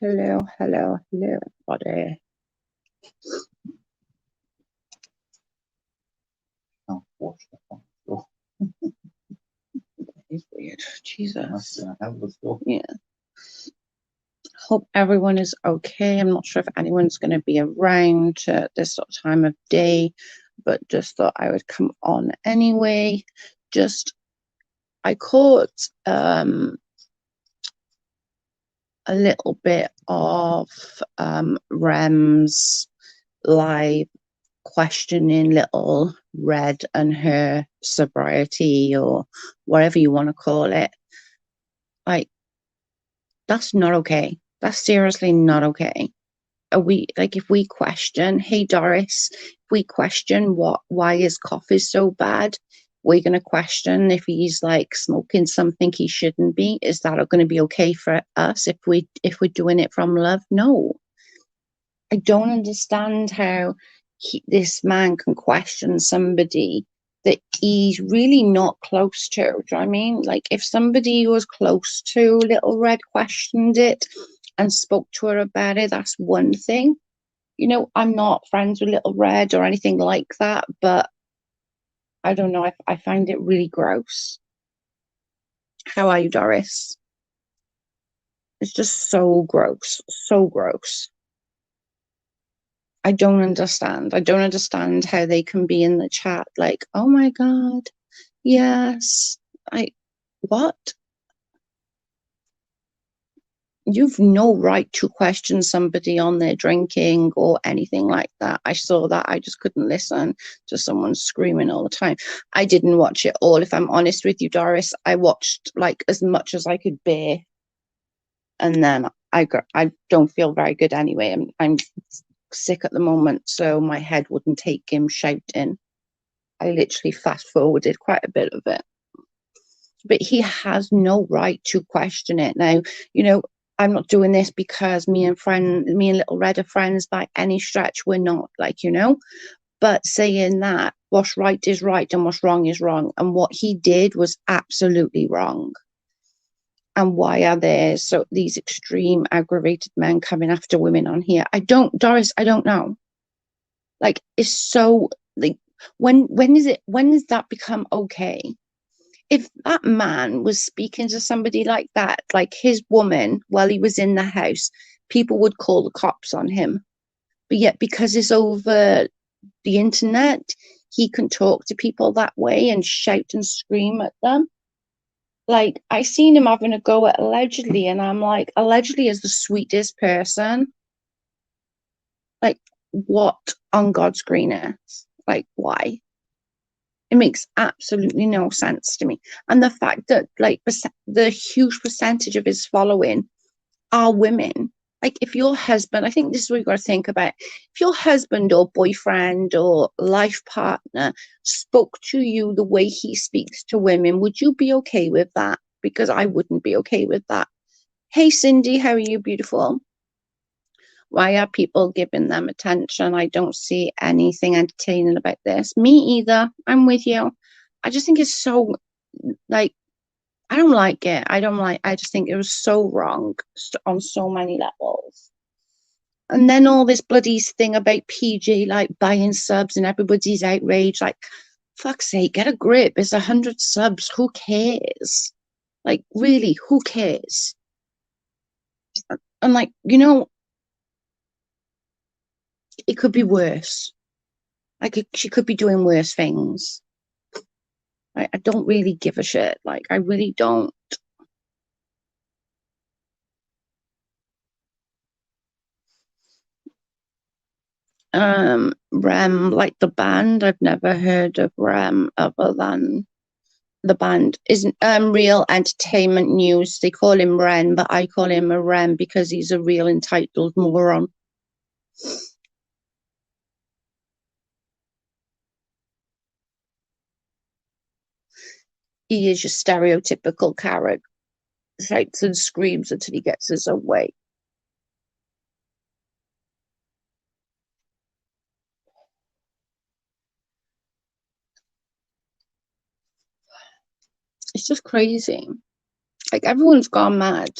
Hello, hello, hello, everybody. Oh, wash the front door. It's weird. Jesus. That's out the door. Yeah. Hope everyone is okay. I'm not sure if anyone's going to be around at this sort of time of day, but just thought I would come on anyway. I caught a little bit of REM's live questioning little Red and her sobriety or whatever you want to call it. Like, that's not okay. That's seriously not okay. Are we like, if we question, hey Doris, if we question why his cough is so bad, we're going to question if he's like smoking something he shouldn't be. Is that going to be okay for us if we're doing it from love? No. I don't understand how this man can question somebody that he's really not close to. Do you know what I mean? Like, if somebody who was close to Little Red questioned it and spoke to her about it, that's one thing. You know, I'm not friends with Little Red or anything like that, but I don't know. I find it really gross. How are you, Doris? It's just so gross. So gross. I don't understand. I don't understand how they can be in the chat like, oh my God, yes. What? You've no right to question somebody on their drinking or anything like that. I saw that. I just couldn't listen to someone screaming all the time. I didn't watch it all, if I'm honest with you, Doris. I watched like as much as I could bear. And then I don't feel very good anyway. I'm sick at the moment, so my head wouldn't take him shouting. I literally fast forwarded quite a bit of it. But he has no right to question it. Now, you know, I'm not doing this because me and Little Red are friends by any stretch. We're not, like, you know. But saying that what's right is right and what's wrong is wrong. And what he did was absolutely wrong. And why are there these extreme aggravated men coming after women on here? Doris, I don't know. Like, it's so like, when does that become okay? If that man was speaking to somebody like that, like his woman, while he was in the house, people would call the cops on him. But yet, because it's over the internet, he can talk to people that way and shout and scream at them. Like, I seen him having a go at Allegedly, and I'm like, Allegedly is the sweetest person. Like, what on God's green earth? Like, why? It makes absolutely no sense to me. And the fact that like the huge percentage of his following are women. Like, if your husband, I think this is what you got to think about. If your husband or boyfriend or life partner spoke to you the way he speaks to women, would you be okay with that? Because I wouldn't be okay with that. Hey, Cindy, how are you, beautiful? Why are people giving them attention? I don't see anything entertaining about this. Me either. I'm with you. I just think it's so, like, I don't like it. I just think it was so wrong on so many levels. And then all this bloody thing about PG, like buying subs and everybody's outraged. Like, fuck's sake, get a grip. It's 100 subs. Who cares? Like, really, who cares? And like, you know, it could be worse. Like, she could be doing worse things. I don't really give a shit. Like, I really don't. REM, like the band, I've never heard of REM other than the band isn't Real Entertainment News. They call him Ren, but I call him a REM because he's a real entitled moron. He is your stereotypical carrot. Shouts and screams until he gets his own way. It's just crazy. Like, everyone's gone mad.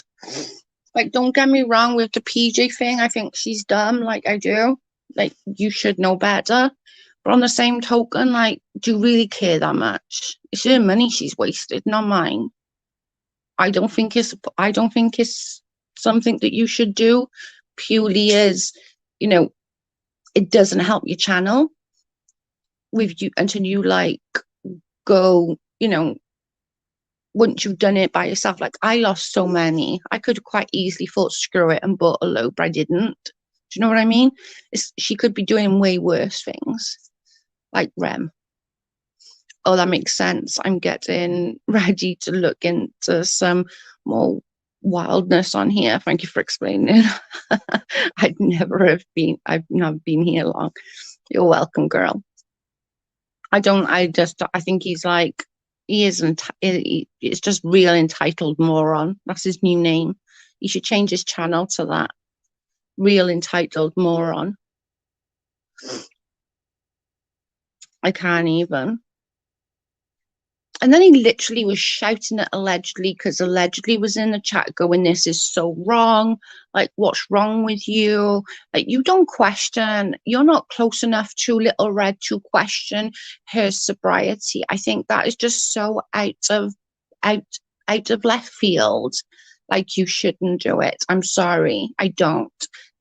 Like, don't get me wrong with the PJ thing. I think she's dumb, like I do. Like, you should know better. But on the same token, like, do you really care that much? It's her money she's wasted, not mine. I don't think it's something that you should do purely as, you know, it doesn't help your channel with you until you like go, once you've done it by yourself. Like, I lost so many. I could have quite easily thought, screw it, and bought a load, but I didn't. Do you know what I mean? She could be doing way worse things, like REM. Oh, that makes sense. I'm getting ready to look into some more wildness on here. Thank you for explaining. I've not been here long. You're welcome, girl. I think he's like, it's just real entitled moron. That's his new name. He should change his channel to that. Real entitled moron. I can't even. And then he literally was shouting at allegedly, because allegedly was in the chat going, this is so wrong. Like, what's wrong with you? Like, you don't question. You're not close enough to Little Red to question her sobriety. I think that is just so out of left field. Like, you shouldn't do it. I'm sorry. I don't.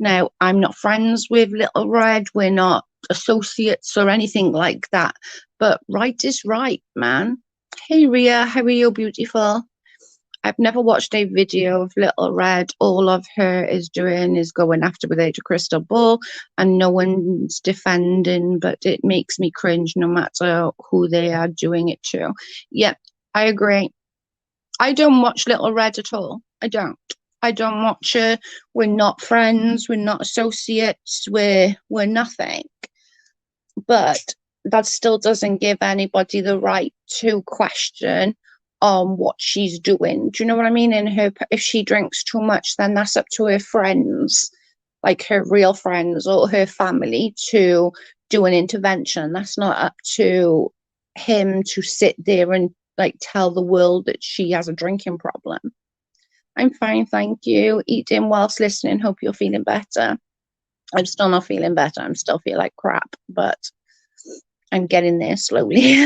Now, I'm not friends with Little Red. We're not associates or anything like that. But right is right, man. Hey Ria, how are you, beautiful? I've never watched a video of Little Red. All of her is doing is going after with Age of Crystal Ball, and no one's defending, but it makes me cringe no matter who they are doing it to. Yep, I agree. I don't watch Little Red at all. I don't. I don't watch her. We're not friends. We're not associates. We're nothing. But that still doesn't give anybody the right to question what she's doing. Do you know what I mean? If she drinks too much, then that's up to her friends, like her real friends or her family, to do an intervention. That's not up to him to sit there and like tell the world that she has a drinking problem. I'm fine, thank you. Eating whilst listening. Hope you're feeling better. I'm still not feeling better. I'm still feel like crap, but I'm getting there slowly.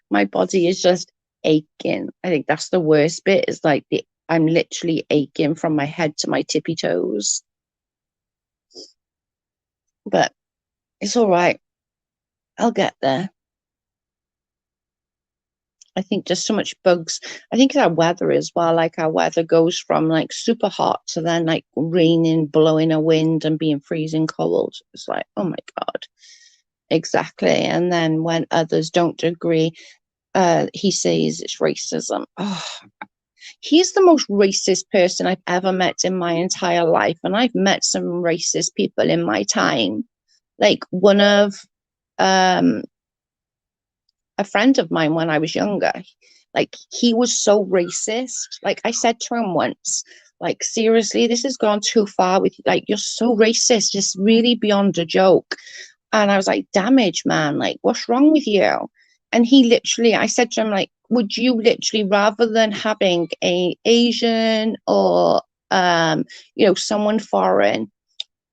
My body is just aching. I think that's the worst bit, is like I'm literally aching from my head to my tippy toes. But it's all right. I'll get there. I think just so much bugs. I think our weather as well, like our weather goes from like super hot to then like raining, blowing a wind and being freezing cold. It's like, oh my God. Exactly. And then when others don't agree, he says it's racism. Oh, he's the most racist person I've ever met in my entire life. And I've met some racist people in my time. Like one of a friend of mine when I was younger, like he was so racist. Like I said to him once, like, seriously, this has gone too far with you. Like, you're so racist, just really beyond a joke. And I was like, damage, man, like, what's wrong with you? And he literally, I said to him, like, would you literally, rather than having a Asian or someone foreign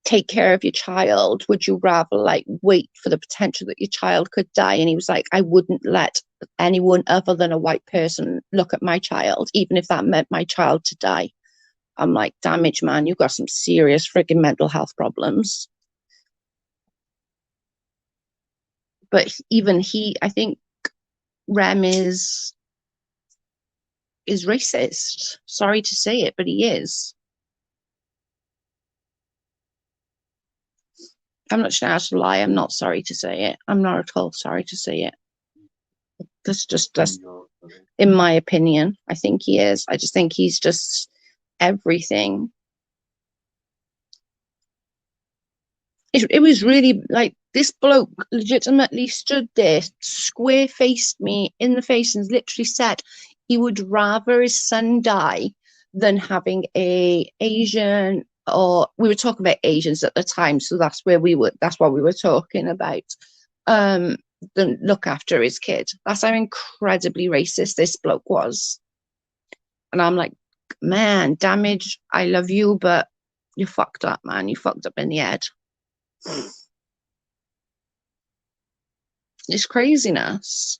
take care of your child, would you rather like wait for the potential that your child could die? And he was like, I wouldn't let anyone other than a white person look at my child, even if that meant my child to die. I'm like, damage, man, you've got some serious freaking mental health problems. But even he, I think Rem is racist. Sorry to say it, but he is. I'm not sure how to lie. I'm not sorry to say it. I'm not at all sorry to say it. That's in my opinion. I think he is. I just think he's just everything. It was really like, this bloke legitimately stood there, square faced me in the face, and literally said he would rather his son die than having a Asian, or we were talking about Asians at the time, so that's what we were talking about, than look after his kid. That's how incredibly racist this bloke was. And I'm like, man, Damage, I love you, but you fucked up, man. You fucked up in the head. It's craziness.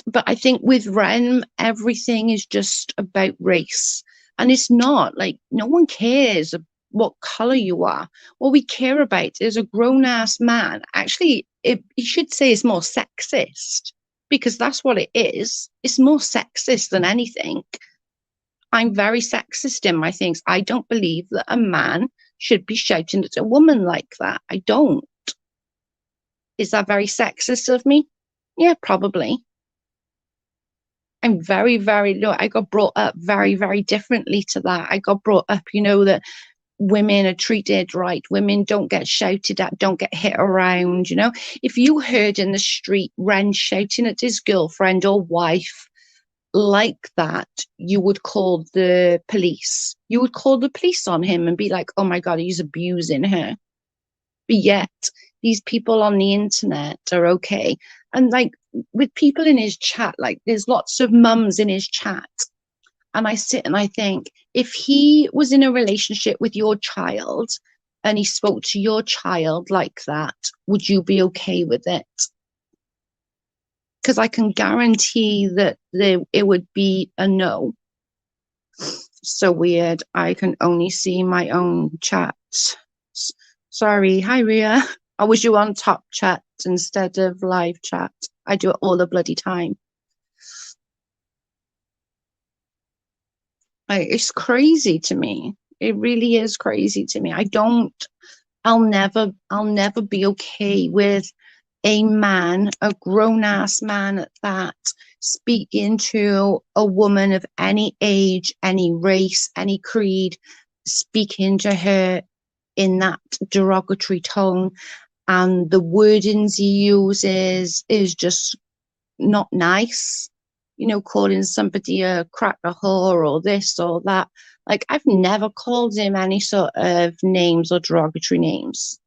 But I think with REM, everything is just about race. And it's not like no one cares what color you are. What we care about is a grown ass man. Actually, you should say it's more sexist because that's what it is. It's more sexist than anything. I'm very sexist in my things. I don't believe that a man should be shouting at a woman like that. I don't. Is that very sexist of me? Yeah, probably. I'm very, very low. I got brought up very, very differently to that. I got brought up, that women are treated right. Women don't get shouted at, don't get hit around. If you heard in the street Ren shouting at his girlfriend or wife like that, you would call the police. You would call the police on him and be like, oh my God, he's abusing her. But yet, these people on the internet are okay. And like with people in his chat, like there's lots of mums in his chat. And I sit and I think, if he was in a relationship with your child and he spoke to your child like that, would you be okay with it? Because I can guarantee that it would be a no. So weird. I can only see my own chat. Sorry. Hi, Ria. I wish you were on top chat instead of live chat. I do it all the bloody time. It's crazy to me. It really is crazy to me. I'll never be okay with a man, a grown-ass man at that, speaking to a woman of any age, any race, any creed, speaking to her in that derogatory tone. And the wordings he uses is just not nice. Calling somebody a cracker whore or this or that. Like, I've never called him any sort of names or derogatory names.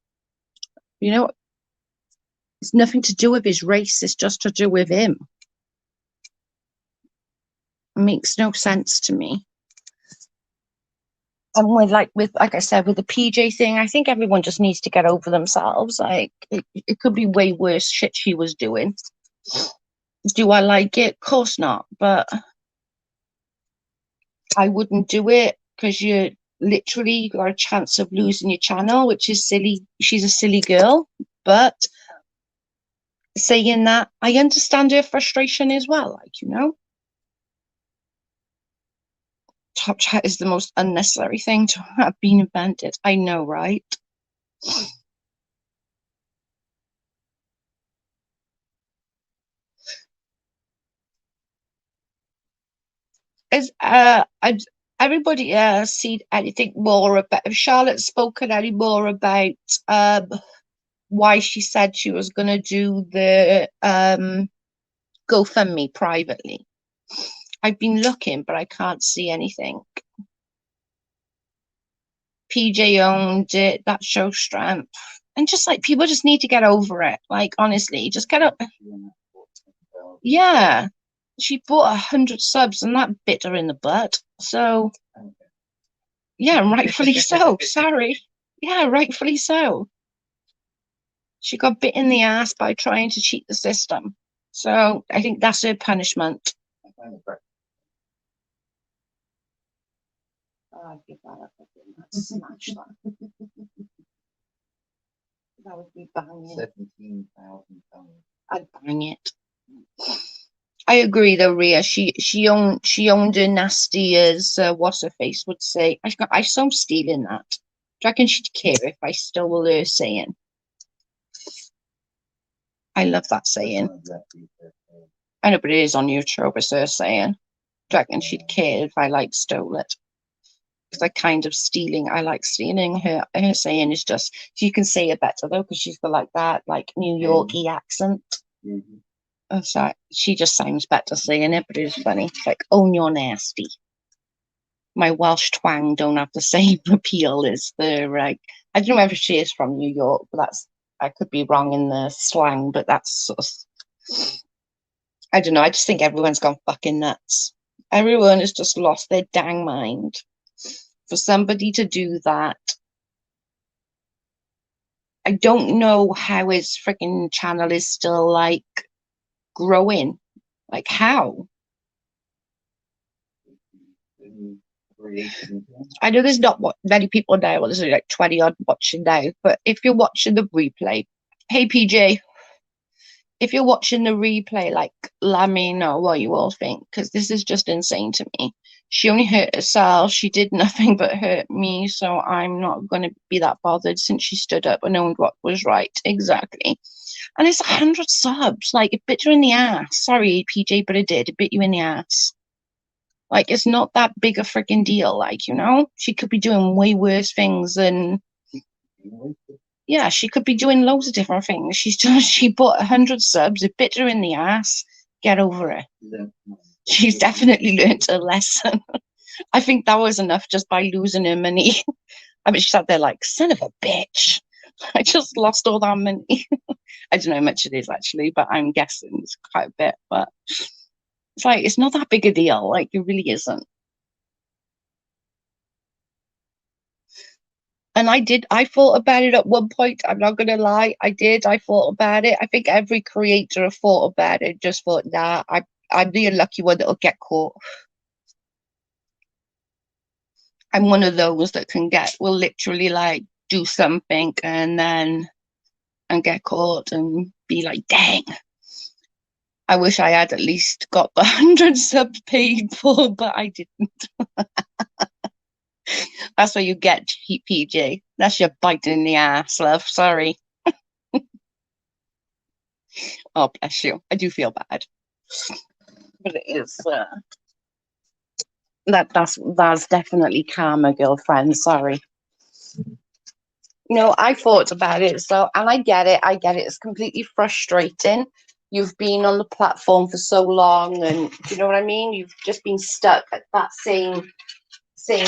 It's nothing to do with his race. It's just to do with him. It makes no sense to me. And like I said, with the PJ thing, I think everyone just needs to get over themselves. Like, it could be way worse shit she was doing. Do I like it? Of course not. But I wouldn't do it because you got a chance of losing your channel, which is silly. She's a silly girl. But saying that, I understand her frustration as well. Like, top chat is the most unnecessary thing to have been invented. I know, right? Is everybody seen anything more about, if Charlotte spoken any more about why she said she was going to do the GoFundMe privately? I've been looking, but I can't see anything. PJ owned it. That shows strength. And just like, people just need to get over it. Like, honestly, just get up. Yeah. She bought 100 subs and that bit her in the butt. So, yeah, rightfully so. Sorry. Yeah, rightfully so. She got bit in the ass by trying to cheat the system. So I think that's her punishment. I'd give that up. I'd smash that. That would be banging. 17,000 pounds. I'd bang it. I agree though, Ria. She owned her nasty, as what's her face would say. I saw stealing that. Do you reckon she'd care if I stole her saying? I love that saying. I know, but it is on YouTube, it's her saying. Do you reckon she'd care if I stole it? Because I like stealing her saying is just, you can say it better though, because she's got that New Yorkie accent. Mm-hmm. So she just sounds better saying it, but it's funny. It's like, own your nasty. My Welsh twang don't have the same appeal as the I don't know if she is from New York, but I could be wrong in the slang, but that's sort of, I don't know. I just think everyone's gone fucking nuts. Everyone has just lost their dang mind. For somebody to do that, I don't know how his freaking channel is still like growing. Like how? I know there's not many people now. Well, there's only like 20 odd watching now. But if you're watching the replay, hey PJ, if you're watching the replay, like let me know what you all think, because this is just insane to me. She only hurt herself. She did nothing but hurt me, so I'm not going to be that bothered since she stood up and owned what was right. Exactly. And it's 100 subs. Like, it bit her in the ass. Sorry, PJ, but it did. It bit you in the ass. Like, it's not that big a freaking deal. Like, you know, she could be doing way worse things than. Yeah, she could be doing loads of different things. She bought 100 subs. It bit her in the ass. Get over it. She's definitely learned a lesson. I think that was enough just by losing her money. I mean, she sat there like, son of a bitch. I just lost all that money. I don't know how much it is actually, but I'm guessing it's quite a bit. But it's like, it's not that big a deal. Like, it really isn't. And I thought about it at one point. I'm not going to lie. I did. I thought about it. I think every creator have thought about it. Just thought, nah, I'm the unlucky one that'll get caught. I'm one of those that will literally like do something and get caught and be like, dang, I wish I had at least got the 100 subs paid for, but I didn't. That's what you get, PJ. That's your bite in the ass, love. Sorry. Oh, bless you. I do feel bad. But it is that's definitely karma, girlfriend. Sorry. No, I thought about it, so and I get it. I get it. It's completely frustrating. You've been on the platform for so long, and do you know what I mean? You've just been stuck at that same same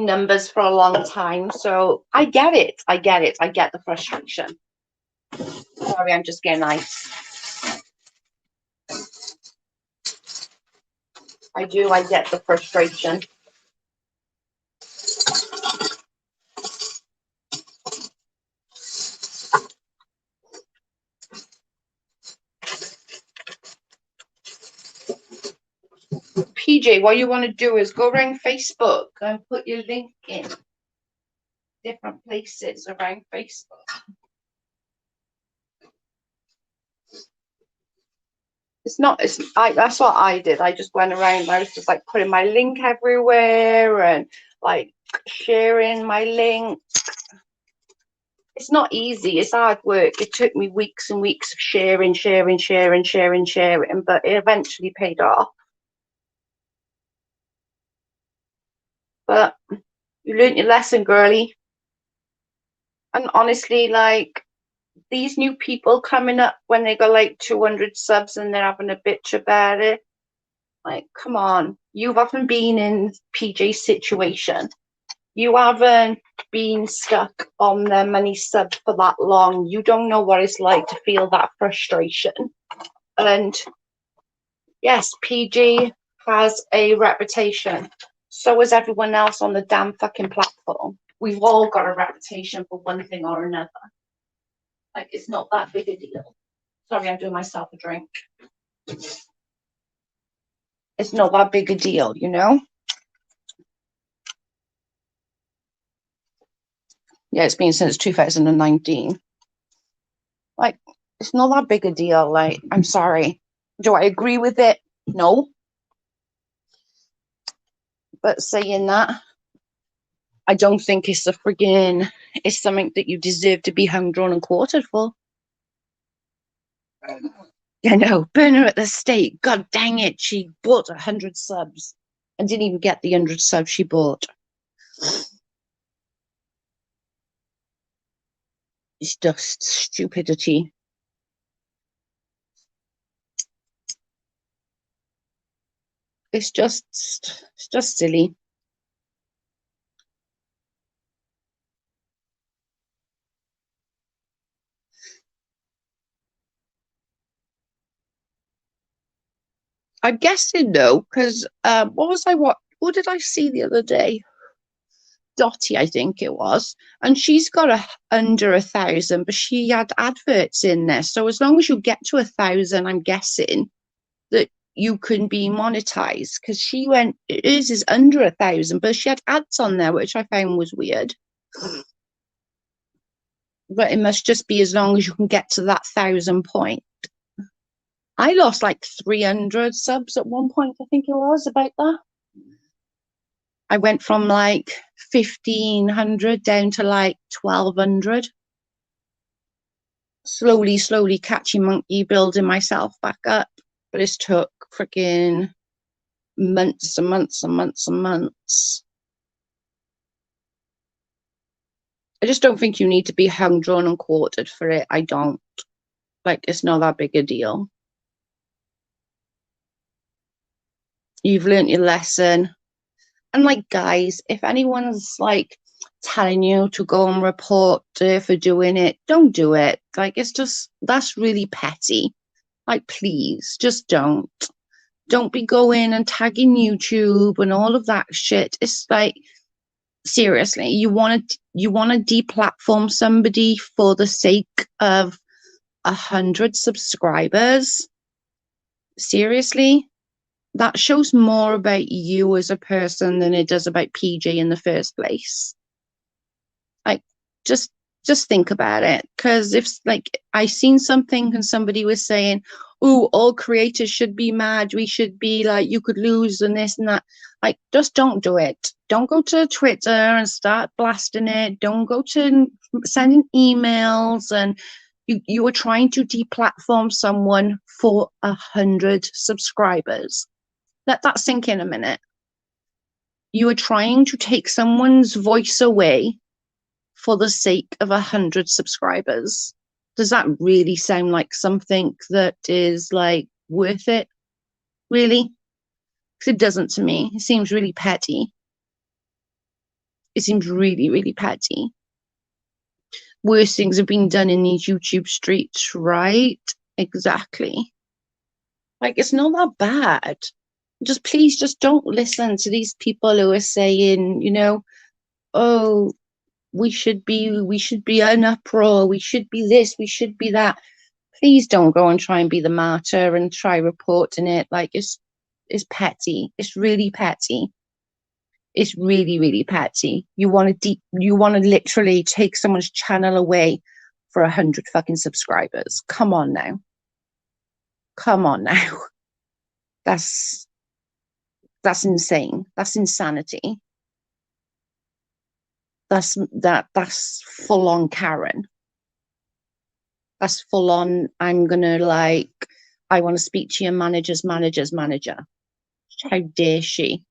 numbers for a long time. So I get it. I get it. I get the frustration. Sorry, I'm just getting ice. I do. I get the frustration. PJ, what you want to do is go around Facebook and put your link in different places around Facebook. It's not, that's what I did. I just went around, I was just like putting my link everywhere and like sharing my link. It's not easy, it's hard work. It took me weeks and weeks of sharing, but it eventually paid off. But you learned your lesson, girly. And honestly, like, these new people coming up when they got like 200 subs and they're having a bitch about it. Like, come on. You haven't been in PJ's situation. You haven't been stuck on their money sub for that long. You don't know what it's like to feel that frustration. And yes, PJ has a reputation. So is everyone else on the damn fucking platform. We've all got a reputation for one thing or another. Like, it's not that big a deal. Sorry, I'm doing myself a drink. It's not that big a deal, you know? Yeah, it's been since 2019. Like, it's not that big a deal. Like, I'm sorry. Do I agree with it? No. But saying that, I don't think it's it's something that you deserve to be hung, drawn, and quartered for. You know, burn her at the stake. God dang it. She bought 100 subs and didn't even get the 100 subs she bought. It's just stupidity. It's just silly. I'm guessing no, because what did I see the other day? Dottie, I think it was, and she's got under 1,000, but she had adverts in there. So as long as you get to 1,000, I'm guessing that you can be monetized. Because she went, hers is under 1,000, but she had ads on there, which I found was weird. But it must just be as long as you can get to that 1,000 point. I lost like 300 subs at one point, I think it was about that. I went from like 1,500 down to like 1,200. Slowly, catchy monkey, building myself back up. But it's took freaking months and months and months and months. I just don't think you need to be hung, drawn, and quartered for it. I don't. Like, it's not that big a deal. You've learnt your lesson. And like, guys, if anyone's like telling you to go and report her for doing it, don't do it. Like, it's just, that's really petty. Like, please, just don't. Don't be going and tagging YouTube and all of that shit. It's like, seriously, you want to deplatform somebody for the sake of 100 subscribers? Seriously? That shows more about you as a person than it does about PJ in the first place. Like, just think about it. Because if, like, I seen something and somebody was saying, oh, all creators should be mad, we should be like, you could lose and this and that. Like, just don't do it. Don't go to Twitter and start blasting it. Don't go to sending emails, and you are trying to deplatform someone for 100 subscribers. Let that sink in a minute. You are trying to take someone's voice away for the sake of 100 subscribers. Does that really sound like something that is like worth it? Really? Because it doesn't to me. It seems really petty. It seems really, really petty. Worse things have been done in these YouTube streets, right? Exactly. Like, it's not that bad. Just please, just don't listen to these people who are saying, you know, oh, we should be an uproar, we should be this, we should be that. Please don't go and try and be the martyr and try reporting it. Like, it's petty. It's really petty. It's really, really petty. You want to literally take someone's channel away for 100 fucking subscribers. Come on now. Come on now. That's insane. That's insanity. That's full on Karen. That's full on, I'm gonna like, I want to speak to your manager's manager. How dare she?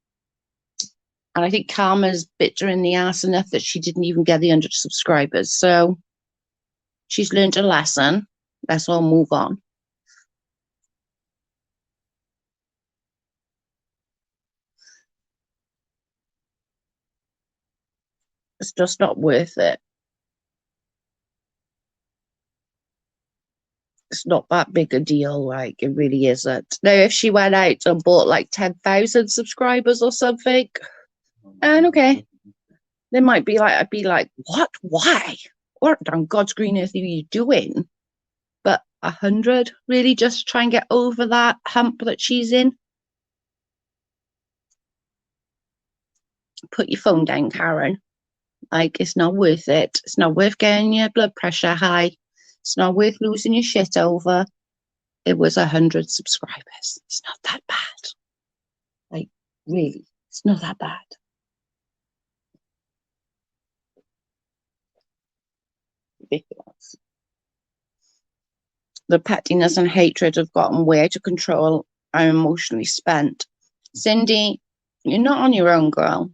And I think Karma's bit her in the ass enough that she didn't even get the 100 subscribers. So she's learned a lesson. Let's all move on. It's just not worth it. It's not that big a deal. Like, it really isn't. Now, if she went out and bought like 10,000 subscribers or something, and okay, they might be like, I'd be like, what? Why? What on God's green earth are you doing? But 100, really, just try and get over that hump that she's in. Put your phone down, Karen. Like, it's not worth it. It's not worth getting your blood pressure high. It's not worth losing your shit over. It was 100 subscribers. It's not that bad. Like, really, it's not that bad. Ridiculous. The pettiness and hatred have gotten way out of control. I'm emotionally spent. Cindy, you're not on your own, girl.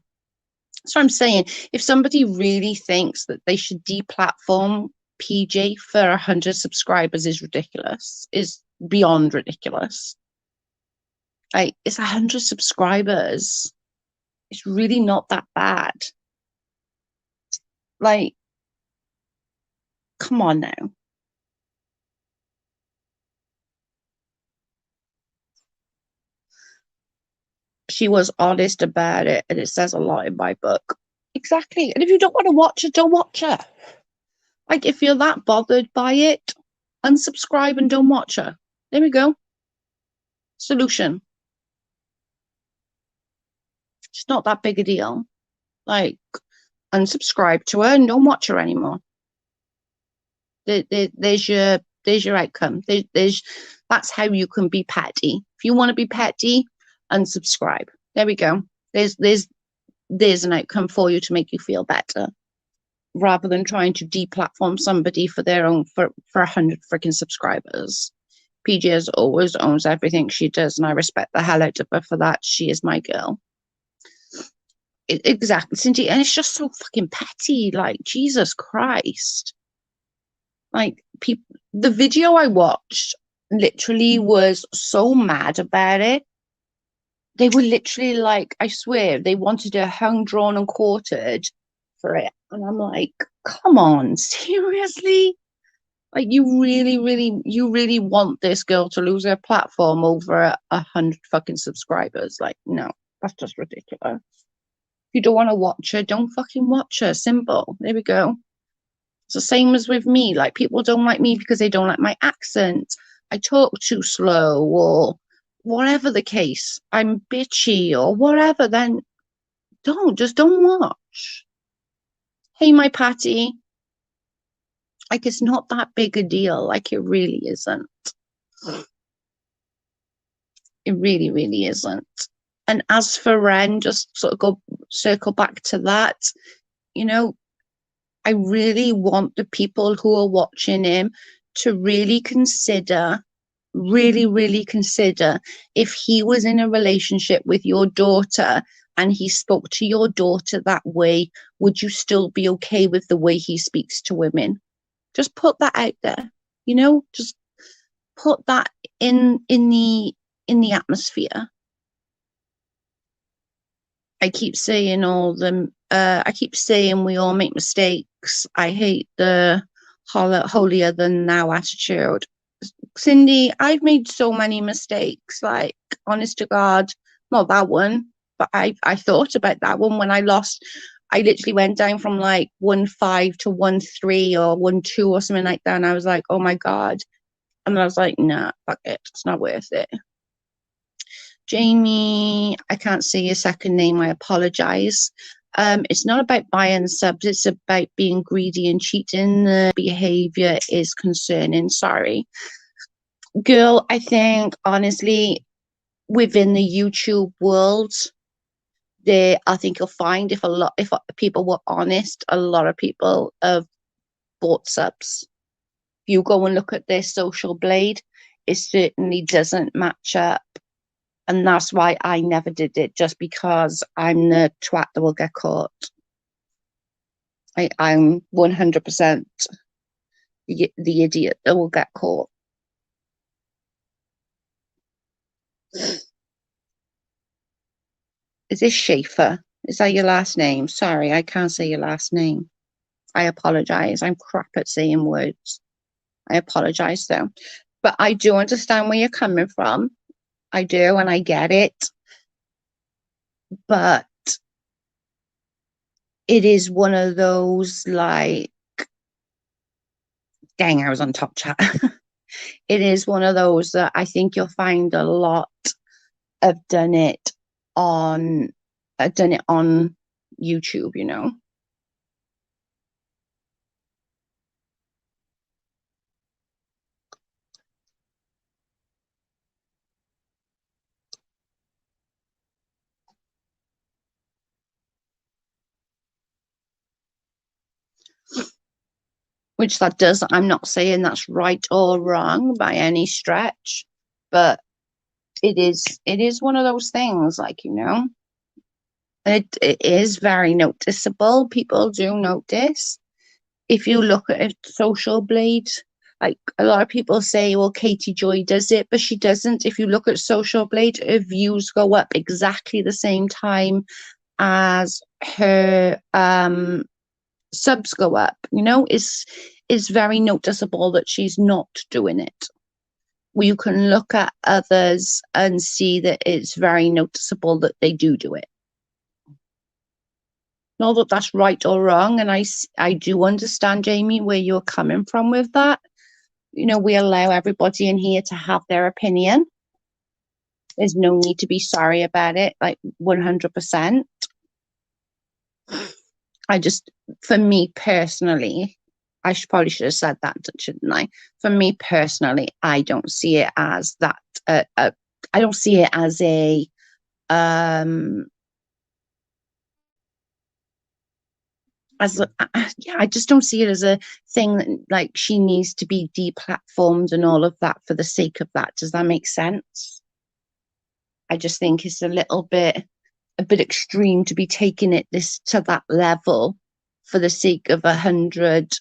That's what I'm saying. If somebody really thinks that they should deplatform PJ for 100 subscribers is ridiculous, is beyond ridiculous. Like, it's 100 subscribers. It's really not that bad. Like, come on now. She was honest about it, and it says a lot in my book. Exactly. And if you don't want to watch it, don't watch it. Like, if you're that bothered by it, unsubscribe and don't watch her. There we go. Solution. It's not that big a deal. Like, unsubscribe to her and don't watch her anymore. There's your outcome. That's how you can be petty. If you want to be petty, unsubscribe. There we go. There's an outcome for you to make you feel better, rather than trying to deplatform somebody for their own for 100 freaking subscribers. PG as always owns everything she does, and I respect the hell out of her for that. She is my girl. Exactly, Cindy, and it's just so fucking petty. Like, Jesus Christ. Like, the video I watched literally was so mad about it. They were literally like, I swear, they wanted her hung, drawn, and quartered for it. And I'm like, come on, seriously? Like, you really want this girl to lose her platform over 100 fucking subscribers? Like, no, that's just ridiculous. If you don't want to watch her, don't fucking watch her. Simple. There we go. It's the same as with me. Like, people don't like me because they don't like my accent. I talk too slow, or whatever the case. I'm bitchy or whatever. Then don't watch. Hey, my Patty. Like, it's not that big a deal. Like, it really isn't. It really isn't. And as for Ren, just sort of circle back to that. You know, I really want the people who are watching him to really consider if he was in a relationship with your daughter and he spoke to your daughter that way, would you still be okay with the way he speaks to women? Just put that out there, just put that in the atmosphere. I keep saying I keep saying we all make mistakes. I hate the holier than thou attitude. Cindy, I've made so many mistakes, like, honest to God, not that one, but I thought about that one when I lost. I literally went down from like 1.5 to 1.3 or 1.2 or something like that. And I was like, oh my God. And I was like, nah, fuck it. It's not worth it. Jamie, I can't say your second name. I apologize. It's not about buying subs. It's about being greedy and cheating. The behavior is concerning. Sorry. Girl, I think, honestly, within the YouTube world, I think you'll find if people were honest, a lot of people have bought subs. If you go and look at their social blade, it certainly doesn't match up. And that's why I never did it, just because I'm the twat that will get caught. I'm 100% the idiot that will get caught. Is this Schaefer? Is that your last name? Sorry, I can't say your last name. I apologize. I'm crap at saying words. I apologize, though. But I do understand where you're coming from. I do, and I get it. But it is one of those, like, dang, I was on top chat. It is one of those that I think you'll find a lot have done it on YouTube, Which that does. I'm not saying that's right or wrong by any stretch, but it is one of those things, like, it is very noticeable. People do notice. If you look at a social blade, like, a lot of people say, well, Katie Joy does it, but she doesn't. If you look at social blade, her views go up exactly the same time as her subs go up. It's very noticeable that she's not doing it. you can look at others and see that it's very noticeable that they do it. Not that that's right or wrong, and I do understand, Jamie, where you're coming from with that. We allow everybody in here to have their opinion. There's no need to be sorry about it, like 100%. For me personally, probably should have said that, shouldn't I? For me personally, I don't see it as that. I don't see it as a I just don't see it as a thing that like she needs to be deplatformed and all of that for the sake of that. Does that make sense? I just think it's a bit extreme to be taking it to that level for the sake of 100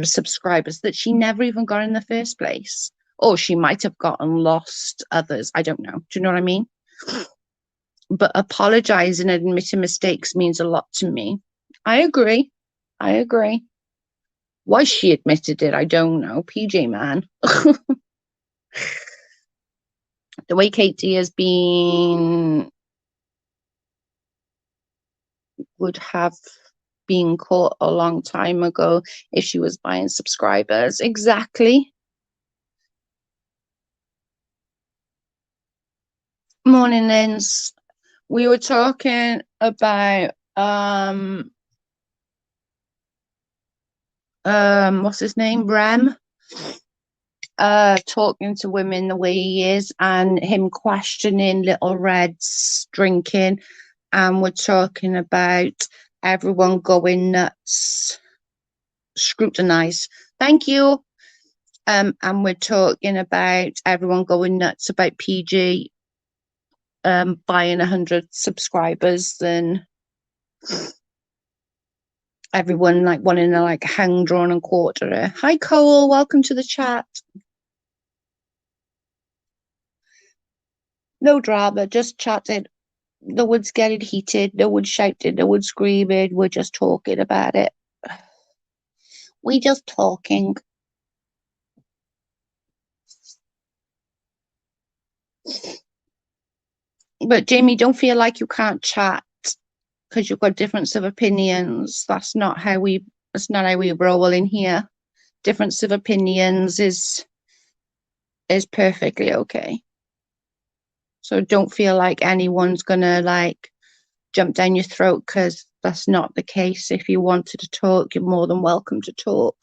subscribers that she never even got in the first place. Or she might have gotten lost others. I don't know. Do you know what I mean? But apologizing and admitting mistakes means a lot to me. I agree. Why she admitted it, I don't know. PJ, man. The way Katie has been would have been caught a long time ago if she was buying subscribers. Exactly. Morning, Linz. We were talking about what's his name? REM. Talking to women the way he is and him questioning Little Red's drinking, and we're talking about everyone going nuts. Scrutinize. Thank you. And we're talking about everyone going nuts about PG buying 100 subscribers and everyone like wanting to like hang, drawn and quarter her. Hi Cole, welcome to the chat. No drama, just chatting. No one's getting heated, no one's shouting, no one's screaming. We're just talking about it. We just talking. But Jamie, don't feel like you can't chat because you've got difference of opinions. That's not how we roll in here. Difference of opinions is perfectly okay. So don't feel like anyone's gonna like jump down your throat, because that's not the case. If you wanted to talk, you're more than welcome to talk.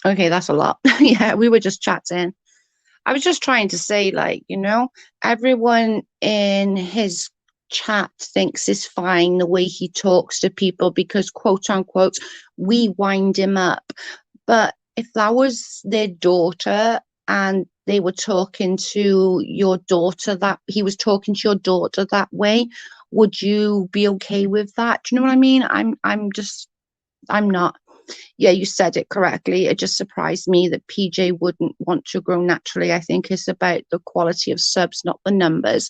Okay, that's a lot. Yeah, we were just chatting. I was just trying to say, like, everyone in his chat thinks it's fine the way he talks to people because, quote unquote, we wind him up. But if that was their daughter and they were talking to your daughter, that he was talking to your daughter that way, would you be okay with that? Do you know what I mean? I'm not. Yeah, you said it correctly. It just surprised me that PJ wouldn't want to grow naturally. I think it's about the quality of subs, not the numbers.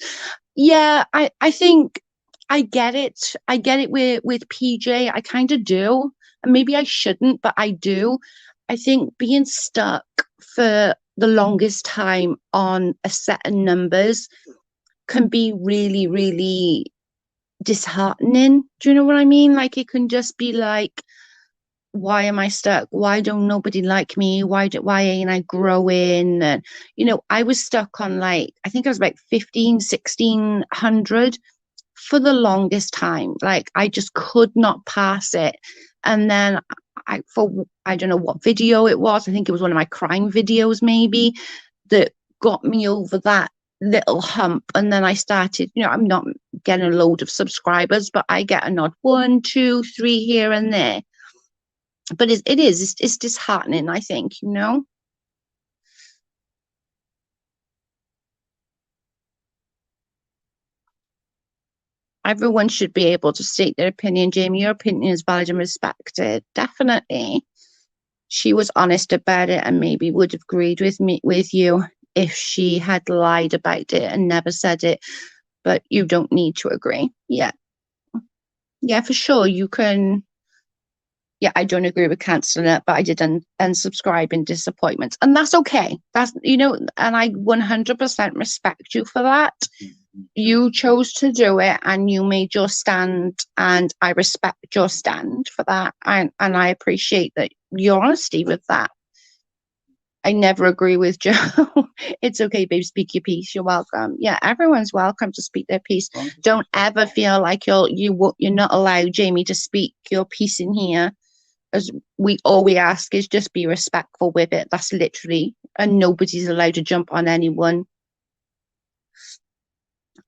Yeah, I think I get it. I get it with PJ. I kind of do. And maybe I shouldn't, but I do. I think being stuck for the longest time on a set of numbers can be really, really disheartening. Do you know what I mean? Like, it can just be like, why am I stuck? Why don't nobody like me? Why ain't I growing? And I was stuck on, like, I think I was about 15, 1600 for the longest time. Like, I just could not pass it. And then I don't know what video it was. I think it was one of my crime videos maybe that got me over that little hump. And then I started, I'm not getting a load of subscribers, but I get an odd 1, 2, 3 here and there. But it's disheartening, I think, Everyone should be able to state their opinion. Jamie, your opinion is valid and respected. Definitely. She was honest about it and maybe would have agreed with you if she had lied about it and never said it. But you don't need to agree. Yeah. Yeah, for sure. You can Yeah, I don't agree with cancelling it, but I did unsubscribe in disappointment. And that's okay. That's, and I 100% respect you for that. You chose to do it and you made your stand, and I respect your stand for that. And I appreciate that your honesty with that. I never agree with Joe. It's okay, babe. Speak your piece. You're welcome. Yeah, everyone's welcome to speak their piece. Don't ever feel like you're not allowed, Jamie, to speak your piece in here. As all we ask is just be respectful with it. That's literally, and nobody's allowed to jump on anyone.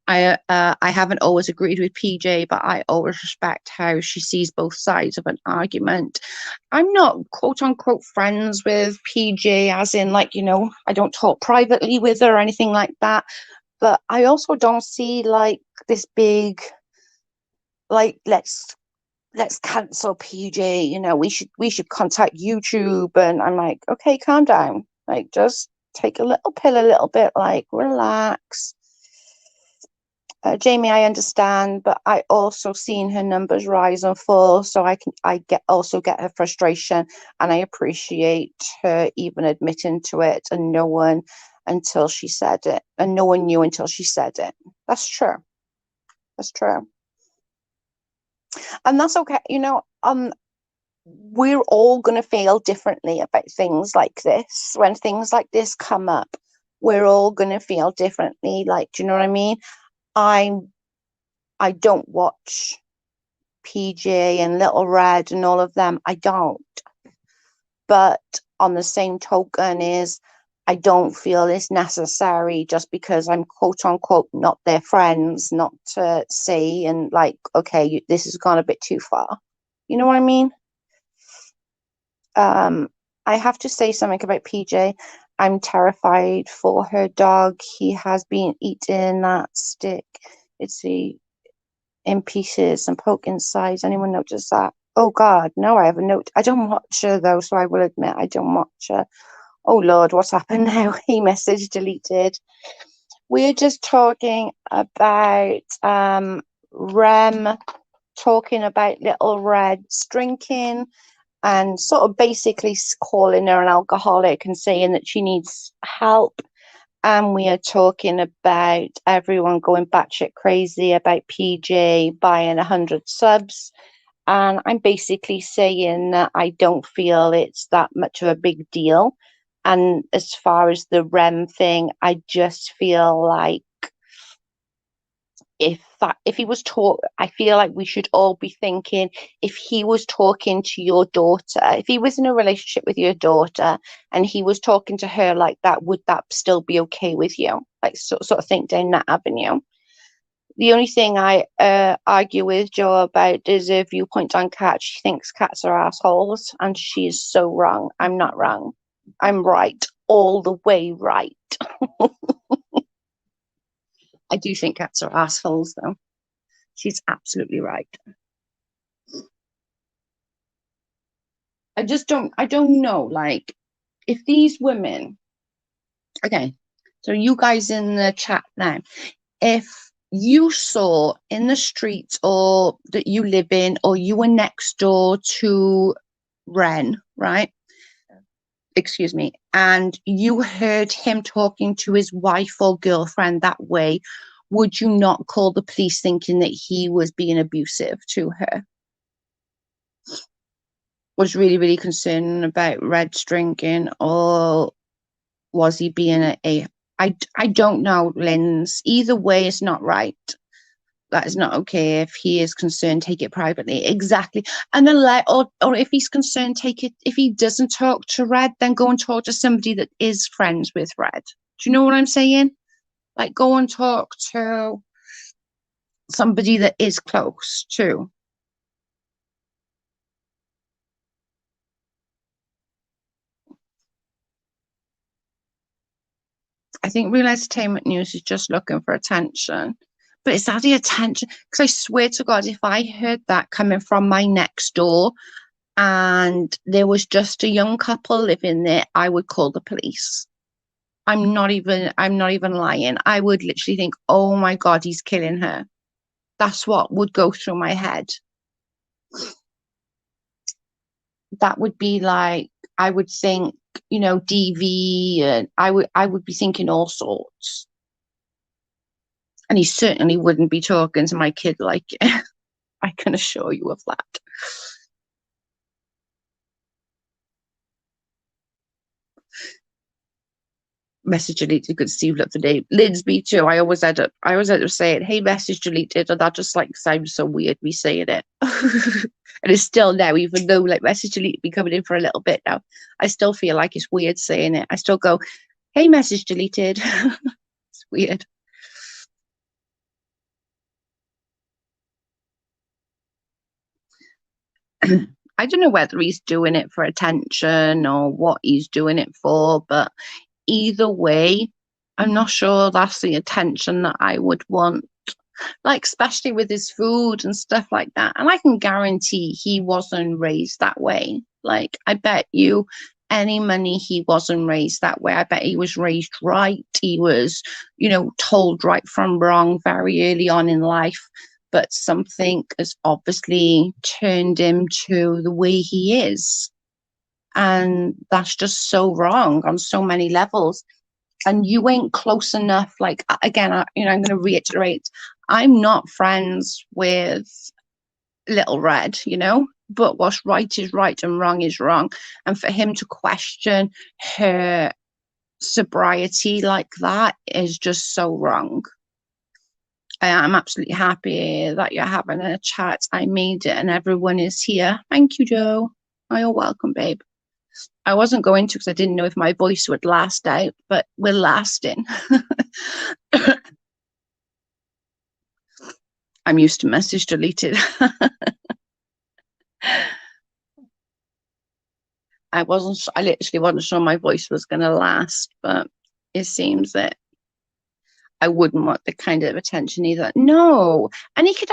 I haven't always agreed with PJ, but I always respect how she sees both sides of an argument. I'm not quote unquote friends with PJ, as in like, I don't talk privately with her or anything like that. But I also don't see like this big, like, let's cancel PJ, we should contact YouTube. And I'm like, okay, calm down. Like, just take a little pill a little bit, like, relax. Jamie, I understand, but I also seen her numbers rise and fall, so I also get her frustration, and I appreciate her even admitting to it, and no one until she said it, and no one knew until she said it. That's true. That's true. And that's okay. We're all gonna feel differently about things like this. When things like this come up, we're all gonna feel differently. Like, do you know what I mean? I don't watch PJ and Little Red and all of them. I don't. But on the same token is I don't feel it's necessary just because I'm quote unquote not their friends, not to say and like, okay, this has gone a bit too far. You know what I mean? I have to say something about PJ. I'm terrified for her dog. He has been eating that stick. It's in pieces and poke inside. Anyone notice that? Oh God, no, I haven't noticed. I don't watch her though, so I will admit I don't watch her. Oh Lord, what's happened now? E-message deleted. We're just talking about REM, talking about Little Red's drinking and sort of basically calling her an alcoholic and saying that she needs help. And we are talking about everyone going batshit crazy about PJ buying 100 subs. And I'm basically saying that I don't feel it's that much of a big deal. And as far as the REM thing, I just feel like if he was I feel like we should all be thinking, if he was talking to your daughter, if he was in a relationship with your daughter and he was talking to her like that, would that still be okay with you? Like, sort of think down that avenue. The only thing I argue with Joe about is a viewpoint on cats. She thinks cats are assholes, and she is so wrong. I'm not wrong. I'm right, all the way right. I do think cats are assholes, though. She's absolutely right. I don't know, like, if these women, okay, so you guys in the chat now, if you saw in the streets or that you live in, or you were next door to Ren, right? Excuse me, and you heard him talking to his wife or girlfriend that way, would you not call the police thinking that he was being abusive to her? Was really, really concerned about Red's drinking, or was he being I don't know, Linz. Either way, it's not right. That is not okay. If he is concerned, take it privately. Exactly. And then or if he's concerned, take it. If he doesn't talk to Red, then go and talk to somebody that is friends with Red. Do you know what I'm saying? Like, go and talk to somebody that is close to. I think Real Entertainment News is just looking for attention. But is that the attention? Because I swear to God, if I heard that coming from my next door and there was just a young couple living there, I would call the police. I'm not even lying. I would literally think, oh my God, he's killing her. That's what would go through my head. that would be like, I would think, DV, and I would be thinking all sorts. And he certainly wouldn't be talking to my kid like it. I can assure you of that. Message deleted. Good to see you up today. Lids, me too. I always had to say it. Hey, message deleted, and that just like sounds so weird me saying it. And it's still now, even though like message deleted be coming in for a little bit now, I still feel like it's weird saying it. I still go, hey, message deleted. It's weird. I don't know whether he's doing it for attention or what he's doing it for, but either way, I'm not sure that's the attention that I would want. Like, especially with his food and stuff like that. And I can guarantee he wasn't raised that way. Like, I bet you any money he wasn't raised that way. I bet he was raised right. He was, told right from wrong very early on in life. But something has obviously turned him to the way he is. And that's just so wrong on so many levels. And you ain't close enough. Like, again, I'm going to reiterate, I'm not friends with Little Red, but what's right is right and wrong is wrong. And for him to question her sobriety like that is just so wrong. I'm absolutely happy that you're having a chat. I made it and everyone is here. Thank you, Joe. Oh, you're welcome, babe. I wasn't going to because I didn't know if my voice would last out, but we're lasting. I'm used to message deleted. I literally wasn't sure my voice was going to last, but it seems that I wouldn't want the kind of attention either. No. And he could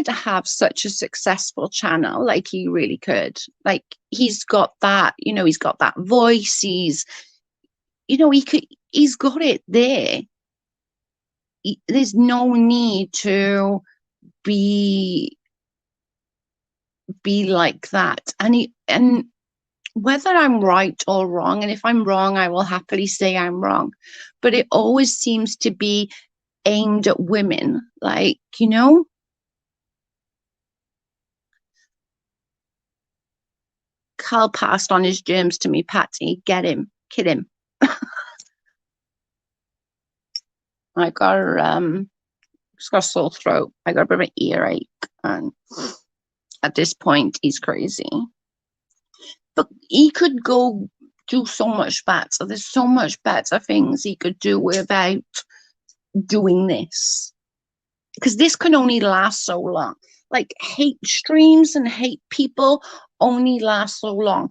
have such a successful channel, like he really could. Like he's got that, he's got that voice. He's got it there. There's no need to be like that. And whether I'm right or wrong, and if I'm wrong, I will happily say I'm wrong. But it always seems to be aimed at women, like, Carl passed on his germs to me, Patty. Get him, kid him. I just got a sore throat. I got a bit of an earache, and at this point, he's crazy. But he could go do so much better. There's so much better things he could do without doing this. Because this can only last so long. Like hate streams and hate people only last so long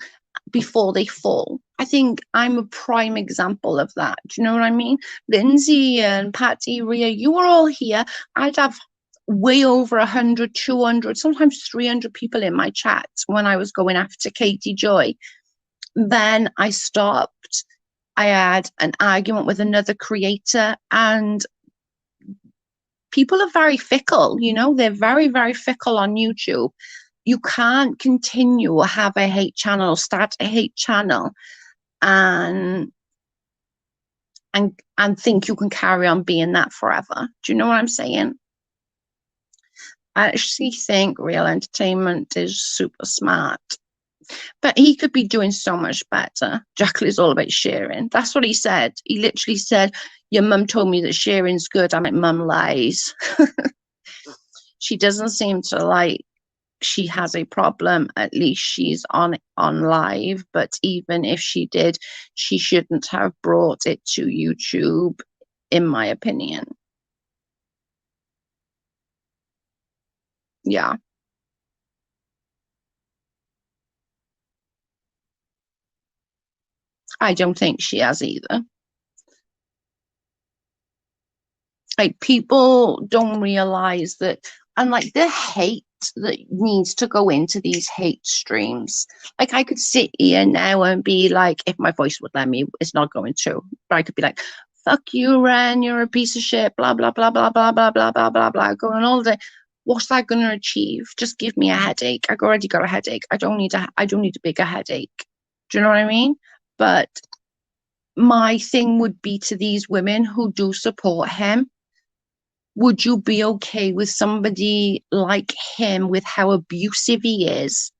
before they fall. I think I'm a prime example of that. Do you know what I mean? Lindsay and Patty, Ria, you were all here. I'd have way over 100, 200, sometimes 300 people in my chat when I was going after Katie Joy. Then I stopped. I had an argument with another creator, and people are very fickle, they're very, very fickle on YouTube. You can't continue or have a hate channel or start a hate channel and think you can carry on being that forever. Do you know what I'm saying? I actually think Real Entertainment is super smart. But he could be doing so much better. Jacqueline's all about sharing. That's what he said. He literally said, your mum told me that sharing's good. I'm like, mum lies. She doesn't seem to like she has a problem. At least she's on live. But even if she did, she shouldn't have brought it to YouTube, in my opinion. Yeah. I don't think she has either. Like people don't realize that, and like the hate that needs to go into these hate streams. Like I could sit here now and be like, if my voice would let me, it's not going to, but I could be like, fuck you, Ren, you're a piece of shit, blah blah blah blah blah blah blah blah blah blah, going all day. What's that going to achieve? Just give me a headache. I've already got a headache. I don't need a bigger headache. Do you know what I mean? But my thing would be to these women who do support him, would you be okay with somebody like him, with how abusive he is,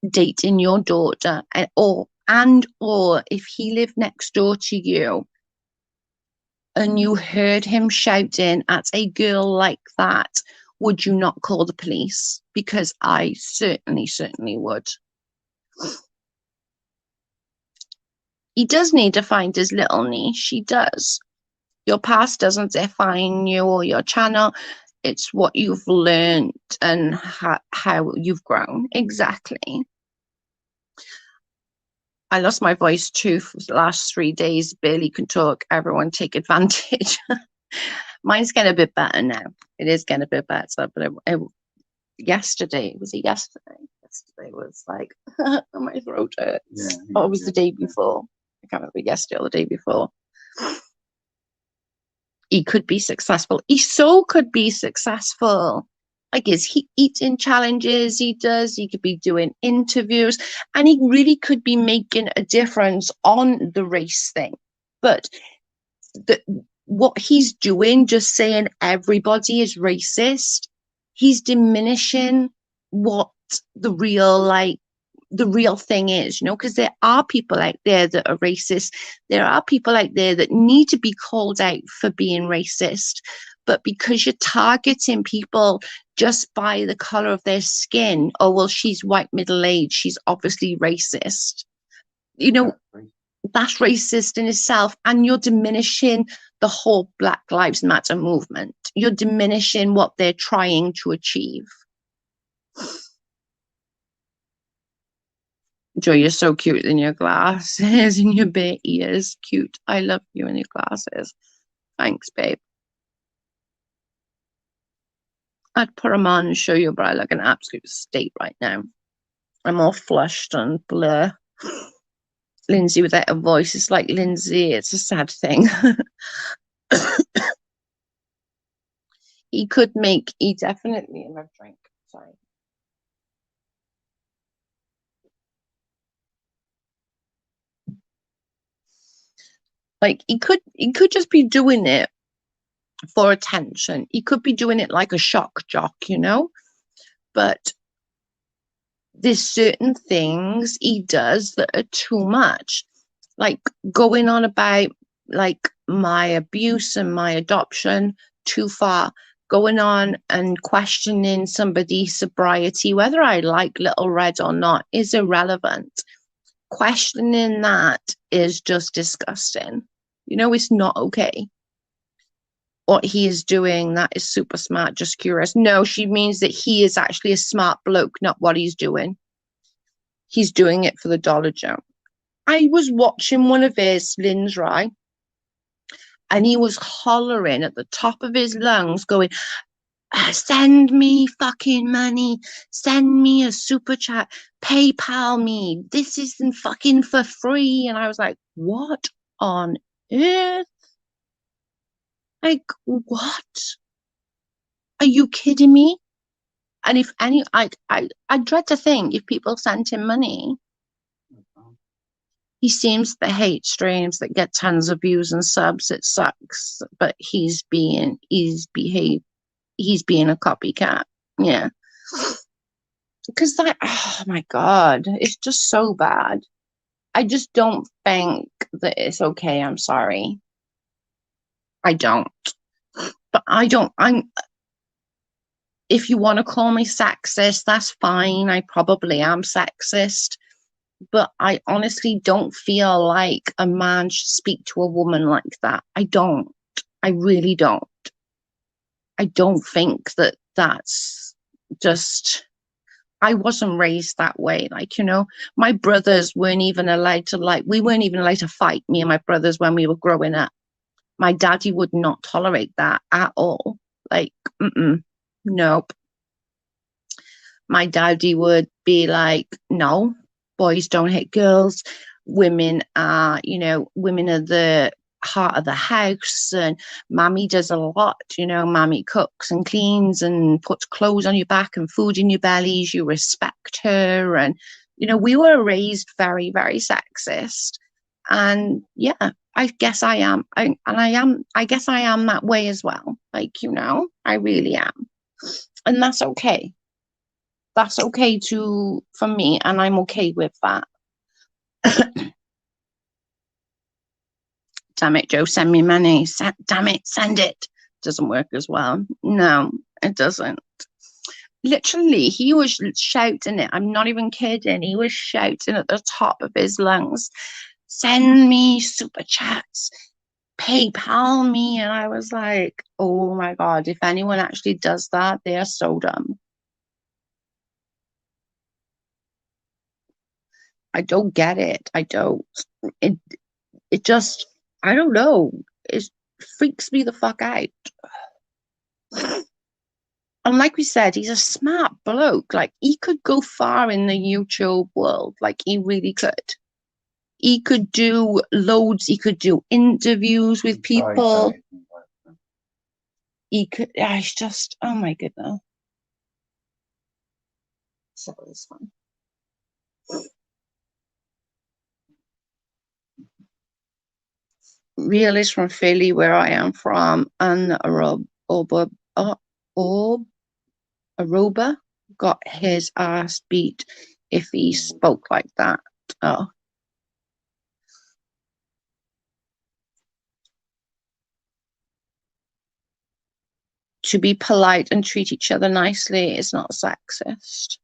dating your daughter? Or if he lived next door to you and you heard him shouting at a girl like that, would you not call the police? Because I certainly would. He does need to find his little niche. He does. Your past doesn't define you or your channel. It's what you've learned and how you've grown. Exactly. I lost my voice too for the last 3 days. Barely can talk. Everyone take advantage. Mine's getting a bit better now. It is getting a bit better. But yesterday, was it yesterday? Yesterday was like, my throat hurts. Yeah, or it was the day before. I can't remember, yesterday or the day before. He could be successful. He so could be successful. Like, is he eating challenges? He does. He could be doing interviews, and he really could be making a difference on the race thing. But what he's doing, just saying everybody is racist, he's diminishing what the real thing is, because there are people out there that are racist. There are people out there that need to be called out for being racist. But because you're targeting people just by the color of their skin, oh, well, she's white, middle-aged, she's obviously racist. That's racist in itself. And you're diminishing the whole Black Lives Matter movement. You're diminishing what they're trying to achieve. Joy, you're so cute in your glasses and your bare ears. Cute. I love you in your glasses. Thanks, babe. I'd put them on and show you, but I look an absolute state right now. I'm all flushed and blur. Lindsay without a voice. It's like Lindsay. It's a sad thing. He definitely, and I've drank. Sorry. Like, he could just be doing it for attention. He could be doing it like a shock jock, but there's certain things he does that are too much, like going on about like my abuse and my adoption, too far. Going on and questioning somebody's sobriety, whether I like Little Red or not, is irrelevant. Questioning that is just disgusting. It's not okay. What he is doing, that is super smart. Just curious. No, she means that he is actually a smart bloke, not what he's doing. He's doing it for the dollar, Joe. I was watching one of his Lynn's, right? And he was hollering at the top of his lungs, going, send me fucking money, send me a super chat, PayPal me, this isn't fucking for free. And I was like, what on earth? Like, what? Are you kidding me? And if any, I dread to think if people sent him money. He seems to hate streams that get tons of views and subs. It sucks, but he's being a copycat. Yeah. Because oh my God, it's just so bad. I just don't think that it's okay. I'm sorry. I don't. But if you want to call me sexist, that's fine. I probably am sexist. But I honestly don't feel like a man should speak to a woman like that. I don't. I really don't. I don't think that that's just... I wasn't raised that way. Like, my brothers weren't even allowed to, we weren't even allowed to fight, me and my brothers, when we were growing up. My daddy would not tolerate that at all. Like, nope. My daddy would be like, no, boys don't hit girls. Women are the heart of the house, and Mammy does a lot, you know. Mammy cooks and cleans and puts clothes on your back and food in your bellies. You respect her, and you know, we were raised very, very sexist. And yeah, I guess I am. I guess I am that way as well. Like, you know, I really am. And that's okay. That's okay to for me, and I'm okay with that. Damn it, Joe, send me money. Damn it, send it. Doesn't work as well. No, it doesn't. Literally, he was shouting it. I'm not even kidding. He was shouting at the top of his lungs, send me super chats, PayPal me. And I was like, oh my God, if anyone actually does that, they are so dumb. I don't get it. I don't. It it just, I don't know. It freaks me the fuck out. And like we said, he's a smart bloke. Like, he could go far in the YouTube world. Like, he really could. He could do loads. He could do interviews with people. He could. Yeah, it's just. Oh my goodness. So this one. Real is from Philly, where I am from, and Aruba got his ass beat if he spoke like that. Oh. To be polite and treat each other nicely is not sexist.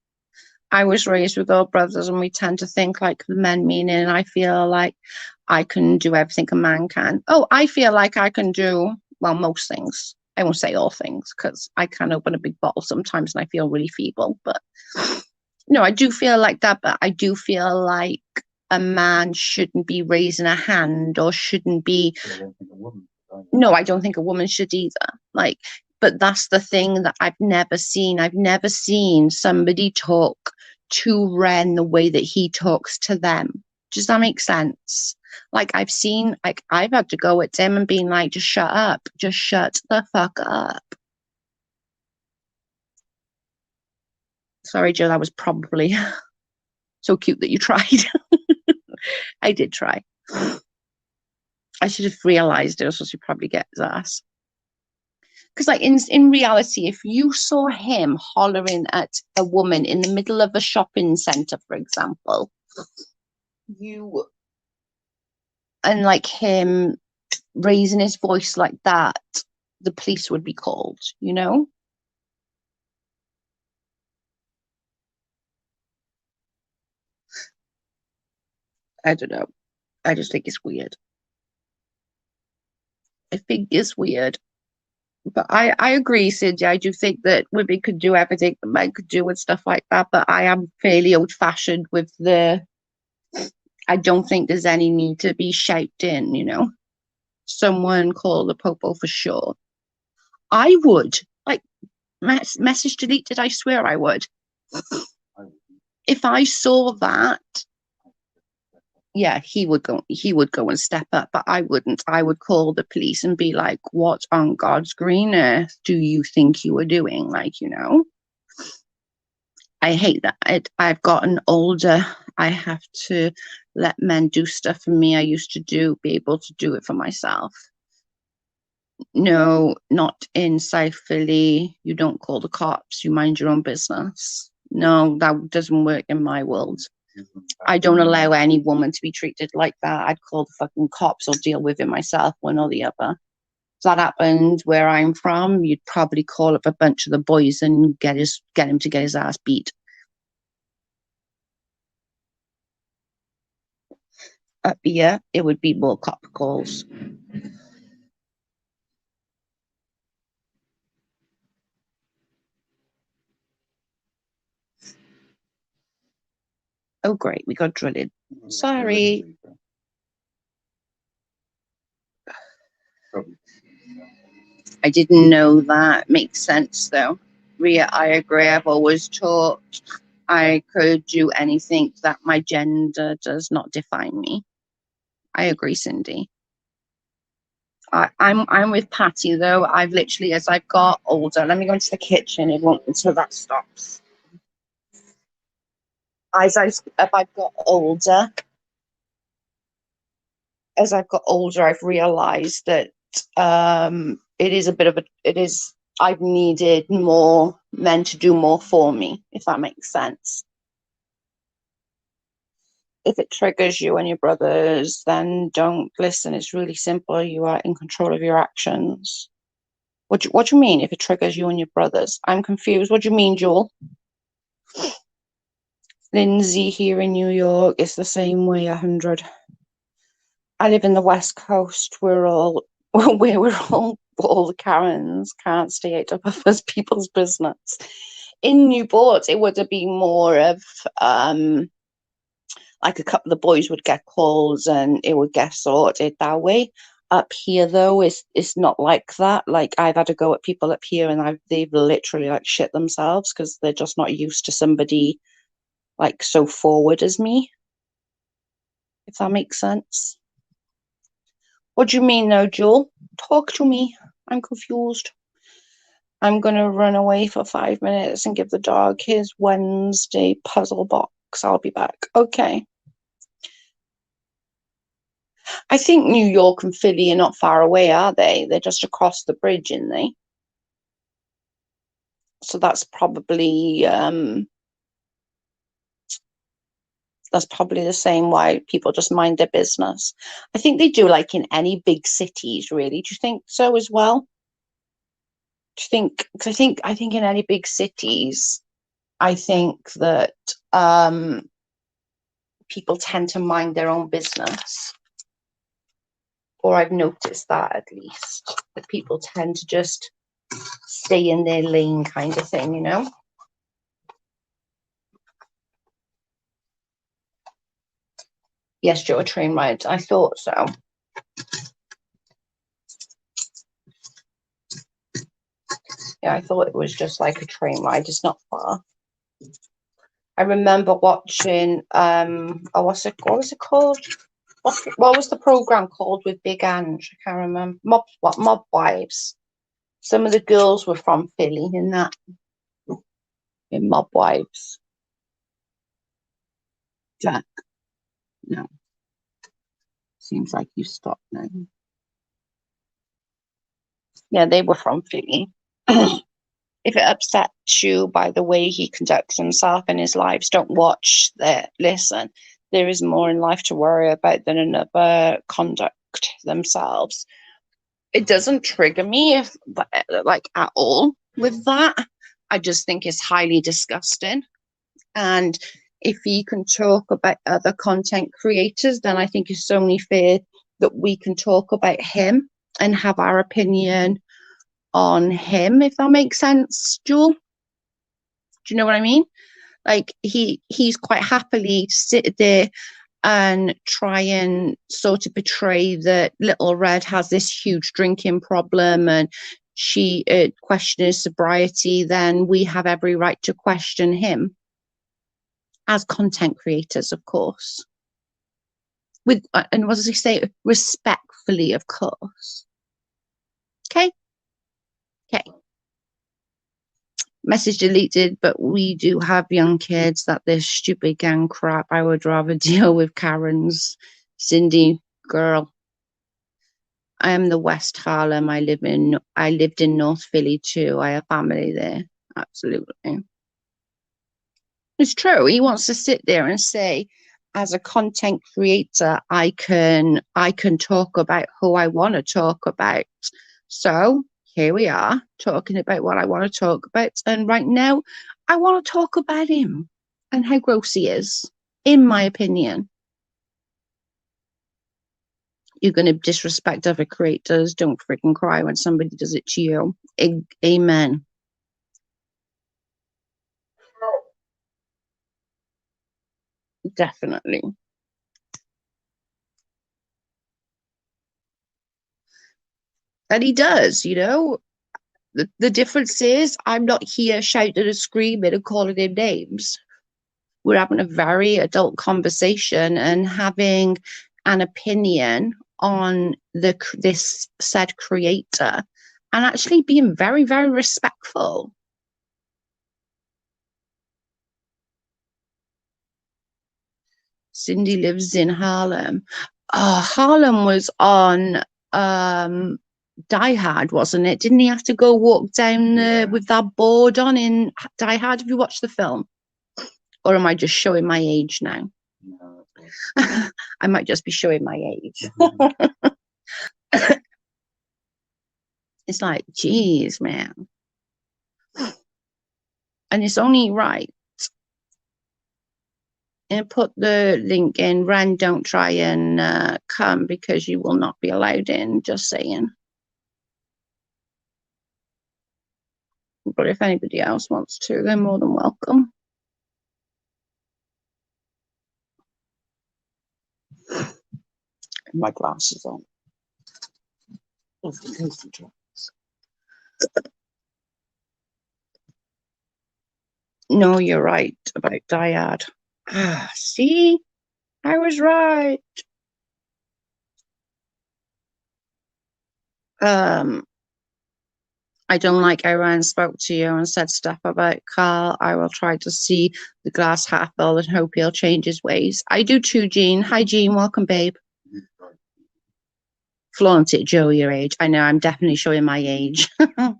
I was raised with all brothers, and we tend to think like the men mean it. And I feel like I can do everything a man can. Oh, I feel like I can do, well, most things. I won't say all things because I can open a big bottle sometimes and I feel really feeble. But no, I do feel like that. But I do feel like a man shouldn't be raising a hand or shouldn't be. No, I don't think a woman should either. Like, but that's the thing that I've never seen. I've never seen somebody talk to Ren the way that he talks to them. Does that make sense? Like, I've had to go at him and being like, just shut up. Just shut the fuck up. Sorry, Joe, that was probably so cute that you tried. I did try. I should have realized it, or else you'd probably get his ass. Because like in reality, if you saw him hollering at a woman in the middle of a shopping center, for example, you and like him raising his voice like that, the police would be called, you know? I don't know. I just think it's weird. I think it's weird. But I agree, Cindy. I do think that women could do everything that men could do and stuff like that. But I am fairly old fashioned with I don't think there's any need to be shouting, you know? Someone call the popo for sure. I would. Like, message deleted, I swear I would. If I saw that, yeah, he would go and step up, but I wouldn't. I would call the police and be like, what on God's green earth do you think you were doing? Like, you know, I hate that. I've gotten older. I have to let men do stuff for me I used to be able to do it for myself. No, not in South Philly. You don't call the cops. You mind your own business. No, that doesn't work in my world. I don't allow any woman to be treated like that. I'd call the fucking cops or deal with it myself, one or the other. If that happened where I'm from, you'd probably call up a bunch of the boys and get him to get his ass beat. Up here, it would be more cop calls. Oh, great, we got drilled. Sorry. I didn't know that. Makes sense, though. Ria, I agree. I've always taught I could do anything, that my gender does not define me. I agree, Cindy. I'm with Patty though. I've literally, as I've got older, let me go into the kitchen. It won't until that stops. As I've got older, I've realised that it is a bit of a, it is, I've needed more men to do more for me, if that makes sense. If it triggers you and your brothers, then don't listen. It's really simple. You are in control of your actions. What do you mean if it triggers you and your brothers? I'm confused. What do you mean, Joel? Lindsay here in New York is the same way, 100. I live in the West Coast. We're all all the Karens can't stay out of other people's business. In Newport, it would have been more of like a couple of the boys would get calls and it would get sorted that way. Up here though, it's not like that. Like I've had to go at people up here and they've literally like shit themselves because they're just not used to somebody like so forward as me. If that makes sense. What do you mean though, Joel? Talk to me. I'm confused. I'm gonna run away for 5 minutes and give the dog his Wednesday puzzle box. I'll be back. Okay. I think New York and Philly are not far away, are they? They're just across the bridge, aren't they? So that's probably the same why people just mind their business. I think they do like in any big cities, really. Do you think so as well? Do you think? Because I think in any big cities, I think that people tend to mind their own business. Or I've noticed that at least, that people tend to just stay in their lane kind of thing, you know? Yes, Joe, a train ride. I thought so. Yeah, I thought it was just like a train ride. It's not far. I remember watching, what was it called? What was the program called with Big Ange? I can't remember. Mob Wives. Some of the girls were from Philly in that, in Mob Wives. Jack, no. Seems like you stopped now. Yeah, they were from Philly. If it upsets you by the way he conducts himself in his lives, don't watch that. Listen, there is more in life to worry about than another conduct themselves. It doesn't trigger me if like at all with that. I just think it's highly disgusting. And if he can talk about other content creators, then I think it's only fair that we can talk about him and have our opinion on him, if that makes sense, Joel. Do you know what I mean? Like he's quite happily sit there and try and sort of portray that Little Red has this huge drinking problem and she questioned his sobriety, then we have every right to question him as content creators, of course. With and what does he say? Respectfully, of course. Okay. Okay. Message deleted, but we do have young kids. That this stupid gang crap. I would rather deal with Karen's. Cindy, girl. I am the West Harlem. I lived in North Philly too. I have family there. Absolutely. It's true. He wants to sit there and say, as a content creator, I can talk about who I want to talk about. So here we are talking about what I want to talk about. And right now, I want to talk about him and how gross he is, in my opinion. You're going to disrespect other creators. Don't freaking cry when somebody does it to you. Amen. Definitely. And he does, you know. The difference is I'm not here shouting and screaming and calling him names. We're having a very adult conversation and having an opinion on this said creator and actually being very, very respectful. Cindy lives in Harlem. Oh, Harlem was on Die Hard, wasn't it? Didn't he have to go walk down with that board on in Die Hard? Have you watched the film? Or am I just showing my age now? No, I might just be showing my age. It's like, geez, man. And it's only right. And put the link in. Ren, don't try and come because you will not be allowed in. Just saying. But if anybody else wants to, they're more than welcome. My glasses on. No, you're right about Dyad. See, I was right. I don't like Iran spoke to you and said stuff about Carl. I will try to see the glass half full and hope he'll change his ways. I do too, Jean. Hi, Jean. Welcome, babe. Flaunt it, Joe, your age. I know, I'm definitely showing my age. No,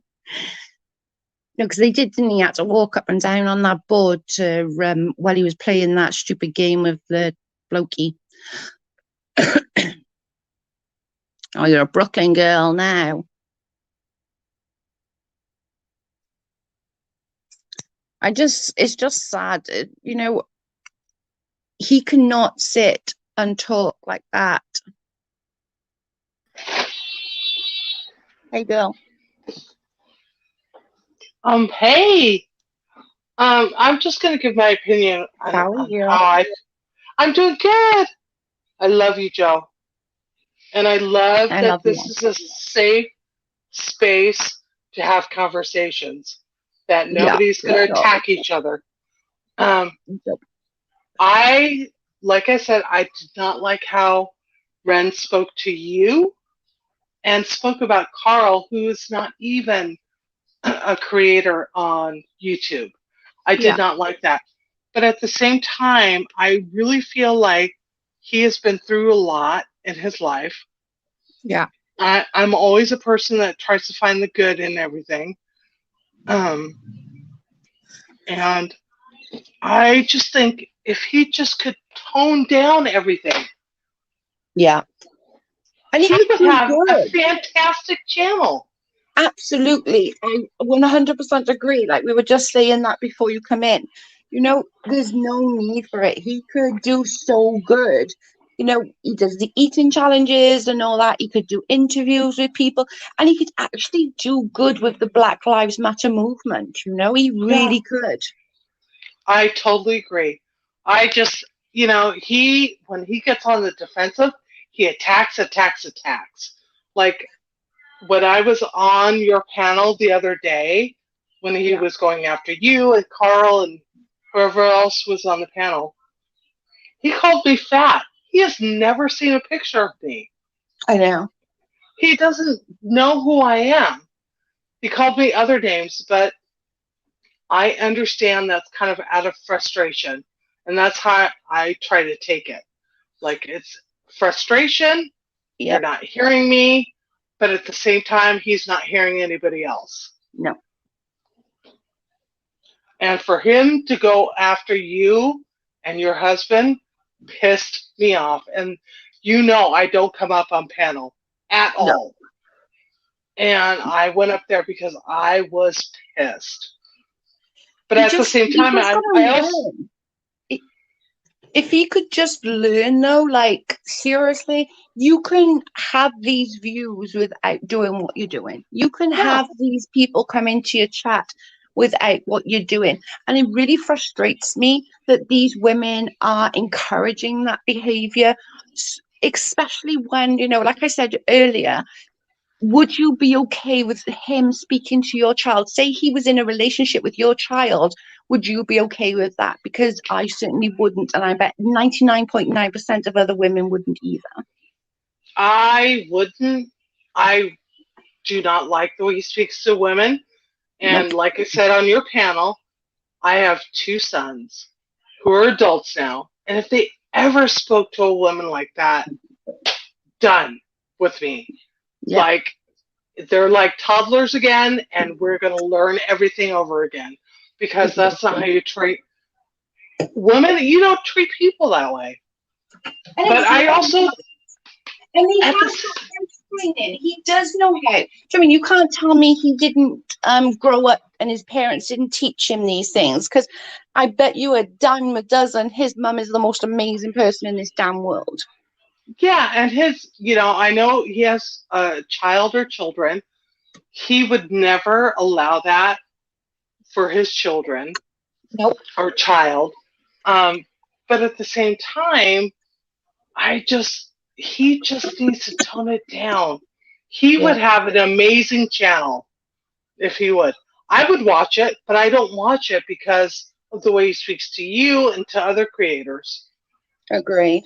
because they didn't he? Had to walk up and down on that board to while he was playing that stupid game with the blokey. Oh, you're a Brooklyn girl now. It's just sad. You know, he cannot sit and talk like that. Hey, girl. Hey. I'm just gonna give my opinion How are on you? how I'm doing good. I love you, Joe. And I love I that love this you. is a safe space to have conversations, that Yeah. nobody's going to attack each other. Like I said, I did not like how Ren spoke to you and spoke about Carl, who is not even a creator on YouTube. I did not like that. But at the same time, I really feel like he has been through a lot in his life. Yeah. I'm always a person that tries to find the good in everything. And I just think if he just could tone down everything. Yeah. And he would have good. A fantastic channel. Absolutely. I 100% agree. Like we were just saying that before you come in. You know, there's no need for it. He could do so good. You know, he does the eating challenges and all that. He could do interviews with people and he could actually do good with the Black Lives Matter movement. You know, he really could. I totally agree. I just, when he gets on the defensive, he attacks. Like when I was on your panel the other day, when he was going after you and Carl and whoever else was on the panel, he called me fat. He has never seen a picture of me. I know. He doesn't know who I am. He called me other names, but I understand that's kind of out of frustration. And that's how I try to take it. Like it's frustration. Yep. You're not hearing me, but at the same time, he's not hearing anybody else. No. And for him to go after you and your husband pissed me off. And I don't come up on panel at all. And I went up there because I was pissed. But at the same time, I also... If he could just learn, though, like, seriously, you can have these views without doing what you're doing. You can have these people come into your chat without what you're doing. And it really frustrates me that these women are encouraging that behavior, especially when, like I said earlier, would you be okay with him speaking to your child? Say he was in a relationship with your child. Would you be okay with that? Because I certainly wouldn't. And I bet 99.9% of other women wouldn't either. I wouldn't. I do not like the way he speaks to women. Nope. And like I said on your panel, I have two sons who are adults now. And if they ever spoke to a woman like that, done with me. Yeah. Like, they're like toddlers again, and we're going to learn everything over again because that's not how you treat women. You don't treat people that way. But I also, And he at has this, got training. He does know how. I mean, you can't tell me he didn't grow up and his parents didn't teach him these things. Because I bet you a dime a dozen, his mum is the most amazing person in this damn world. yeah, and I know he has a child or children. He would never allow that for his children Nope. or child. Um, but at the same time, he just needs to tone it down. He Yeah. would have an amazing channel if he would. I would watch it, but I don't watch it because of the way he speaks to you and to other creators. Agreed.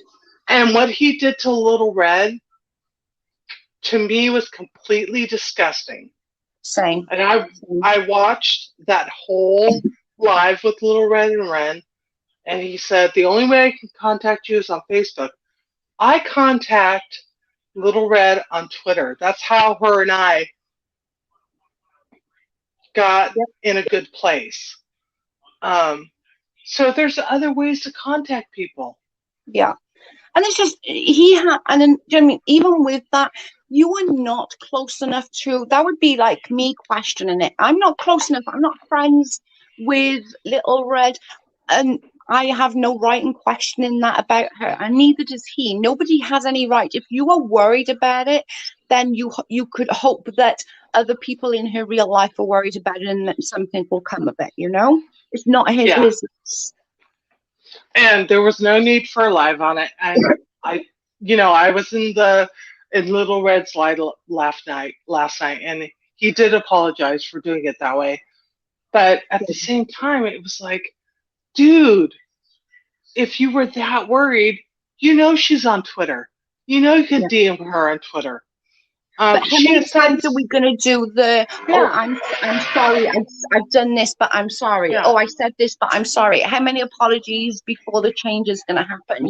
And what he did to Little Red, to me, was completely disgusting. Same. And I watched that whole live with Little Red and Ren, and he said the only way I can contact you is on Facebook. I contact Little Red on Twitter. That's how her and I got Yep. in a good place. So there's other ways to contact people. Yeah. And it's just he had, and then I mean, even with that, you are not close enough to. That would be like me questioning it. I'm not close enough. I'm not friends with Little Red, and I have no right in questioning that about her, and neither does he. Nobody has any right. If you are worried about it, then you could hope that other people in her real life are worried about it, and that something will come of it. It's not his Yeah. business. And there was no need for a live on it. And I was in Little Red's live last night, and he did apologize for doing it that way. But at the same time, it was like, dude, if you were that worried, she's on Twitter. You could DM her on Twitter. But how She many has said, times are we going to do yeah, I'm sorry, I've done this, but I'm sorry. yeah. Oh, I said this, but I'm sorry. How many apologies before the change is going to happen?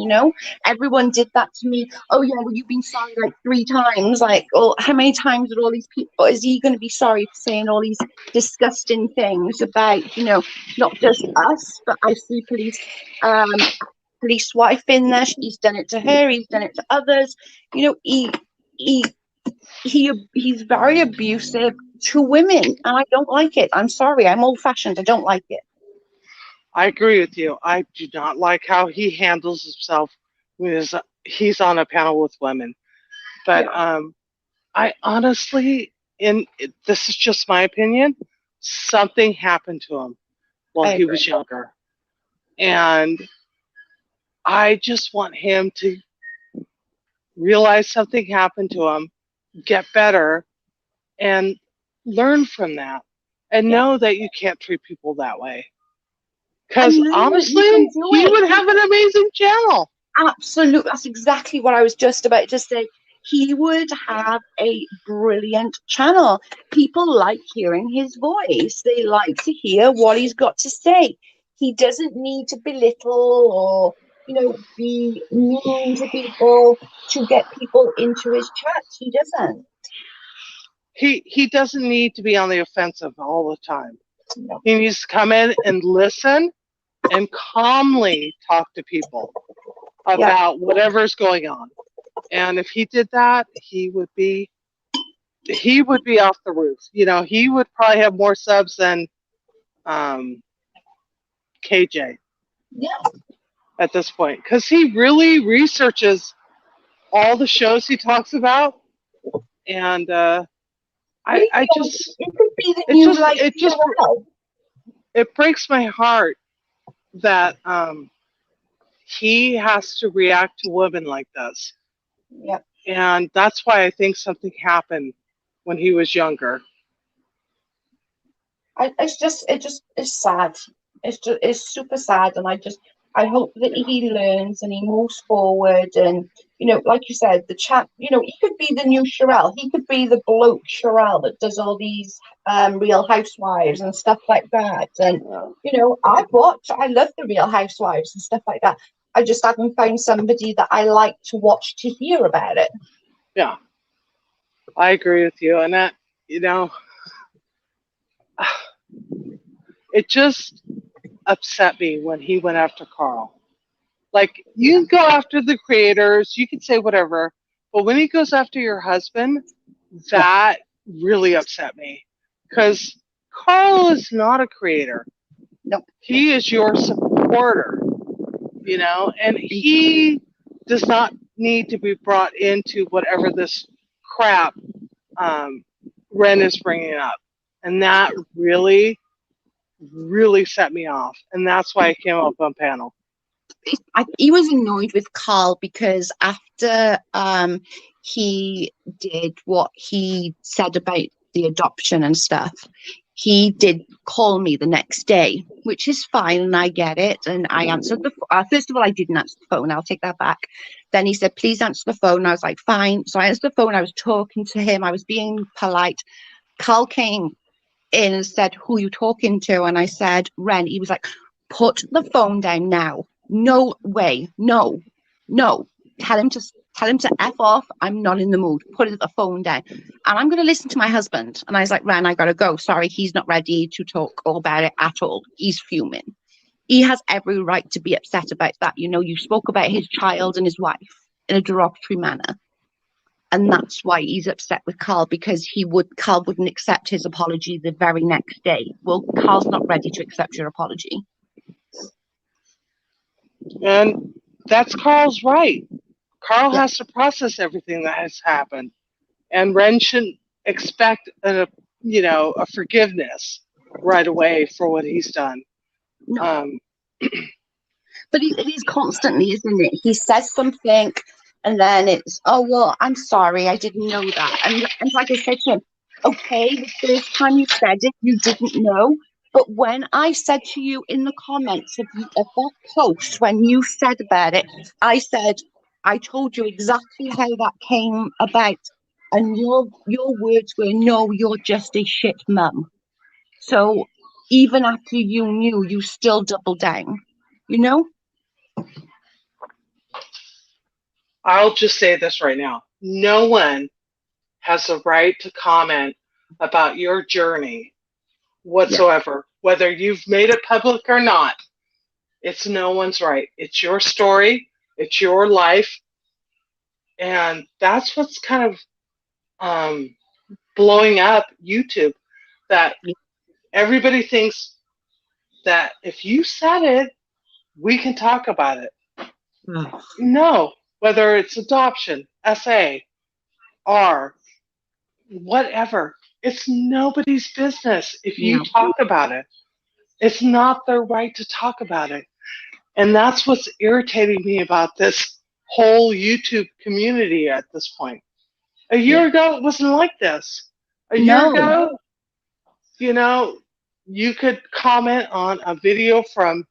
Everyone did that to me. Oh, yeah, well, you've been sorry like 3 times. Like, oh, how many times are all these people, is he going to be sorry for saying all these disgusting things about, not just us, but I see police wife in there. He's done it to her. He's done it to others. He he's very abusive to women, and I don't like it. I'm sorry, I'm old fashioned. I don't like it. I agree with you. I do not like how he handles himself when he's on a panel with women. But Yeah, I honestly, this is just my opinion, something happened to him while I he agree. was younger. And I just want him to realize something happened to him, get better, and learn from that. And Yeah, know that you can't treat people that way. and Because learn that you can honestly, do he it. would have an amazing channel. Absolutely, that's exactly what I was just about to say. He would have a brilliant channel. People like hearing his voice. They like to hear what he's got to say. He doesn't need to belittle or be mean to people to get people into his chat. He doesn't. He doesn't need to be on the offensive all the time. No. He needs to come in and listen and calmly talk to people Yeah. about whatever's going on. And if he did that, he would be off the roof. He would probably have more subs than KJ Yeah. at this point because he really researches all the shows he talks about, and What do I you think? just It could be the it new just like it just POL. it breaks my heart that he has to react to women like this. Yeah. And that's why I think something happened when he was younger. It's just it's sad. It's super sad, and I just I hope that he learns and he moves forward. And, like you said, the chat, he could be the new Sherelle. He could be the bloke Sherelle that does all these Real Housewives and stuff like that. And, I love the Real Housewives and stuff like that. I just haven't found somebody that I like to watch to hear about it. Yeah, I agree with you. And that, it just upset me when he went after Carl. Like, you can go after the creators, you can say whatever, but when he goes after your husband, that really upset me. Because Carl is not a creator. No. He is your supporter, and he does not need to be brought into whatever this crap Ren is bringing up. And that really, really set me off. And that's why I came up on panel. He was annoyed with Carl because after he did what he said about the adoption and stuff, he did call me the next day, which is fine, and I get it. And I answered the first of all, I didn't answer the phone. I'll take that back. Then he said, "Please answer the phone." And I was like, "Fine." So I answered the phone. I was talking to him. I was being polite. Carl came in and said, "Who are you talking to?" And I said, "Ren." He was like, "Put the phone down now. No way. No. Tell him to F off. I'm not in the mood. Put the phone down. And I'm going to listen to my husband." And I was like, "Ren, I got to go. Sorry, he's not ready to talk about it at all. He's fuming. He has every right to be upset about that. You spoke about his child and his wife in a derogatory manner. And that's why he's upset with Carl, because Carl wouldn't accept his apology the very next day. Well, Carl's not ready to accept your apology." And that's Carl's right. Carl has to process everything that has happened. And Ren shouldn't expect a forgiveness right away for what he's done. No. But it is constantly, isn't it? He says something and then it's, "Oh, well, I'm sorry, I didn't know that." And like I said to him, okay, the first time you said it, you didn't know. But when I said to you in the comments of that post, when you said about it, I said, I told you exactly how that came about. And your words were, "No, you're just a shit mum." So even after you knew, you still doubled down, you know? I'll just say this right now. No one has the right to comment about your journey whatsoever, whether you've made it public or not. It's no one's right. It's your story. It's your life. And that's what's kind of blowing up YouTube, that everybody thinks that if you said it, we can talk about it. No, whether it's adoption, SA, or whatever, it's nobody's business if you talk about it. It's not their right to talk about it. And that's what's irritating me about this whole YouTube community at this point. A year ago, it wasn't like this. A year ago, you could comment on a video from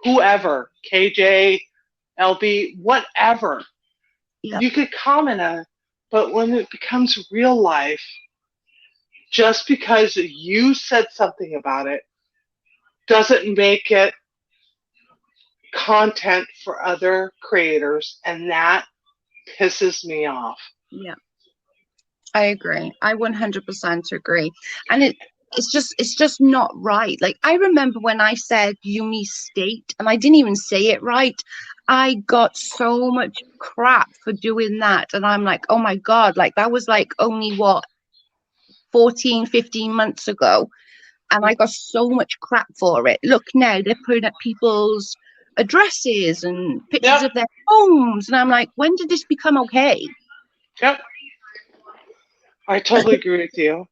whoever, KJ, LB, whatever. You could comment on it. But when it becomes real life, just because you said something about it doesn't make it content for other creators, and that pisses me off. Yeah, I agree. I 100% agree. And it's just not right. Like, I remember when I said uni state and I didn't even say it right. I got so much crap for doing that. And I'm like, oh my God, like that was like only 14, 15 months ago. And I got so much crap for it. Look, now they're putting up people's addresses and pictures of their homes. And I'm like, when did this become okay? Yep. I totally agree with you.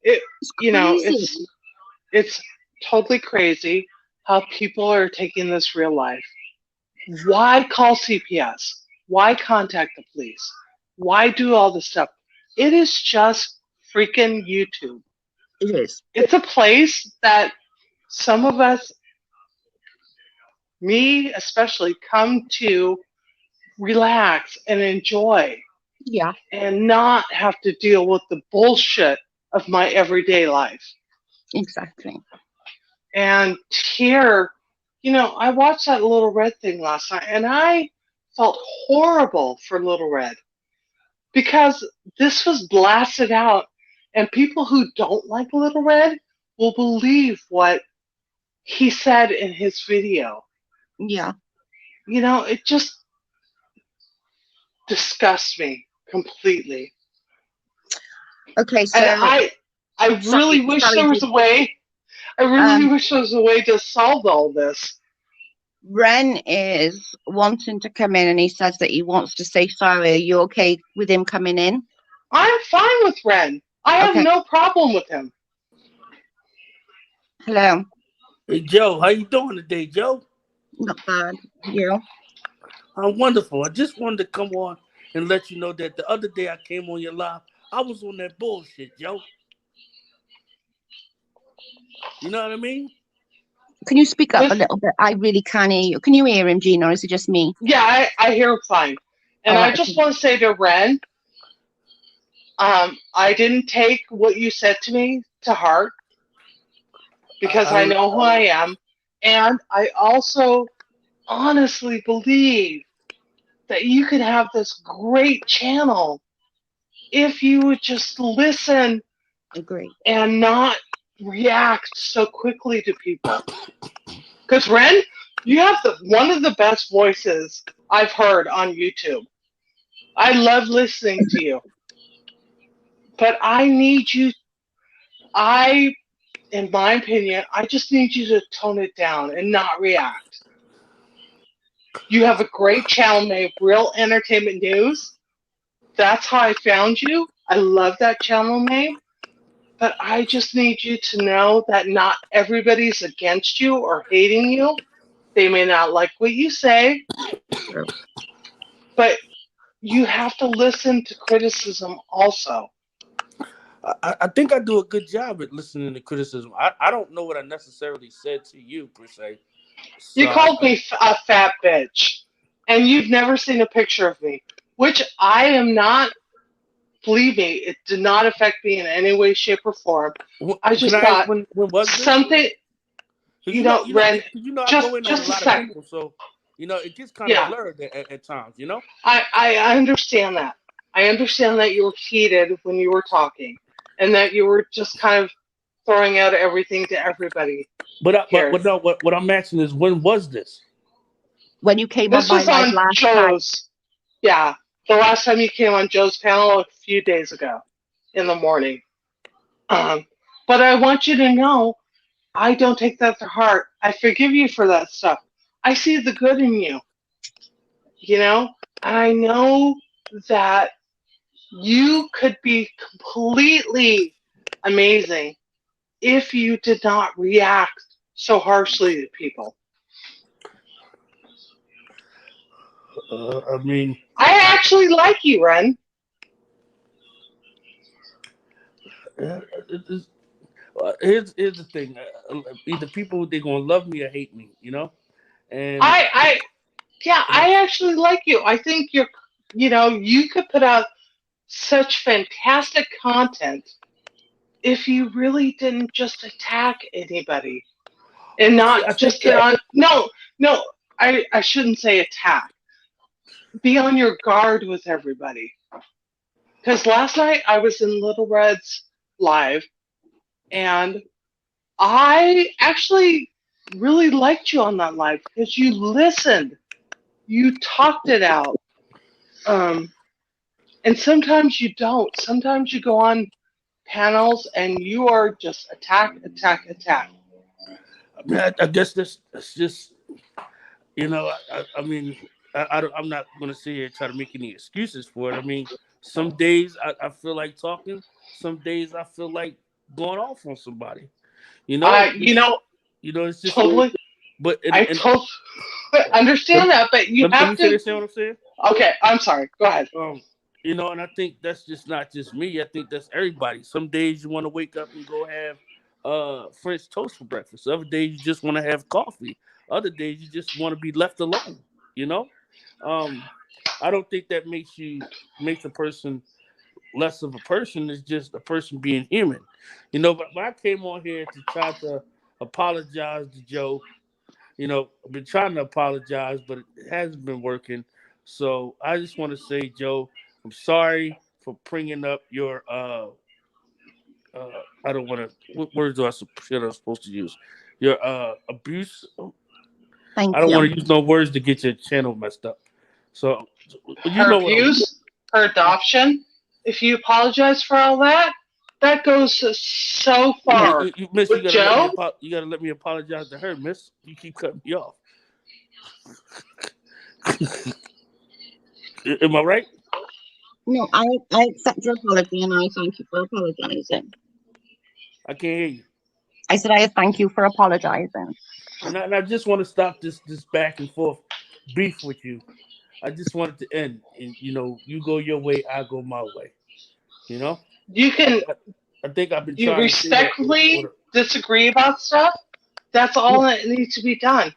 It's totally crazy how people are taking this real life. Why call CPS? Why contact the police? Why do all this stuff? It is just freaking YouTube. It is. It's a place that some of us me especially, come to relax and enjoy Yeah, and not have to deal with the bullshit of my everyday life. exactly. And here, I watched that Little Red thing last night and I felt horrible for Little Red because this was blasted out, and people who don't like Little Red will believe what he said in his video. Yeah. It just disgusts me completely. Okay, And so I really wish sorry, there was Judy. a way. I really Um, wish there was a way to solve all this. Ren is wanting to come in, and he says that he wants to say sorry. Are you okay with him coming in? I'm fine with Ren. I have Okay. no problem with him. Hello. Hey Joe, how you doing today, Joe? Not bad. You? I'm wonderful. I just wanted to come on and let you know that the other day I came on your live, I was on that bullshit, Joe. You know what I mean? Can you speak up a This, little bit? I really can't hear you. Can you hear him, Gina, or is it just me? yeah, I hear him fine. And All I right. just want to say to Ren, I didn't take what you said to me to heart because I I know who I am. And I also honestly believe that you could have this great channel if you would just listen Agree. and not react so quickly to people. Because Ren, you have one of the best voices I've heard on YouTube. I love listening to you, but I need you. I, in my opinion, I just need you to tone it down and not react. You have a great channel named Real Entertainment News. That's how I found you. I love that channel name. But I just need you to know that not everybody's against you or hating you. They may not like what you say, True. but you have to listen to criticism also. I think I do a good job at listening to criticism. I don't know what I necessarily said to you per se. So You called me a fat bitch, and you've never seen a picture of me, which I am not. Believe me, it did not affect me in any way, shape, or form. I can just I ask thought when was this? something, Because Ren, I go in on a just a lot of second. people, so it gets kind of Yeah, blurred at times. I understand that. I understand that you were heated when you were talking, and that you were just kind of throwing out everything to everybody here. But no, what I'm asking is when was this? When you came on This my was live on last night. Joe's. Yeah, the last time you came on Joe's panel a few days ago in the morning. Um, but I want you to know, I don't take that to heart. I forgive you for that stuff. I see the good in you, and I know that you could be completely amazing if you did not react so harshly to people. I mean, I actually like you, Ren. uh, it- here's the thing. Either people they're gonna love me or hate me, and I yeah, uh, I actually like you. I think you could put out such fantastic content if you really didn't just attack anybody and see, not I think just get on. No, I shouldn't say attack. Be on your guard with everybody. Because last night I was in Little Red's live, and I actually really liked you on that live because you listened, you talked it out. Um, and sometimes you don't. Sometimes you go on panels and you are just attack, attack, attack. I mean, I guess that's just I mean, I'm not gonna sit here and try to make any excuses for it. I mean, some days I feel like talking, some days I feel like going off on somebody. You know, I, it's you just know, it's just. totally, But I and totally let, understand that, but you let have me to. finish saying what I'm saying. Okay, I'm sorry. Go ahead. Um, and I think that's just not just me. I think that's everybody. Some days you want to wake up and go have French toast for breakfast. Other days you just want to have coffee. Other days you just want to be left alone. You know, um, I don't think that makes a person less of a person. It's just a person being human. You know, but I came on here to try to apologize to Joe. You know, I've been trying to apologize, but it hasn't been working. So I just want to say, Joe, I'm sorry for bringing up your I don't want to. What words do I should I supposed to use? Your abuse. Thank I don't you. want to use no words to get your channel messed up. So you Her know what I'm. abuse, her adoption. If you apologize for all that, that goes so far. Miss, With Joe, you gotta let me apologize to her, Miss. You keep cutting me off. Am I right? No, I accept your apology and I thank you for apologizing. I can't hear you. I said I thank you for apologizing. And I just want to stop this back and forth beef with you. I just want it to end. And you go your way, I go my way. You know. you I, can I, I think I've been you trying to say that respectfully disagree about stuff. That's all that needs to be done.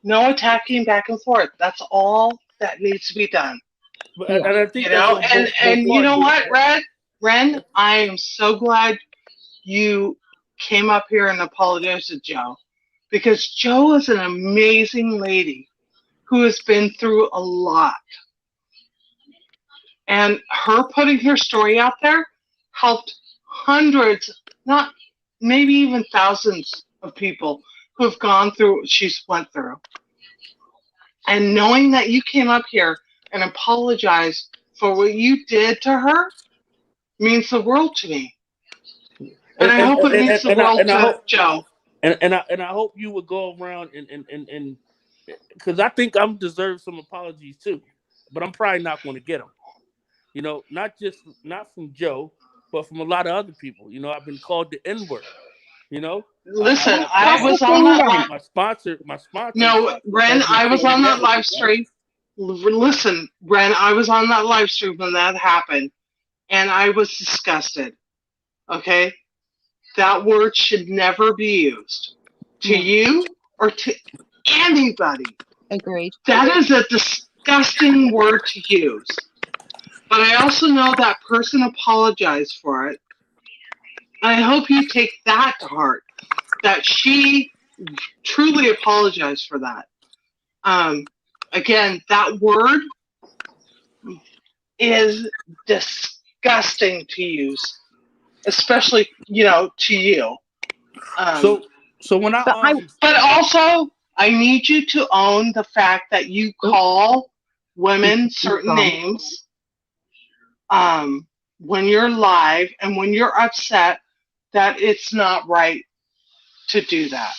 No attacking back and forth. That's all that needs to be done. but Yeah. and I You think that's know, on both and you know parties. what, Ren, I am so glad you came up here and apologized to Joe because Joe is an amazing lady who has been through a lot. And her putting her story out there helped hundreds, not maybe even thousands of people who have gone through what she's went through. And knowing that you came up here and apologized for what you did to her means the world to me. And And I and hope it and, means and, the and I world and I to hope Joe. and I hope you would go around and because I think I'm deserve some apologies too, but I'm probably not going to get them. Not from Joe, but from a lot of other people. I've been called the N word. You know, Listen, Well, I that's the was on thing, that Ren. my sponsors no, Ren, have been I was taking on that down live some stuff. stream. Listen, Ren, I was on that live stream when that happened, and I was disgusted. Okay? That word should never be used to Yeah, you or to anybody. agreed. That is a disgusting word to use. But I also know that person apologized for it. I hope you take that to heart. That she truly apologized for that. Um, Again, that word is disgusting to use, especially to you. Um, So when I But I but also, I need you to own the fact that you oh, call women he's certain gone. names when you're live and when you're upset. That it's not right to do that.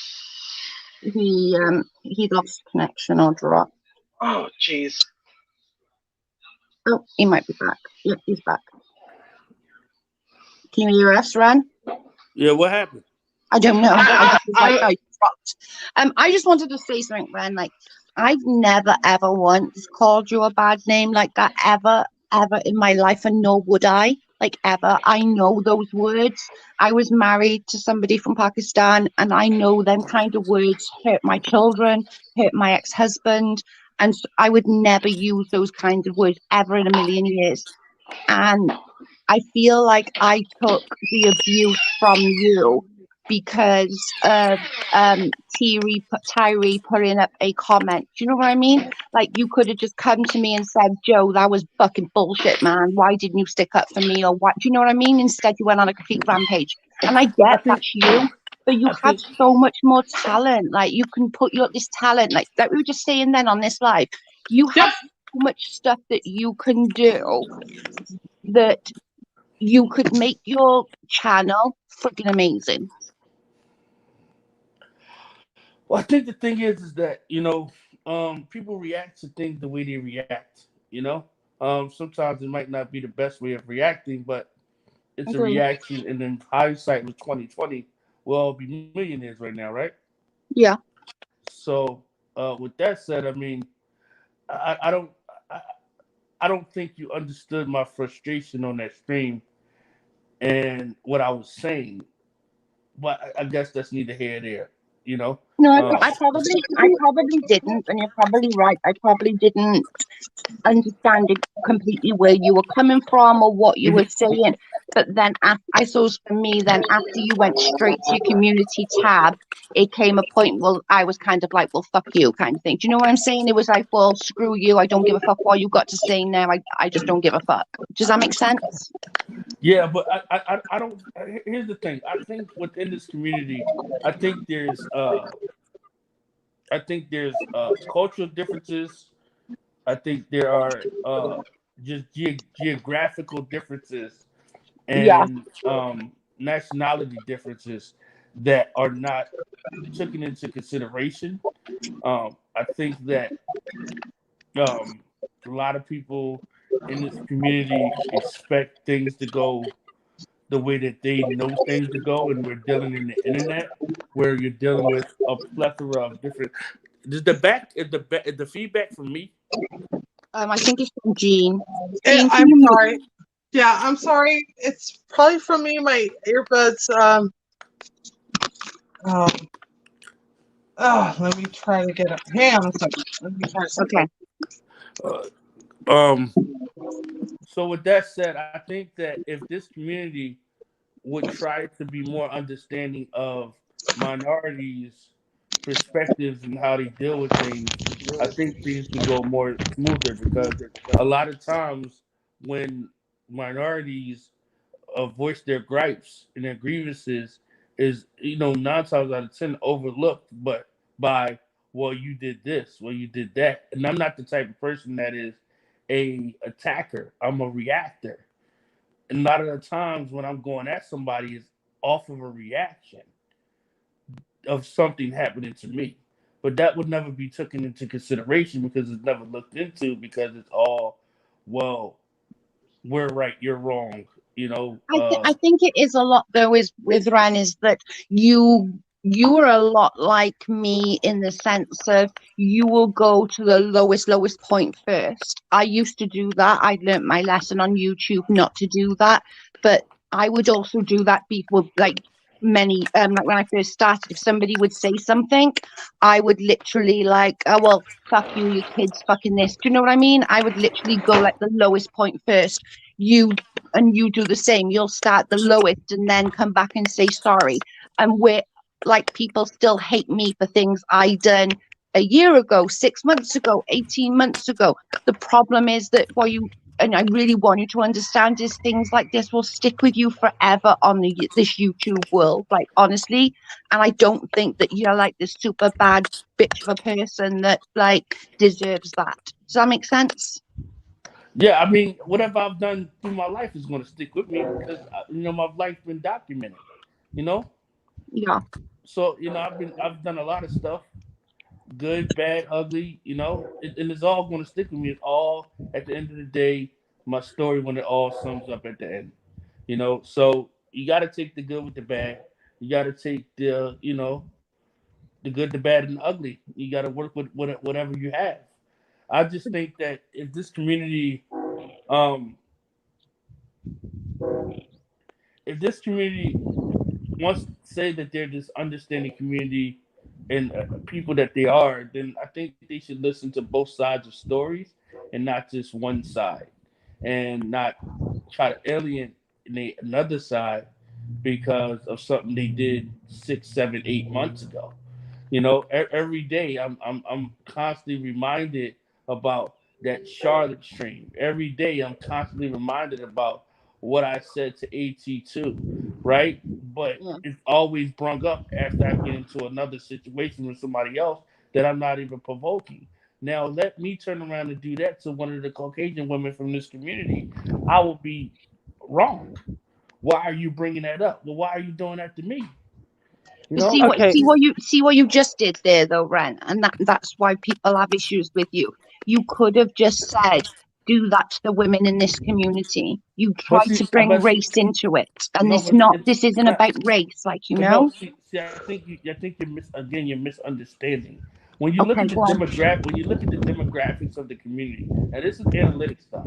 He lost connection or dropped. Oh, jeez. Oh, he might be back. Yep, he's back. Can you hear us, Ren? Yeah, what happened? I don't know. I I, just was like, I, oh, you dropped. I just wanted to say something, Ren. Like, I've never ever once called you a bad name like that ever in my life, and nor would I. Like ever. I know those words. I was married to somebody from Pakistan, and I know them kind of words hurt my children, hurt my ex-husband, and I would never use those kinds of words ever in a million years. And I feel like I took the abuse from you because of Tyree putting up a comment. Do you know what I mean? Like you could have just come to me and said, Joe, that was fucking bullshit, man. Why didn't you stick up for me? Or what? Do you know what I mean? Instead, you went on a complete rampage. And I I get think that's you, but you I have think so much more talent. Like you can put your this talent, like we were just saying then on this live, you yep. have so much stuff that you can do that you could make your channel freaking amazing. Well, I think the thing is that people react to things the way they react. Sometimes it might not be the best way of reacting, but it's a Agreed. reaction. And then hindsight was 2020. We'll all be millionaires right now, right? Yeah. So, with that said, I mean, I don't, I, I don't think you understood my frustration on that stream and what I was saying. But I guess that's neither here nor there. You know, No, Um, I probably didn't, and you're probably right. I probably didn't understand it completely where you were coming from or what you were mhm. saying. But then I suppose for me, then after you went straight to your community tab, it came a point, well, I was kind of like, well, fuck you kind of thing. Do you know what I'm saying? It was like, well, screw you. I don't give a fuck what you got to say now. I just don't give a fuck. Does that make sense? Yeah, but I don't. Here's the thing. I think within this community, I think there's cultural differences. I think there are just geographical differences Yeah. and nationality differences that are not taken into consideration. I think that um, a lot of people in this community expect things to go the way that they know things to go, and we're dealing in the internet where you're dealing with a plethora of different. Is the feedback from me? I think it's from Jean. Eh, Jean, can I'm you? sorry. Yeah, I'm sorry. It's probably from me. My earbuds. Um, let me try to get it. Hang on a second. Let me try something. Okay. Uh, um. So with that said, I think that if this community would try to be more understanding of minorities' perspectives and how they deal with things, I think things would go more smoother because a lot of times when minorities voice their gripes and their grievances is, 9 times out of 10 overlooked, but by, well, you did this, well, you did that. And I'm not the type of person that is a attacker. I'm a reactor. And a lot of the times when I'm going at somebody is off of a reaction of something happening to me. But that would never be taken into consideration because it's never looked into because it's all, well, we're right, you're wrong. You know, I think it is a lot though is with Ren is that you were a lot like me in the sense of you will go to the lowest point first. I used to do that. I learnt my lesson on YouTube not to do that, but I would also do that before like many like when I first started. If somebody would say something, I would literally like, oh well, fuck you, your kids fucking this. Do you know what I mean? I would literally go like the lowest point first. You and you do the same. You'll start the lowest and then come back and say sorry. And we're like people still hate me for things I done a year ago, 6 months ago, 18 months ago. The problem is that what you and I really want you to understand is things like this will stick with you forever on this YouTube world, like honestly. And I don't think that you're like this super bad bitch of a person that like deserves that. Does that make sense? yeah, I mean, whatever I've done through my life is going to stick with me because my life's been documented. You know, Yeah. so I've done a lot of stuff, good, bad, ugly. And it's all going to stick with me. It's all at the end of the day my story when it all sums up at the end. So you got to take the good with the bad. You got to take the good, the bad, and the ugly. You got to work with whatever you have. I just think that if this community, um, if this community wants to say that they're this understanding community and people that they are, then I think they should listen to both sides of stories and not just one side, and not try to alienate another side because of something they did 6, 7, 8 months ago. Every day I'm constantly reminded about that Charlotte stream. Every day I'm constantly reminded about what I said to AT2, right? But Yeah. it's always brung up after I get into another situation with somebody else that I'm not even provoking. Now let me turn around and do that to one of the Caucasian women from this community. I will be wrong. Why are you bringing that up? Well, why are you doing that to me? You You know? Okay. see what you just did there though, Ren, and that's why people have issues with you. You could have just said, do that to the women in this community. You But tried see, to bring but see, race into it, and no, this isn't but about race, like you but no, know. see, I think you're misunderstanding. When you look Okay, at go on. when you look at the demographics of the community, and this is analytic stuff.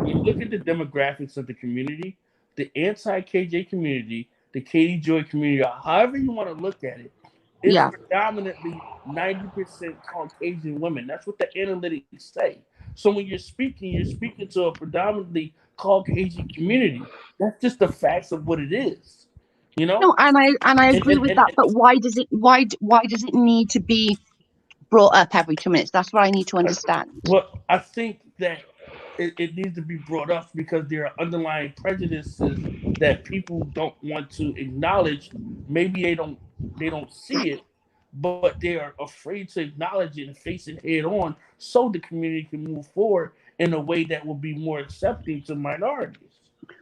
When you look at the demographics of the community, the anti KJ community, the Katie Joy community, however you want to look at it, it's Yeah. predominantly 90% Caucasian women. That's what the analytics say. So when you're speaking to a predominantly Caucasian community. That's just the facts of what it is. You know? No, and I And, agree and, with and, that. But why does it need to be brought up every 2 minutes? That's what I need to understand. well, I think that it needs to be brought up because there are underlying prejudices that people don't want to acknowledge. Maybe they don't see it, but they are afraid to acknowledge it and face it head on, so the community can move forward in a way that will be more accepting to minorities.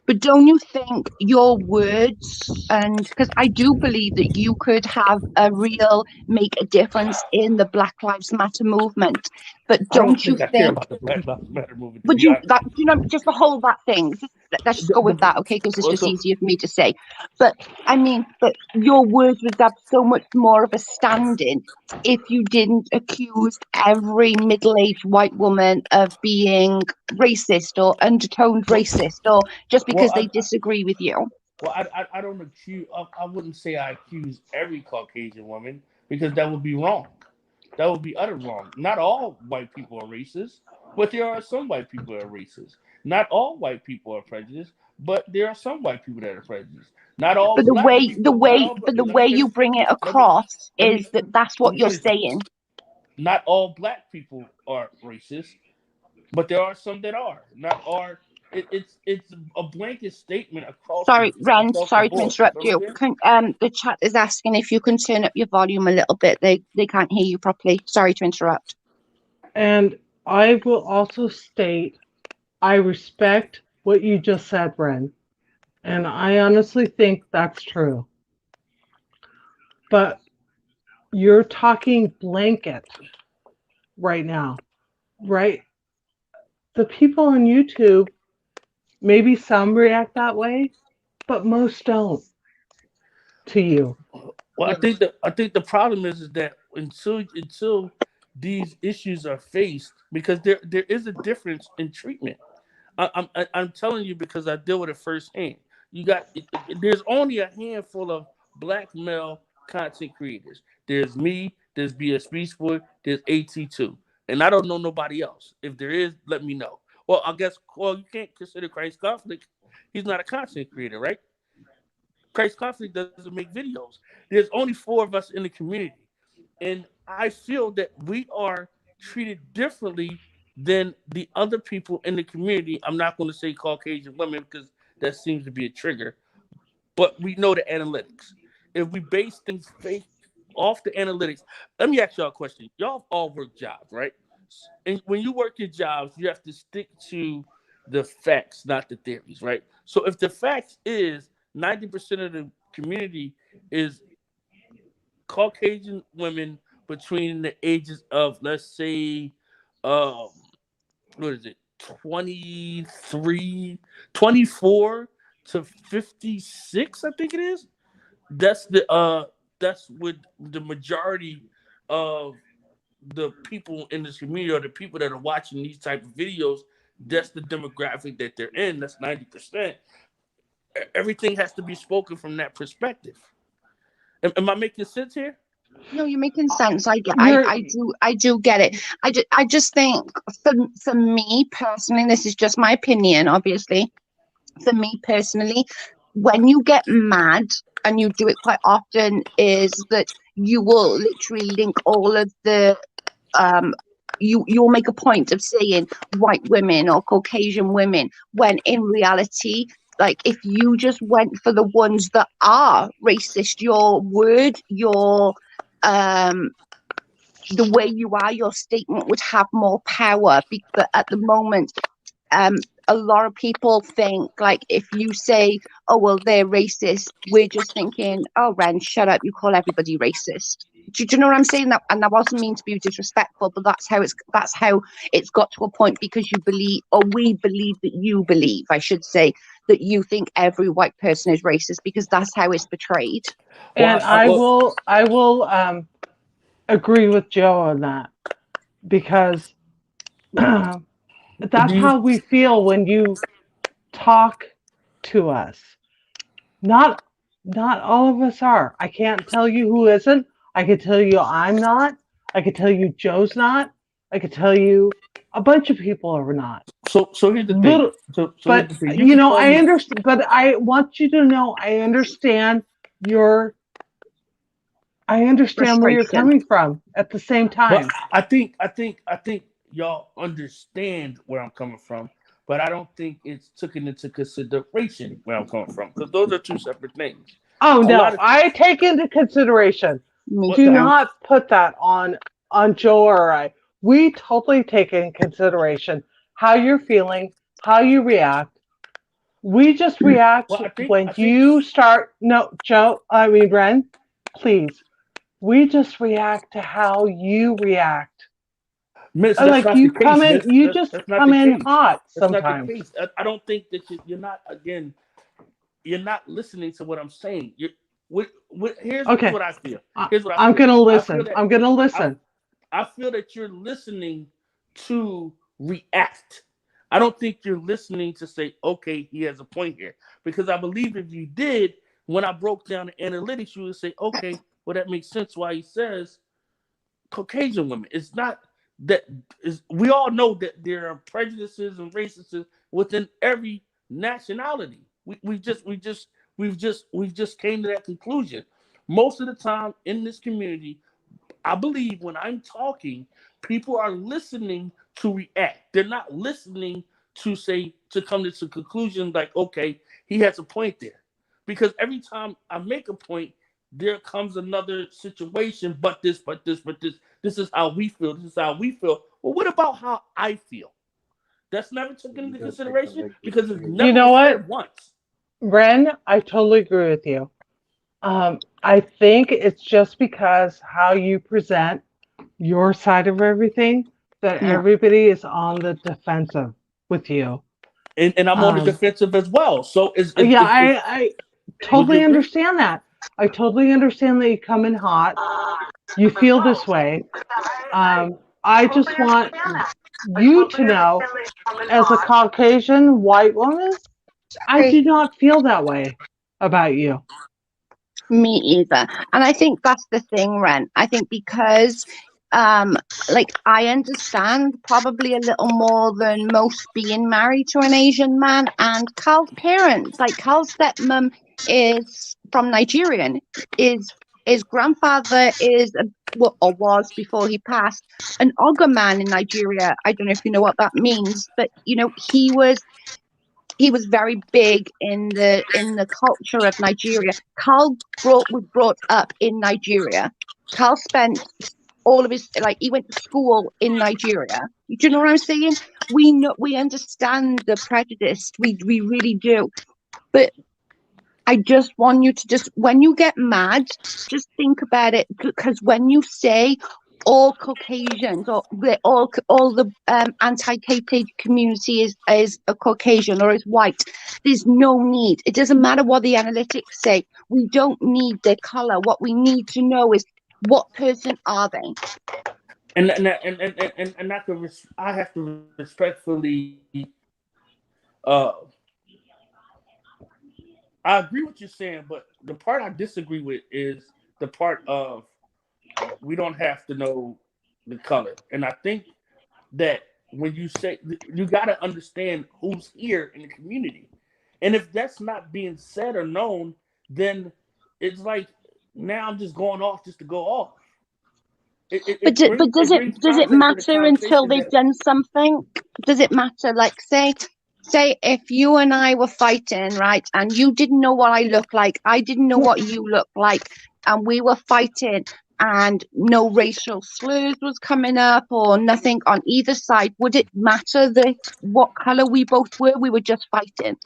But don't you think your words, and because I do believe that you could have a real make a difference in the Black Lives Matter movement, but I don't don't you think I care think? about the Black Lives Matter movement, to Would be you honest. that just the whole that thing? Let's just go with that, okay? Because it's just Also, easier for me to say. But I mean, but your words would have so much more of a standing if you didn't accuse every middle-aged white woman of being racist or undertoned well, racist or just well, because they disagree with you. Well, I don't accuse. I wouldn't say I accuse every Caucasian woman because that would be wrong. That would be utter wrong. Not all white people are racist, but there are some white people that are racist. Not all white people are prejudiced, but there are some white people that are prejudiced. Not all But the black way the people. Not way all. but the Let me way you finish. bring it Let me across let is me that that's let what me you're finish. saying. Not all black people are racist, but there are some that are. Not are. It's a blanket statement Sorry, Ren, across the sorry to board. interrupt You you. understand? The chat is asking if you can turn up your volume a little bit. They can't hear you properly. Sorry to interrupt. And I will also state I respect what you just said, Ren, and I honestly think that's true. But you're talking blanket right now, right? The people on YouTube, maybe some react that way, but most don't to you. Well, I think the problem is that until these issues are faced, because there is a difference in treatment. I'm telling you because I deal with it firsthand. There's only a handful of black male content creators. There's me. There's BS Beast Boy. There's AT2, and I don't know nobody else. If there is, let me know. Well, I guess you can't consider Christ Conflict. He's not a content creator, right? Christ Conflict doesn't make videos. There's only four of us in the community. And I feel that we are treated differently than the other people in the community. I'm not going to say Caucasian women because that seems to be a trigger, but we know the analytics. If we base things fake off the analytics, let me ask y'all a question. Y'all all work jobs, right? And when you work your jobs, you have to stick to the facts, not the theories, right? So if the facts is 90% of the community is Caucasian women between the ages of, let's say, um, what is it, 23, 24 to 56, I think it is. That's with the majority of the people in this community or the people that are watching these type of videos. That's the demographic that they're in. That's 90%. Everything has to be spoken from that perspective. Am I making sense here? No, you're making sense. You're I do get it. I just think for me personally, this is just my opinion, obviously. For me personally, when you get mad and you do it quite often, is that you will literally link all of the um you'll make a point of saying white women or Caucasian women when in reality, like if you just went for the ones that are racist, your word, your um the way you are, your statement would have more power. But at the moment, a lot of people think like if you say, "Oh well, they're racist," we're just thinking, "Oh, Ren, shut up! You call everybody racist." Do you know what I'm saying? That and that wasn't mean to be disrespectful, but that's how it's got to a point because you believe, or we believe that you believe, I should say, that you think every white person is racist because that's how it's portrayed. and Well, I will agree with Joe on that because that's do you how we feel when you talk to us. Not not all of us are. I can't tell you who isn't. I could tell you I'm not. I could tell you Joe's not. I could tell you a bunch of people are not. So here's the thing. Little, So here's but the thing. You can call I me. understand. But I want you to know I understand your. I understand where you're Frustration. coming from at the same But time. I think y'all understand where I'm coming from. But I don't think it's taken into consideration where I'm coming from because those are two separate things. Oh A lot no, of I take into consideration. Me what Do too. not put that on Joe or I. We totally take in consideration how you're feeling, how you react. We just react well when I think you start. No, Joe. I mean, Ren, please. We just react to how you react. Miss, that's Like not the you case, come in, Miss. you That's just that's not come the in case. hot That's not the sometimes. case. I don't think that you're not again. You're not listening to what I'm saying. Here's Okay, what I feel. Here's what I I'm feel. gonna I feel listen. that I'm gonna I listen. I feel that you're listening to react. I don't think you're listening to say, okay, he has a point here. Because I believe if you did, when I broke down the analytics, you would say, okay, well that makes sense why he says Caucasian women. It's not that is we all know that there are prejudices and racism within every nationality. We've just came to that conclusion. Most of the time in this community, I believe when I'm talking, people are listening to react. They're not listening to come to the conclusion like, okay, he has a point there. Because every time I make a point, there comes another situation, but this. This is how we feel. This is how we feel. Well, what about how I feel? That's never taken You into gotta take the consideration leg with because it you. You never know was what, said once. Ren? I totally agree with you. I think it's just because how you present your side of everything that Yeah. everybody is on the defensive with you. And I'm on the Um, defensive as well. So yeah, is I would you totally agree? understand that. I totally understand that you come in hot. You feel this way. I just want you to know, as a Caucasian white woman, I Hey, do not feel that way about you. me either. And I think that's the thing, Ren. I think because like I understand probably a little more than most being married to an Asian man, and Carl's parents, like Carl's stepmom is from Nigerian, is his grandfather is or was before he passed an Oga man in Nigeria. I don't know if you know what that means, but he was very big in the culture of Nigeria. Carl was brought up in Nigeria. Carl spent all of his like he went to school in Nigeria. Do you know what I'm saying? We understand the prejudice. We really do. But I just want you to just when you get mad, just think about it because when you say all Caucasians or all the anti-KK community is a Caucasian or is white, there's no need. It doesn't matter what the analytics say. We don't need their color. What we need to know is what person are they? And I have to respectfully uh I agree with you saying, but the part I disagree with is the part of we don't have to know the color. And I think that when you say you got to understand who's here in the community. And if that's not being said or known, then it's like now I'm just going off just to go off. But does It it brings does it context to the matter until conversation they've that done something? Does it matter? Like say if you and I were fighting, right, and you didn't know what I look like, I didn't know what you look like, and we were fighting and no racial slurs was coming up or nothing on either side, would it matter what color we both were? We were just fighting.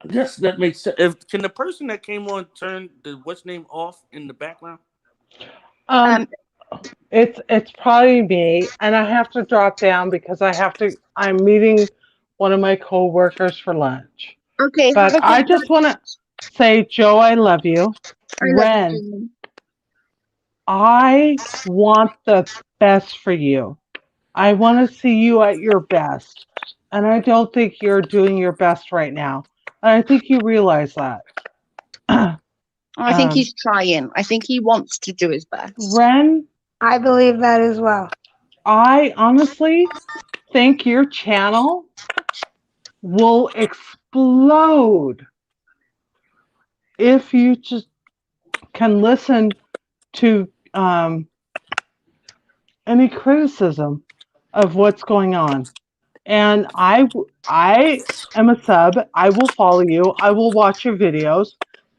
yes, that makes sense. If, can the person that came on turn the what's name off in the background? Um, Um, it's probably me, and I have to drop down because I have to. I'm meeting one of my coworkers for lunch. okay, have But a good I just want to lunch. say, Joe, I love you. I love you, Ren, Jamie. I want the best for you. I want to see you at your best. And I don't think you're doing your best right now. And I think you realize that. I think he's trying. I think he wants to do his best. Ren, I believe that as well. I honestly think your channel will explode if you just can listen to any criticism of what's going on. And I am a sub. I will follow you. I will watch your videos,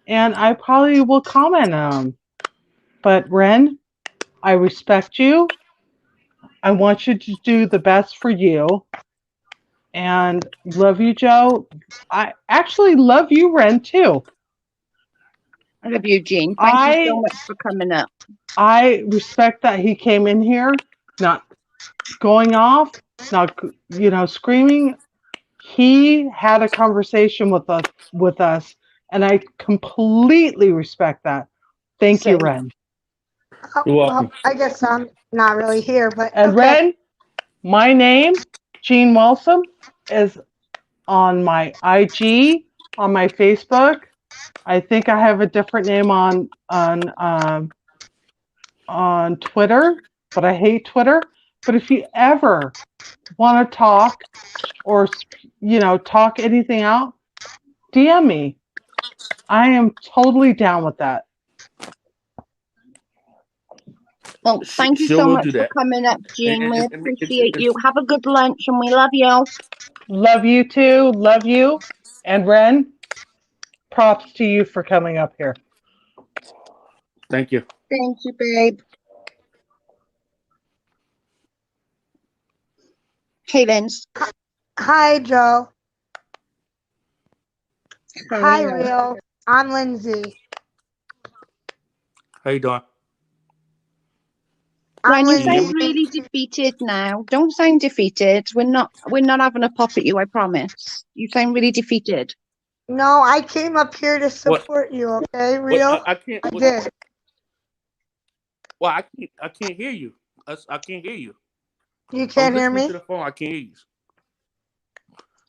and I probably will comment on them. But Ren, I respect you. I want you to do the best for you. And love you, Joe. I actually love you, Ren, too. I love you, Jean. Thank you so I much for coming up. I respect that he came in here, not going off, not screaming. He had a conversation with us, and I completely respect that. Thank you, Same. Ren. Oh, You're welcome. well, I guess I'm not really here, but And okay. Ren, my name, Jean Walsum, is on my IG, on my Facebook. I think I have a different name on Twitter, but I hate Twitter. But if you ever want to talk or talk anything out, DM me. I am totally down with that. Well, thank you Sure so will much do for that. coming up, Jean. We And appreciate you. Have a good lunch, and we love you. Love you too. Love you. And Ren, props to you for coming up here. thank you. Thank you, babe. Hey, Linz. Hi, Joe. How Hi, are you? Real. I'm Lindsay. How you doing? Ren, you I'm Can you hear sound me? Lindsay. really defeated now. Don't sound defeated. We're not having a pop at you, I promise. You sound really defeated. No, I came up here to What? support you, okay, What? Real? I can't. I What, did. well, I can't hear you. I can't hear you. You I'm can't hear listening me? to the phone. I can't hear you.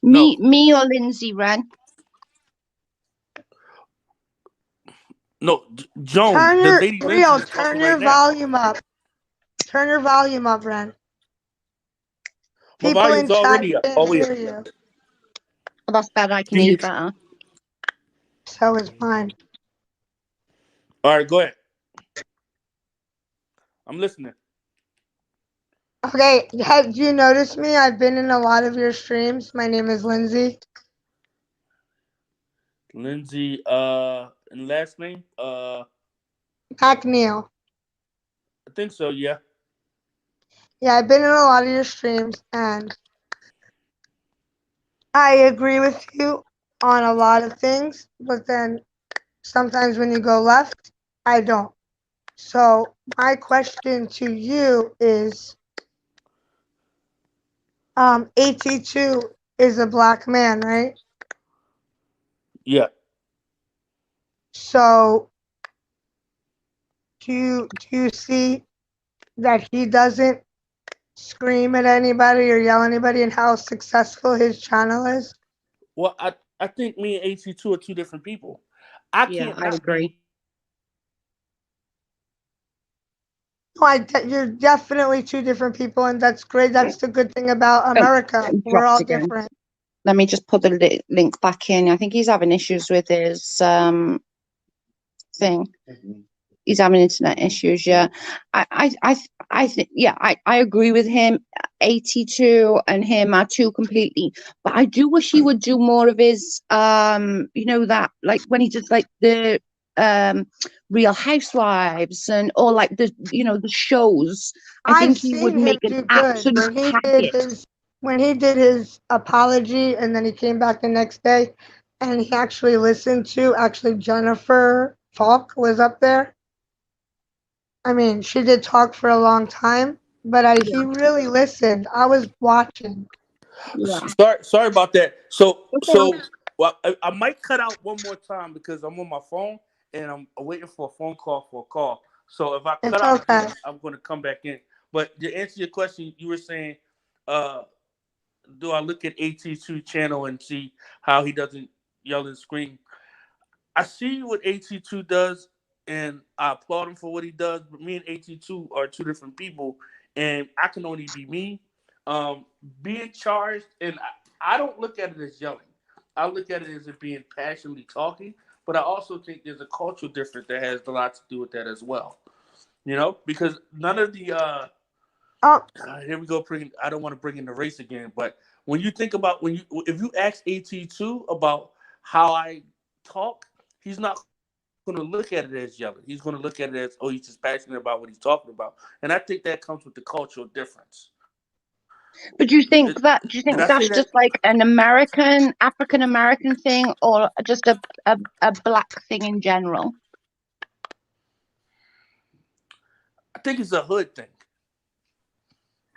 No. Me or Lindsay, Ren? No, Joan, Turn the your lady Lindsay Real, is talking turn right your now. volume up. Turn your volume up, Ren. My People in volume's chat already up. can't Oh, yeah. hear you. Oh, that's better. I can Can hear you? you better. So is mine. All right, go ahead. I'm listening. Okay, have you noticed me? I've been in a lot of your streams. My name is Lindsay. Lindsay, and last name? McNeil. I think so, yeah. Yeah, I've been in a lot of your streams, and I agree with you on a lot of things, but then sometimes when you go left, I don't. So my question to you is, AT2 is a black man, right? Yeah. So do you see that he doesn't scream at anybody or yell at anybody, and how successful his channel is? Well, I think me and AC2 are two different people. I Yeah, can't I not agree. be. No, you're definitely two different people, and that's great. That's the good thing about Oh, America. it We're dropped all again. different. Let me just put the link back in. I think he's having issues with his thing. He's having internet issues. Yeah, I think. Yeah, I agree with him. 82 and him are two completely. But I do wish he would do more of his that, like when he does like the Real Housewives and or like the shows. I I've think he would seen him make an do good absolute package. when he did his apology, and then he came back the next day, and he actually listened to Jennifer Falk was up there. I mean, she did talk for a long time, but he really listened. I was watching. Yeah. Sorry about that. So Okay. well, I might cut out one more time because I'm on my phone and I'm waiting for a phone call for a call. So if I cut It's out okay. again, I'm going to come back in. But to answer your question, you were saying, do I look at AT2 channel and see how he doesn't yell and scream? I see what AT2 does, and I applaud him for what he does. But me and AT2 are two different people, and I can only be me. Um, Being charged, and I don't look at it as yelling. I look at it as it being passionately talking. But I also think there's a cultural difference that has a lot to do with that as well. You know, because none of the Oh, here we go. I don't want to bring in the race again, but when you think about if you ask AT2 about how I talk, he's not going to look at it as yelling. He's going to look at it as, oh, he's just passionate about what he's talking about, and I think that comes with the cultural difference. But do you Did think I say that's that? just like an American, African American thing, or just a black thing in general? I think it's a hood thing.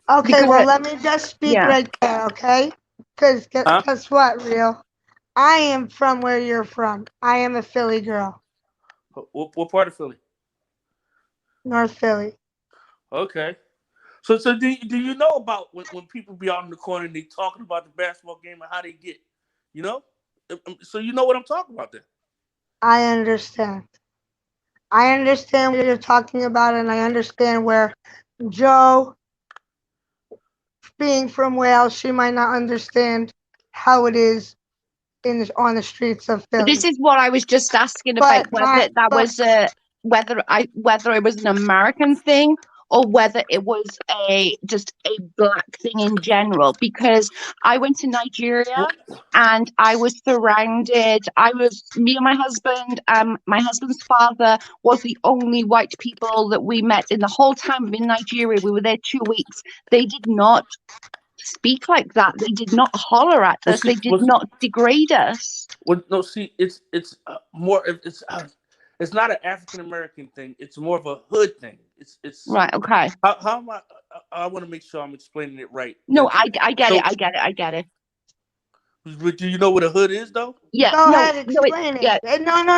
okay. Because Well, let me just speak yeah, right there, okay? Because Huh? guess what, Real? I am from where you're from. I am a Philly girl, What part of Philly? North Philly. Okay. So do you know about when people be out in the corner and they talking about the basketball game and how they get, you know? So you know what I'm talking about then. I understand. I understand what you're talking about, and I understand where Joe, being from Wales, she might not understand how it is on the streets of but this Philly. is what I was just asking about, But whether that but was whether it was an American thing or whether it was a just a black thing in general. Because I went to Nigeria Well, and I was surrounded. I was me and my husband's father was the only white people that we met in the whole time in Nigeria. We were there 2 weeks. They did not speak like that. They did not holler at well, us. see, They did well, not degrade us. well, no, see, it's more. It's not an African American thing. It's more of a hood thing. It's Right. Okay. how am I? I want to make sure I'm explaining it right. No, I get it. So, I get it. I get it. but do you know what a hood is though? Yeah. go No. ahead, No. It. explain it. Yeah.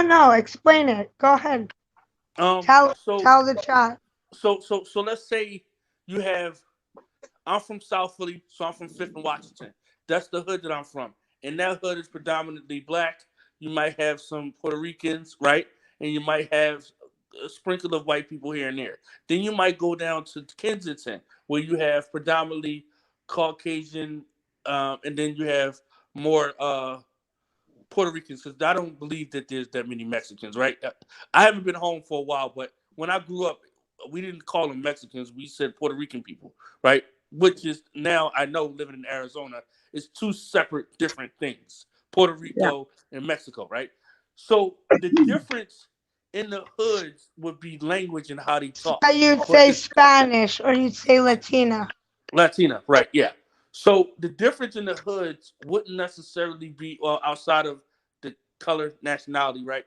No, explain it. Go ahead. Um. Tell So tell the chat. so let's say you have. I'm from South Philly, so I'm from Fifth and Washington. That's the hood that I'm from, and that hood is predominantly black. You might have some Puerto Ricans, right? And you might have a sprinkle of white people here and there. Then you might go down to Kensington, where you have predominantly Caucasian, and then you have more Puerto Ricans, because I don't believe that there's that many Mexicans, right? I haven't been home for a while, but when I grew up, we didn't call them Mexicans. We said Puerto Rican people, right? Which is now I know living in Arizona is two separate different things, Puerto Yeah. Rico and Mexico, right? So the difference in the hoods would be language and how they talk. So you'd But say Spanish or you'd say Latina. Latina, right? Yeah. So the difference in the hoods wouldn't necessarily be, well, outside of the color, nationality, right?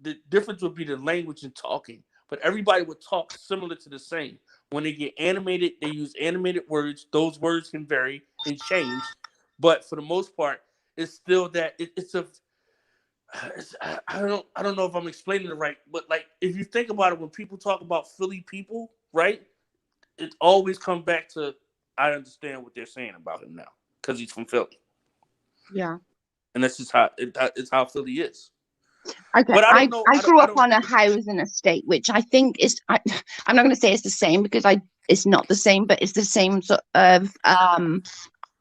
The difference would be the language and talking. But everybody would talk similar to the same. When they get animated, they use animated words. Those words can vary and change, but for the most part, it's still that it's a. I don't know if I'm explaining it right, but like if you think about it, when people talk about Philly people, right? It always comes back to I understand what they're saying about him now because he's from Philly, Yeah. and that's just how it's how Philly is. Okay. But I I don't know. I grew I up don't. on a housing estate, which I think is. I'm not going to say it's the same because it's not the same, but it's the same sort of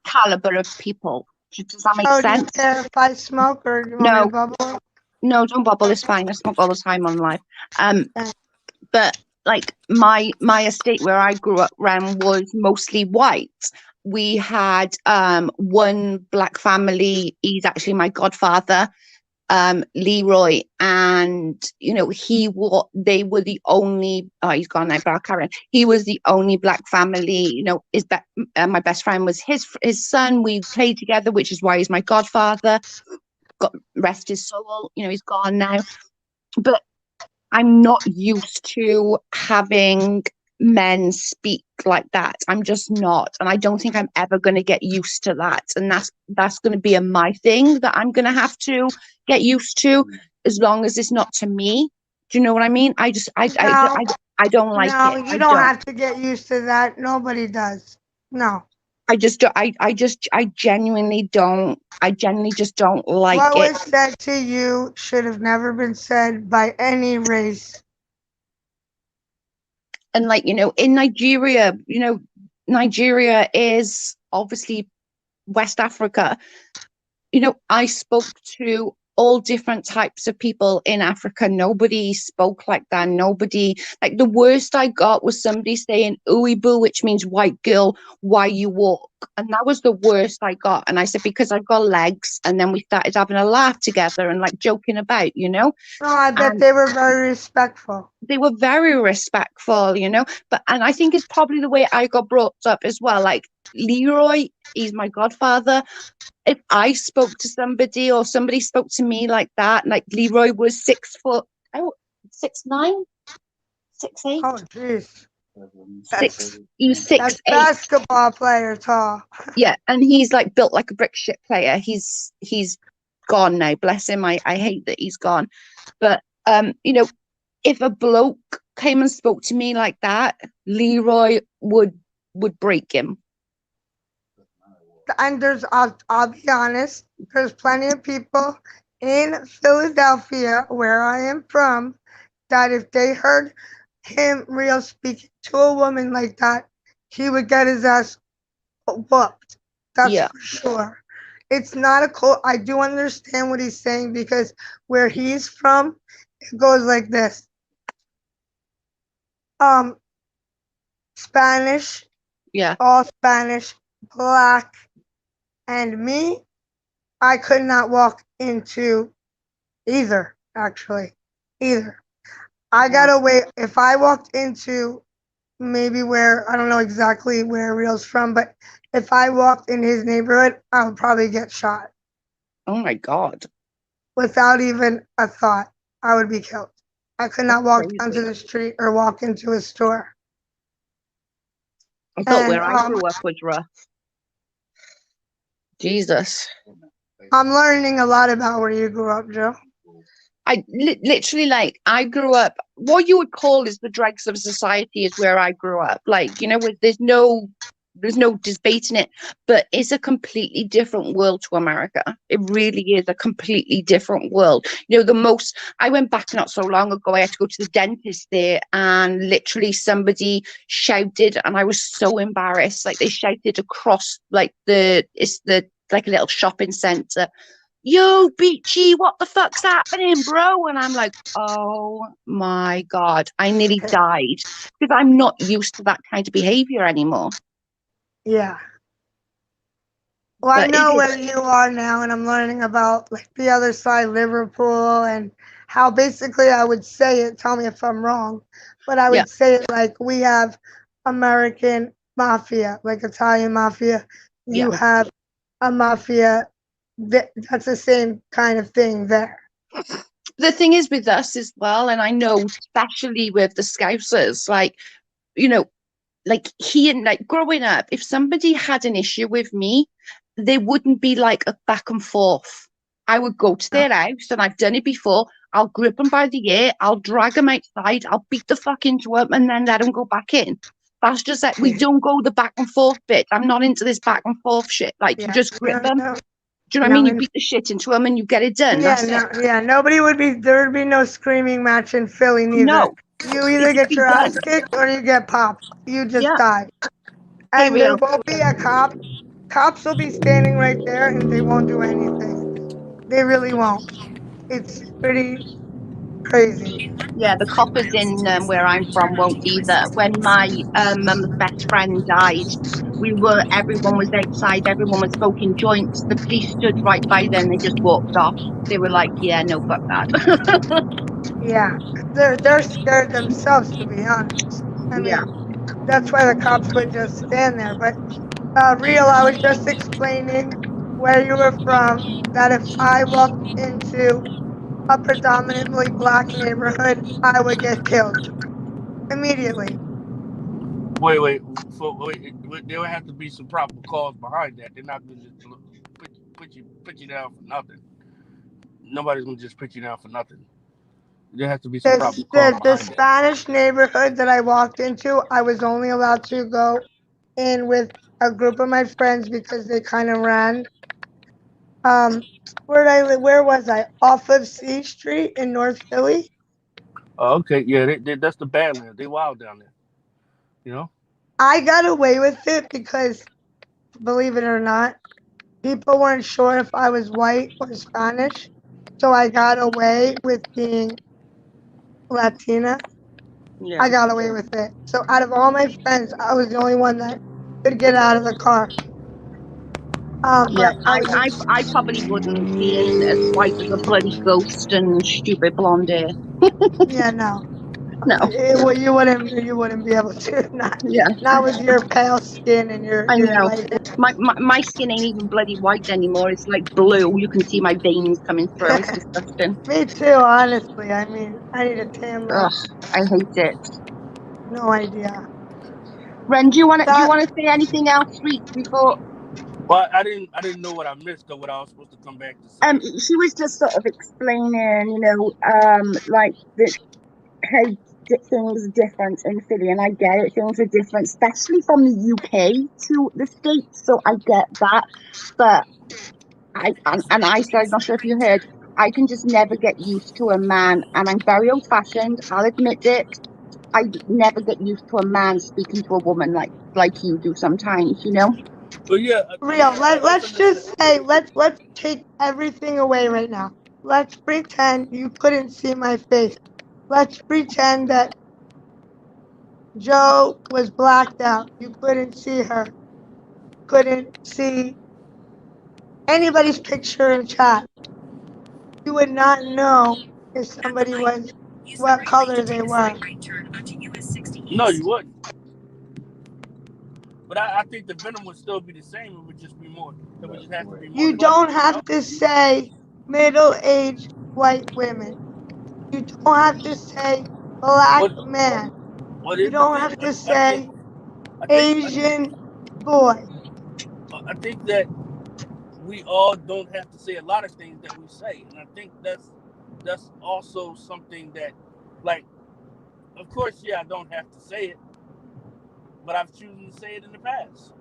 caliber of people. Does that make Joe, do you sense? care if I smoke or do you want me to No. bubble? No. Don't bubble. It's fine. I smoke all the time on live. Okay. But like my estate where I grew up around was mostly white. We had one black family. He's actually my godfather, Leroy, and they were the only. Oh, he's gone now, but I'll carry on. He was the only black family. My best friend was his son. We played together, which is why he's my godfather. God rest his soul. He's gone now, but I'm not used to having men speak like that. I'm just not, and I don't think I'm ever going to get used to that. And that's going to be my thing that I'm going to have to get used to, as long as it's not to me. Do you know what I mean? I just No, I don't like no, it. you I don't don't. have to get used to that. Nobody does. No. I genuinely don't. I genuinely just don't like What it. was said to you should have never been said by any race. And like, in Nigeria, Nigeria is obviously West Africa. I spoke to all different types of people in Africa. Nobody spoke like that. Nobody, like, the worst I got was somebody saying "Uibu," which means white girl, why you walk. And that was the worst I got. And I said, because I've got legs. And then we started having a laugh together and like joking about. Oh, I bet And they were very respectful. they were very respectful. And I think it's probably the way I got brought up as well. Like Leroy, he's my godfather. If I spoke to somebody or somebody spoke to me like that, like Leroy was 6 foot, 6'9", 6'8", Oh, jeez. six. He was That's 6'8". basketball player tall. Yeah, and he's like built like a brick shit player. He's gone now, bless him. I hate that he's gone. But if a bloke came and spoke to me like that, Leroy would break him. And I'll be honest, there's plenty of people in Philadelphia, where I am from, that if they heard him real speaking to a woman like that, he would get his ass whooped. That's Yeah. for sure. It's not a cool. I do understand what he's saying, because where he's from, it goes like this. Spanish, Yeah. all Spanish, black, and me, I could not walk into either, actually. Either. I gotta wait. If I walked into maybe where, I don't know exactly where Real's from, but if I walked in his neighborhood, I would probably get shot. Oh my God. Without even a thought, I would be killed. I could not walk down to Crazy. the street or walk into a store. I thought And where I grew up was rough. Jesus. I'm learning a lot about where you grew up, Joe. I literally, like, I grew up, what you would call is the dregs of society is where I grew up. Like, there's no debating it, but it's a completely different world to America. It really is a completely different world. I went back not so long ago, I had to go to the dentist there, and literally somebody shouted, and I was so embarrassed. Like, they shouted across, like, it's like a little shopping center, "Yo, Beachy, what the fuck's happening, bro?" And I'm like, oh my God, I nearly died, because I'm not used to that kind of behavior anymore. Yeah. Well, I But know where you are now, and I'm learning about like the other side, Liverpool, and how basically I would say it. Tell me if I'm wrong, but I yeah, would say it like we have American mafia, like Italian mafia. yeah. You have a mafia that's the same kind of thing there. The thing is with us as well, and I know especially with the Scousers, like, you know, like growing up, if somebody had an issue with me, there wouldn't be like a back and forth. I would go to their house, and I've done it before. I'll grip them by the ear, I'll drag them outside, I'll beat the fuck into them, and then let them go back in. That's just like, we don't go the back and forth bit. I'm not into this back and forth shit. Like, you just grip them. No, Do you know what I mean? You beat the shit into them and you get it done. yeah, That's it. yeah. Nobody would be. There would be no screaming match in Philly neither. No, You it either just get be your ass done. kicked or you get popped. You just Yeah, die. And there period. won't be a cop. Cops will be standing right there and they won't do anything. They really won't. It's pretty crazy. Yeah, the coppers in where I'm from won't either. When my mum's best friend died, everyone was outside, everyone was smoking joints. The police stood right by them, they just walked off. They were like, yeah, no, fuck that. Yeah, they're scared themselves, to be honest. I Yeah. mean, that's why the cops would just stand there. But real, I was just explaining where you were from. That if I walked into a predominantly black neighborhood, I would get killed immediately. Wait. There would have to be some proper cause behind that. They're not going to just put you down for nothing. Nobody's going to just put you down for nothing. There has to be some proper cause The behind that. Spanish neighborhood that I walked into, I was only allowed to go in with a group of my friends because they kind of ran. Um, where did I live? Where was I? Off of C Street in North Philly. Oh, okay, yeah, that's the Badlands. They wild down there. You know. I got away with it because, believe it or not, people weren't sure if I was white or Spanish. So I got away with being Latina. I Yeah. got away with it. So out of all my friends, I was the only one that could get out of the car. Yeah, But I was, I probably wouldn't, being as white as a bloody ghost and stupid blonde hair. yeah, no, No, you wouldn't be able to yeah, not with your pale skin and your I know. light My skin ain't even bloody white anymore. It's like blue. You can see my veins coming through. It's hair. disgusting. Me too, honestly. I mean, I need a tan Ugh, look. I hate it. No idea. Ren, do you That want to say anything else, sweet, before? Well, I didn't know what I missed or what I was supposed to come back to say. She was just sort of explaining, like the how things are different in Philly, and I get it. Things are different, especially from the UK to the States. So I get that, but I said, I'm not sure if you heard, I can just never get used to a man, and I'm very old fashioned. I'll admit it. I never get used to a man speaking to a woman like you do sometimes. But yeah, real. that's Let's understand. just say let's take everything away right now. Let's pretend you couldn't see my face. Let's pretend that Joe was blacked out. You couldn't see her. Couldn't see anybody's picture in chat. You would not know if somebody was what color they were. No, you wouldn't. But I think the venom would still be the same. It would just be more. It would just have to be more You prevalent. don't have to say middle-aged white women. You don't have to say black What man. what You is the don't thing? have to I think say I think I think Asian boy. I think that we all don't have to say a lot of things that we say, and I think that's also something that, like, of course, yeah, I don't have to say it, but I've chosen to say it in the past.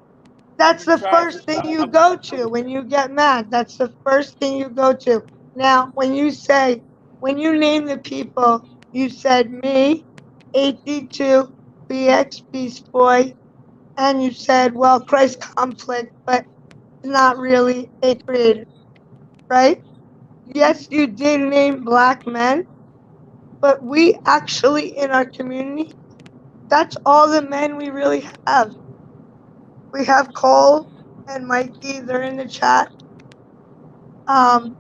I've That's been the trying first to. thing you I've, go to when you get mad. That's the first thing you go to. Now, when you name the people, you said me, 82, BX Beast Boy, and you said, well, Christ Conflict, but not really a creator, right? Yes, you did name black men, but we actually, in our community, that's all the men we really have. We have Cole and Mikey, they're in the chat. Um,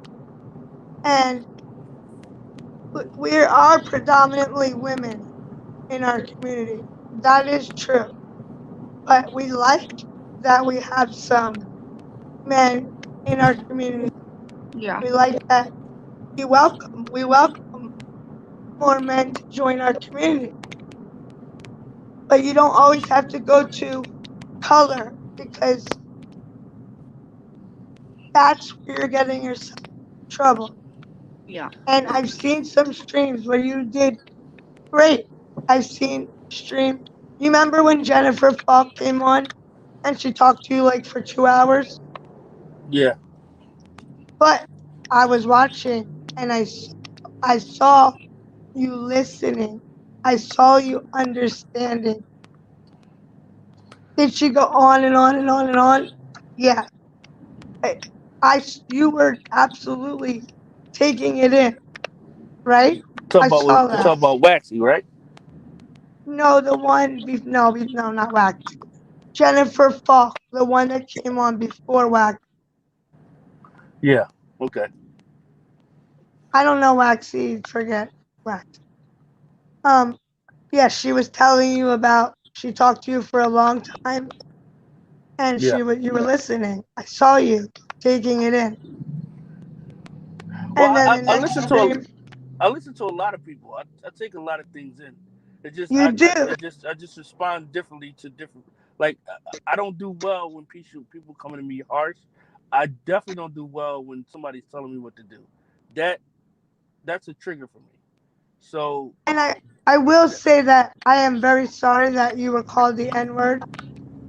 and we are predominantly women in our community. That is true. But we like that we have some men in our community. Yeah, We like that. We welcome more men to join our community. But you don't always have to go to color because that's where you're getting yourself in trouble. yeah, And I've seen some streams where you did great. I've seen stream. You remember when Jennifer Falk came on and she talked to you like for 2 hours? yeah. But I was watching and I saw you listening. I saw you understanding. Did she go on and on and on and on? Yeah. I, you were absolutely taking it in, right? I saw You that. talk about Waxy, right? No, no, not Wax. Jennifer Falk, the one that came on before Wax. Yeah. Okay. I don't know Waxy, forget Wax. Um, yeah, she was telling you about. She talked to you for a long time, and Yeah. you were listening. I saw you taking it in, Well, and then the I next listen to a stream, I listen to a lot of people. I take a lot of things in. It just you do. I just respond differently to different. Like I don't do well when people coming to me harsh. I definitely don't do well when somebody's telling me what to do. That that's a trigger for me. So And I will say that I am very sorry that you were called the N word.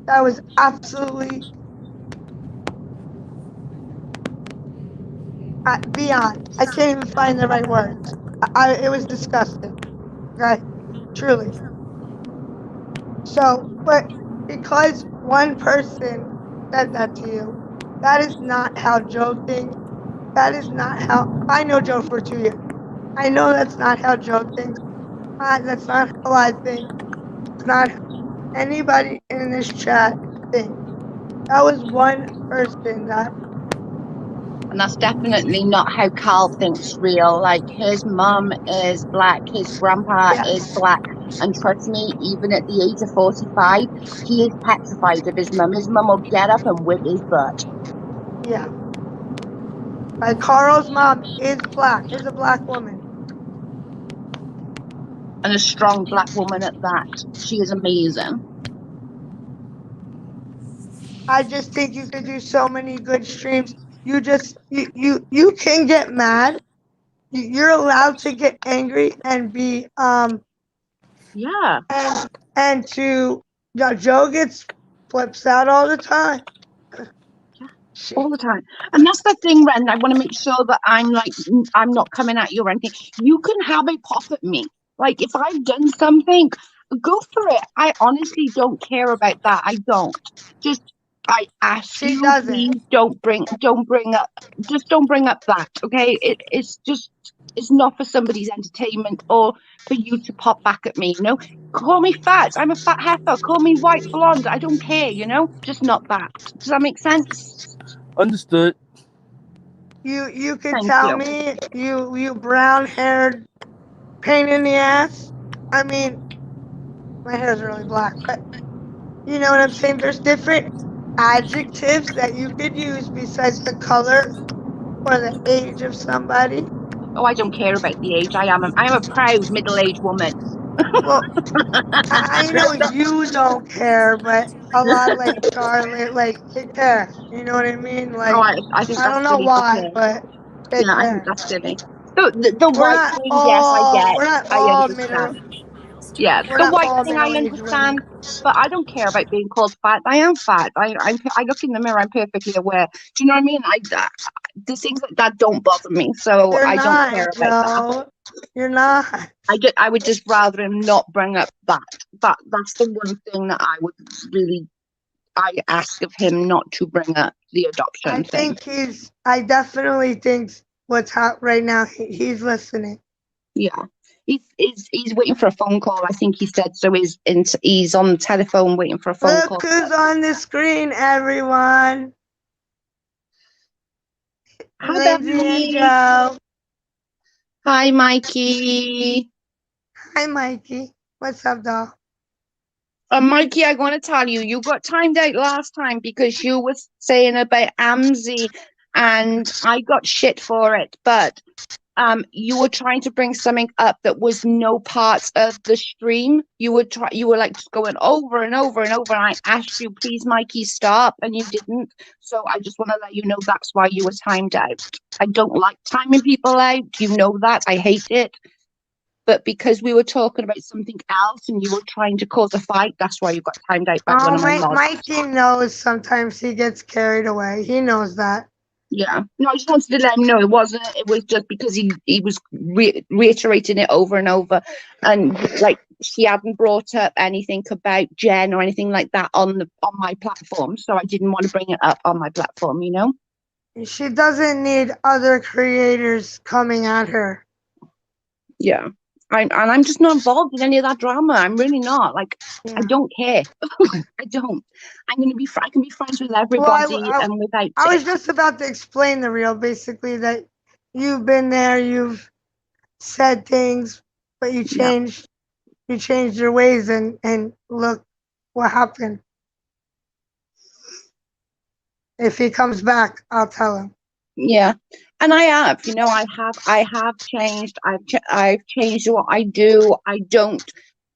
That was absolutely beyond. I can't even find the right words. It was disgusting. Okay, truly. So, but because one person said that to you, that is not how Joe thinks. That is not how I know Joe for 2 years. I know that's not how Joe thinks. That's not how I think. It's not how anybody in this chat thinks. That was one person that, And that's definitely not how Carl thinks real. Like his mum is black, his grandpa is yes, black. And trust me, even at the age of 45, he is petrified of his mum. His mum will get up and whip his butt. yeah. Like Carl's mom is black, is a black woman. And a strong black woman at that. She is amazing. I just think you could do so many good streams. You can get mad. You're allowed to get angry and be Yeah. and to Joe gets flips out all the time. She, All the time. And that's the thing, Ren. I want to make sure that I'm not coming at you or anything. You can have a pop at me. Like if I've done something, go for it. I honestly don't care about that. I don't. Just I ask she you, doesn't. please don't bring up just don't bring up that. Okay. It's not for somebody's entertainment or for you to pop back at me, you know. Call me fat. I'm a fat heifer. Call me white blonde. I don't care, you know, just not that. Does that make sense? Understood. You could Thank tell you. me you brown haired pain in the ass. I mean, my hair's really black, but you know what I'm saying? There's different adjectives that you could use besides the color or the age of somebody. Oh, I don't care about the age. I am a proud middle-aged woman. Well, I know you don't care, but a lot of like Charlotte, like they care. You know what I mean? Oh, Like I think I that's don't know silly to why, care. but they Yeah, I think care. that's silly. The white thing, yes, I get. We're not I all middle understand. Yeah, we're the not white all thing I middle aged women. understand, but I don't care about being called fat. I am fat. I look in the mirror. I'm perfectly aware. Do you know what I mean? The things like that don't bother me, so You're I don't care not, about that. Joe. You're not. I would just rather him not bring up that. That's the one thing that I would really I ask of him not to bring up the adoption thing. I definitely think what's hot right now, he's listening. Yeah. He's waiting for a phone call. I think he said so. He's on the telephone waiting for a phone Look call. who's on the screen, everyone. Hi, Lindsay and Beverly. Joe. Hi, Mikey. Hi, Mikey. What's up, doll? Mikey, I want to tell you, you got timed out last time because you were saying about Amzi, and I got shit for it. But you were trying to bring something up that was no part of the stream. You were like just going over and over and over, and I asked you, please, Mikey, stop, and you didn't. So I just want to let you know that's why you were timed out. I don't like timing people out. You know that. I hate it. But because we were talking about something else and you were trying to cause a fight, that's why you got timed out by one Oh, of my mods. Mikey knows sometimes he gets carried away. He knows that. Yeah. No, I just wanted to let him know it wasn't. It was just because he was reiterating it over and over, and like she hadn't brought up anything about Jen or anything like that on my platform, so I didn't want to bring it up on my platform. You know. She doesn't need other creators coming at her. Yeah. I'm just not involved in any of that drama. I'm really not. Like, Yeah. I don't care. I don't. I can be friends with everybody and without I was it. just about to explain the real, basically that you've been there, you've said things, but you Yeah. changed your ways, and look what happened. If he comes back, I'll tell him. Yeah. And I have, you know, I have changed. I've changed what I do. I don't,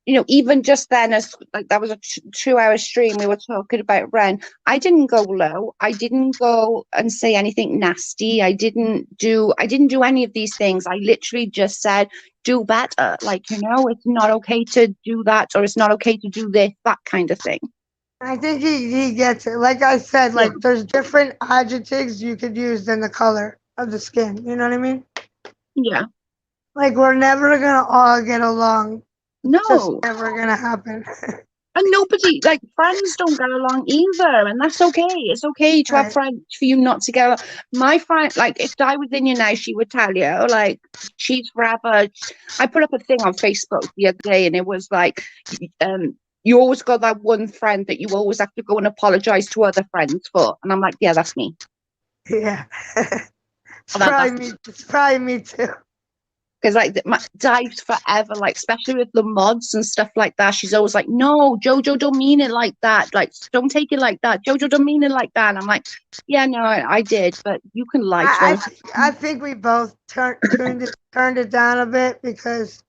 you know, even just then, as like that was a 2 hour stream, we were talking about Ren. I didn't go low. I didn't go and say anything nasty. I didn't do any of these things. I literally just said, do better. Like, you know, it's not okay to do that, or it's not okay to do this, that kind of thing. I think he gets it. Like I said, Yeah. like there's different adjectives you could use than the color of the skin. You know what I mean? Yeah. Like we're never gonna all get along. It's just No. never gonna happen. And nobody, like, friends don't get along either, and that's okay. It's okay to have Right. friends for you not to get along. My friend, like, if Di was in you now, she would tell you, like, she's forever. I put up a thing on Facebook the other day, and it was like, you always got that one friend that you always have to go and apologize to other friends for. And I'm like, yeah, that's me. Yeah. That's It's probably me too. because like my Dives forever, like especially with the mods and stuff like that. She's always like, "No, Jojo, don't mean it like that. Like, don't take it like that. Jojo, don't mean it like that." And I'm like, "Yeah, no, I did, but you can lie to her." I think we both turned it down a bit because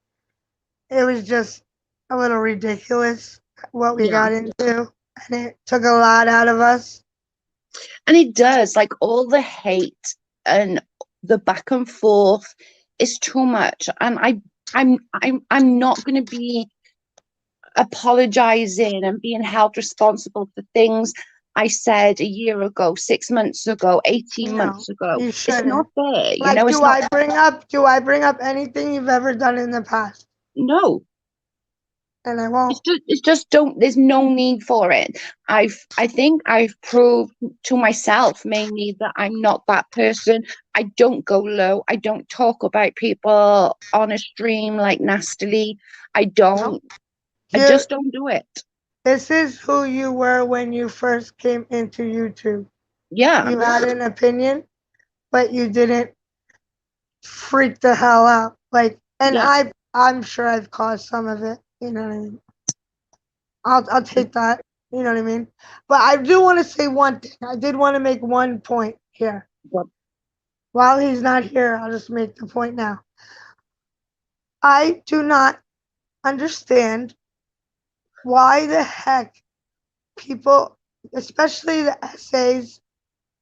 it was just a little ridiculous what we Yeah, got into, and it took a lot out of us. and it does. Like all the hate and the back and forth is too much, and I'm not going to be apologizing and being held responsible for things I said a year ago, 6 months ago, 18 No, months ago. you It's not shouldn't. fair, Like, it's not. do I bring up anything you've ever done in the past? No, And I won't. it's just don't, there's no need for it. I think I've proved to myself mainly that I'm not that person. I don't go low. I don't talk about people on a stream like nastily. I No. don't. I You just don't do it. This is who you were when you first came into YouTube. Yeah, You had an opinion, but you didn't freak the hell out. Like, and yeah. I'm sure I've caused some of it. You know what I mean? I'll take that. You know what I mean? But I do want to say one thing. I did want to make one point here. But While he's not here, I'll just make the point now. I do not understand why the heck people, especially the essays,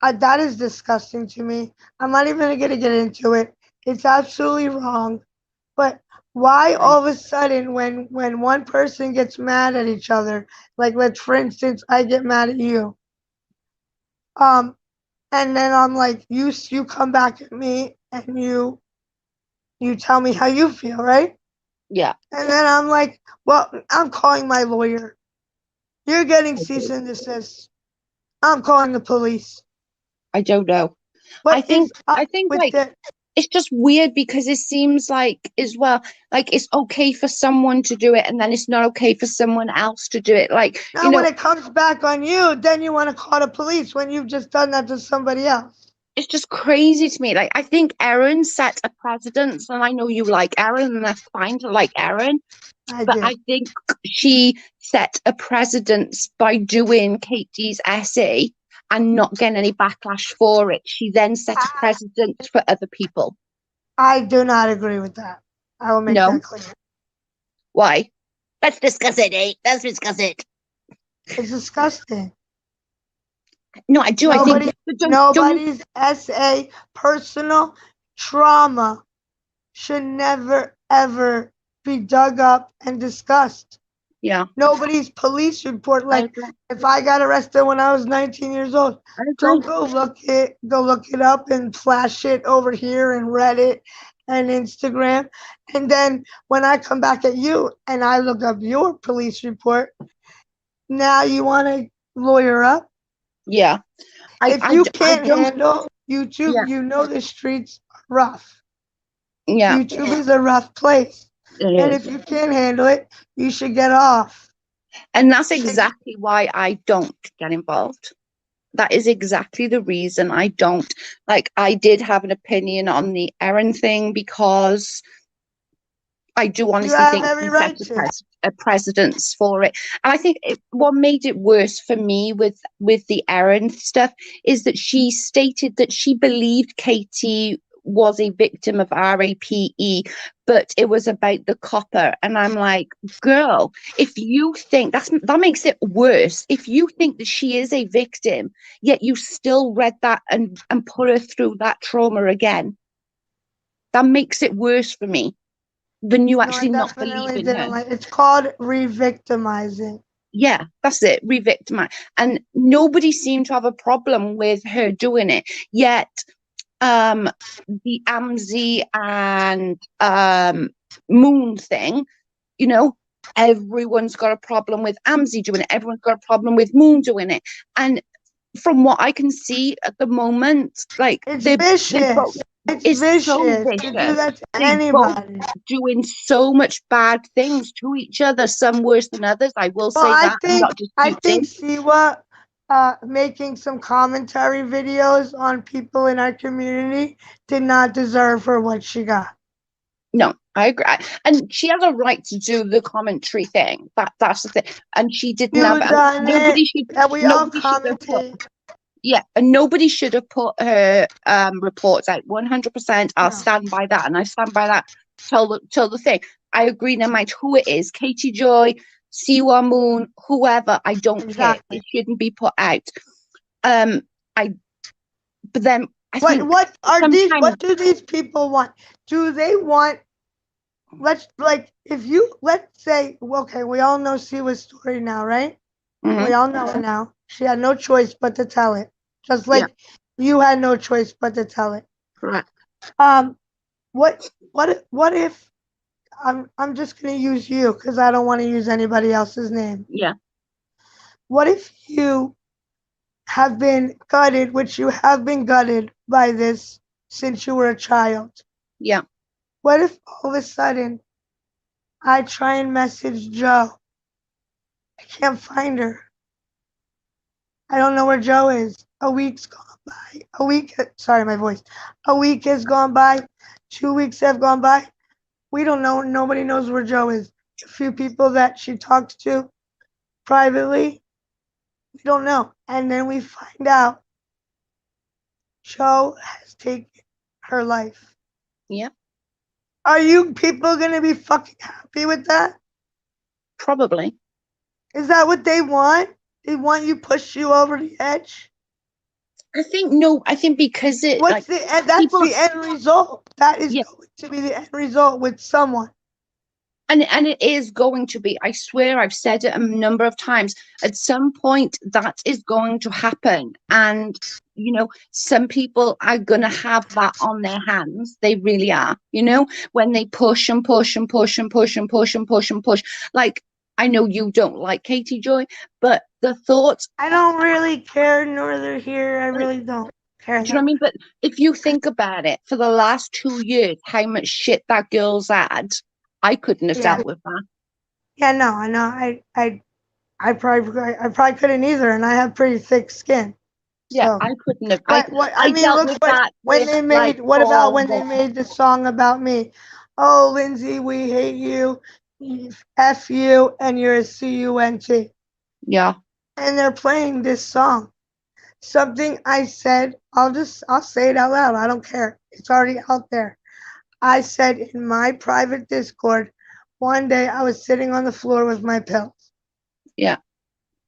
that is disgusting to me. I'm not even going to get into it. It's absolutely wrong. But why all of a sudden, when one person gets mad at each other, like let's for instance, I get mad at you, um, and then I'm like, you come back at me and you tell me how you feel, right? yeah, And then I'm like, well, I'm calling my lawyer. You're getting I cease do. and desist. I'm calling the police. I don't know. I What think is up I think with like the it's just weird because it seems like as well, like it's okay for someone to do it and then it's not okay for someone else to do it. Like, now when it comes back on you, then you want to call the police when you've just done that to somebody else? it's just crazy to me. Like I think Erin set a precedence, and I know you like Erin, and that's fine to like Erin, I but do. I think she set a precedence by doing Katie's essay and not getting any backlash for it. She then set a precedent for other people. I do not agree with that. I will make No, that clear. why? Let's discuss it, eh? Let's discuss it. It's disgusting. No, I do. I think, Nobody, but don't you? nobody's essay, personal trauma should never ever be dug up and discussed. Yeah, Nobody's police report. I Like agree. if I got arrested when I was 19 years old, I don't agree. go look it up and flash it over here and Reddit and Instagram. And then when I come back at you and I look up your police report, now you want to lawyer up? Yeah, If you I can't don't. handle YouTube, Yeah, you know the streets are rough. yeah, YouTube is a rough place. it And is, if you can't handle it, you should get off. and that's exactly why I don't get involved. That is exactly the reason I don't. Like, I did have an opinion on the Erin thing because I do You honestly have think every she set right to. a precedence for it. And I think what made it worse for me with the Erin stuff is that she stated that she believed Katie was a victim of RAPE, but it was about the copper. And I'm like, girl, if you think that makes it worse. If you think that she is a victim, yet you still read that and put her through that trauma again, that makes it worse for me than you No, I actually not definitely believing didn't her. like. It's called re-victimizing. Yeah, that's it, re-victimize. And nobody seemed to have a problem with her doing it. Yet the Amzi and Moon thing, you know, everyone's got a problem with Amzi doing it, everyone's got a problem with Moon doing it. And from what I can see at the moment, like It's they're both, vicious. It's it's so vicious to do vicious. that to They both anybody. doing so much bad things to each other, some worse than others. I will Well, say that. I'm not I think disputing. Siwa making some commentary videos on people in our community did not deserve for what she got. No, I agree. And she has a right to do the commentary thing. That's the thing. And she didn't have You done nobody it, should and we all nobody should have put commented. yeah, and nobody should have put her reports out. 100%. I'll No. stand by that, and I stand by that till the thing. I agree, no matter who it is, Katie Joy, Siwa Moon, whoever, I don't care. Exactly. It shouldn't be put out. I but then I think What are these? sometimes What do these people want? Do they want? Let's say, okay, we all know Siwa's story now, right? We mhm, all know it now. She had no choice but to tell it, just yeah, like you had no choice but to tell it. correct. Um, what if I'm just gonna use you because I don't want to use anybody else's name. Yeah, What if you have been gutted, which you have been gutted by this since you were a child? yeah, What if all of a sudden I try and message Joe? I can't find her. I don't know where Joe is. A week's gone by. Sorry, my voice. A week has gone by. 2 weeks have gone by. We don't know. Nobody knows where Joe is. A few people that she talks to privately, we don't know. And then we find out Joe has taken her life. yeah, Are you people going to be fucking happy with that? probably. Is that what they want? They want you push you over the edge? I think no. I think because it What's like the end? That's people, the end result. That is yeah, going to be the end result with someone. and it is going to be. I swear, I've said it a number of times. At some point, that is going to happen, and you know, some people are gonna have that on their hands. They really are. You know, when they push and push and push and push and push and push and push. Like I know you don't like Katie Joy, but the thought, I don't really care northern here. I like, really don't care do you know what I that mean? But if you think about it, for the last 2 years, how much shit that girl's had, I couldn't have much. Yeah. dealt with that. Yeah, no, I know. I probably couldn't either, and I have pretty thick skin. Yeah, So I couldn't have. what I I mean, dealt look with what that when with they like made. What about for when they what? made the song about me? Oh, Lindsay, we hate you, f you, and you're a cunt. Yeah, And they're playing this song. Something I said. I'll say it out loud. I don't care. It's already out there. I said in my private Discord. One day I was sitting on the floor with my pills. yeah,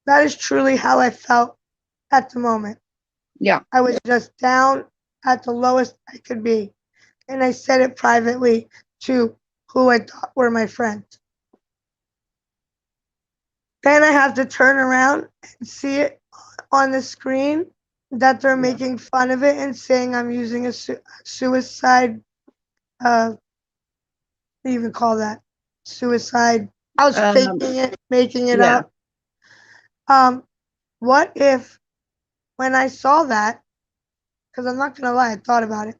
That is truly how I felt at the moment. yeah, I was just down at the lowest I could be. And I said it privately to who I thought were my friends. Then I have to turn around and see it on the screen that they're making fun of it and saying I'm using a suicide, what do you even call that? Suicide. I was um, faking it, making it yeah, up. What if when I saw that, because I'm not gonna lie, I thought about it.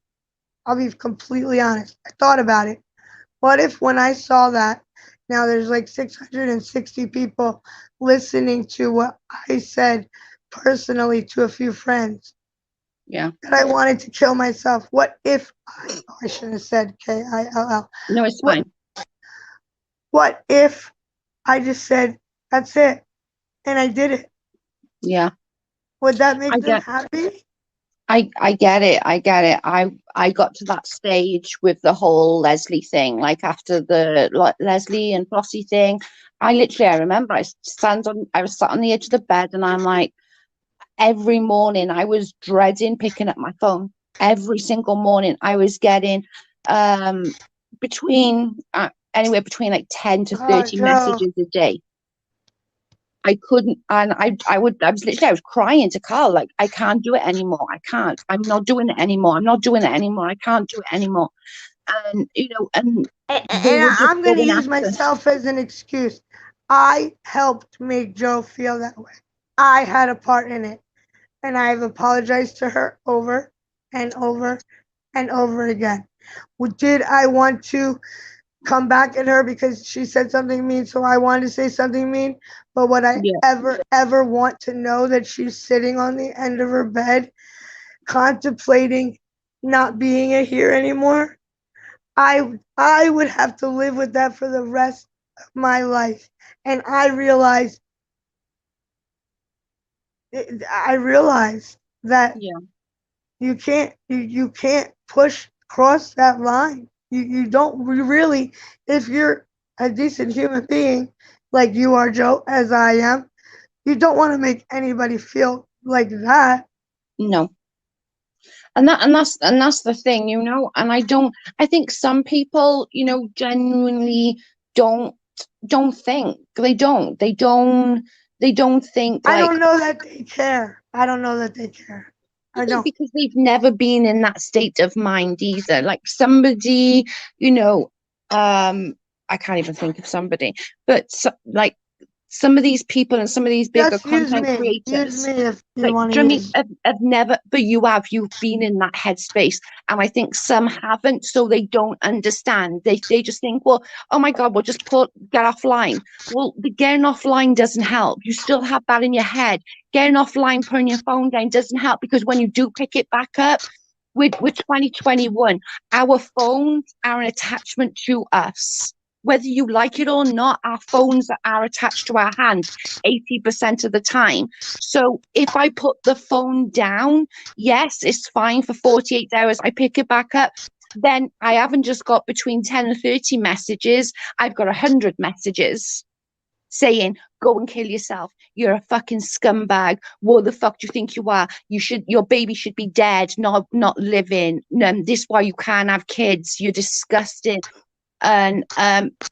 I'll be completely honest. I thought about it. What if when I saw that, now there's like 660 people listening to what I said personally to a few friends yeah. that I wanted to kill myself? What if I shouldn't have said KILL. No, it's What, fine. what if I just said, that's it, and I did it? Yeah, Would that make I them get, happy? I get it. I get it. I got to that stage with the whole Leslie thing, like after the Leslie and Flossie thing. I remember I was sat on the edge of the bed, and I'm like, every morning I was dreading picking up my phone. Every single morning I was getting between anywhere between like 10 to Oh, 30 Joe. messages a day. I couldn't, and I was crying to Carl, like, I can't do it anymore. I can't. I'm not doing it anymore. I'm not doing it anymore. I can't do it anymore. And and they And were just I'm going to going use after. myself as an excuse. I helped make Joe feel that way. I had a part in it. And I've apologized to her over and over and over again. Did I want to come back at her because she said something mean, so I wanted to say something mean? But would I Yeah, ever want to know that she's sitting on the end of her bed contemplating not being here anymore? I would have to live with that for the rest of my life. And I realized that yeah. you can't push cross that line. You don't really, if you're a decent human being like you are, Joe, as I am, you don't want to make anybody feel like that. No. And that's the thing, and I think some people, genuinely don't think. They don't think, I like, don't know that they care. I don't know that they care. I I think don't. because they've never been in that state of mind either. Like somebody, you know, I can't even think of somebody, but like some of these people and some of these bigger Just content use creators, me if you like, want do to you know what I mean? use. I've never, but you've been in that headspace, and I think some haven't, so they don't understand. They just think, well, oh my God, we'll just get offline. Well, the getting offline doesn't help. You still have that in your head. Getting offline, putting your phone down doesn't help, because when you do pick it back up, with 2021, our phones are an attachment to us. Whether you like it or not, our phones are attached to our hands 80% of the time. So if I put the phone down, yes, it's fine for 48 hours. I pick it back up. Then I haven't just got between 10 and 30 messages. I've got 100 messages saying, go and kill yourself. You're a fucking scumbag. What the fuck do you think you are? Your baby should be dead, not living. This is why you can't have kids. You're disgusting. And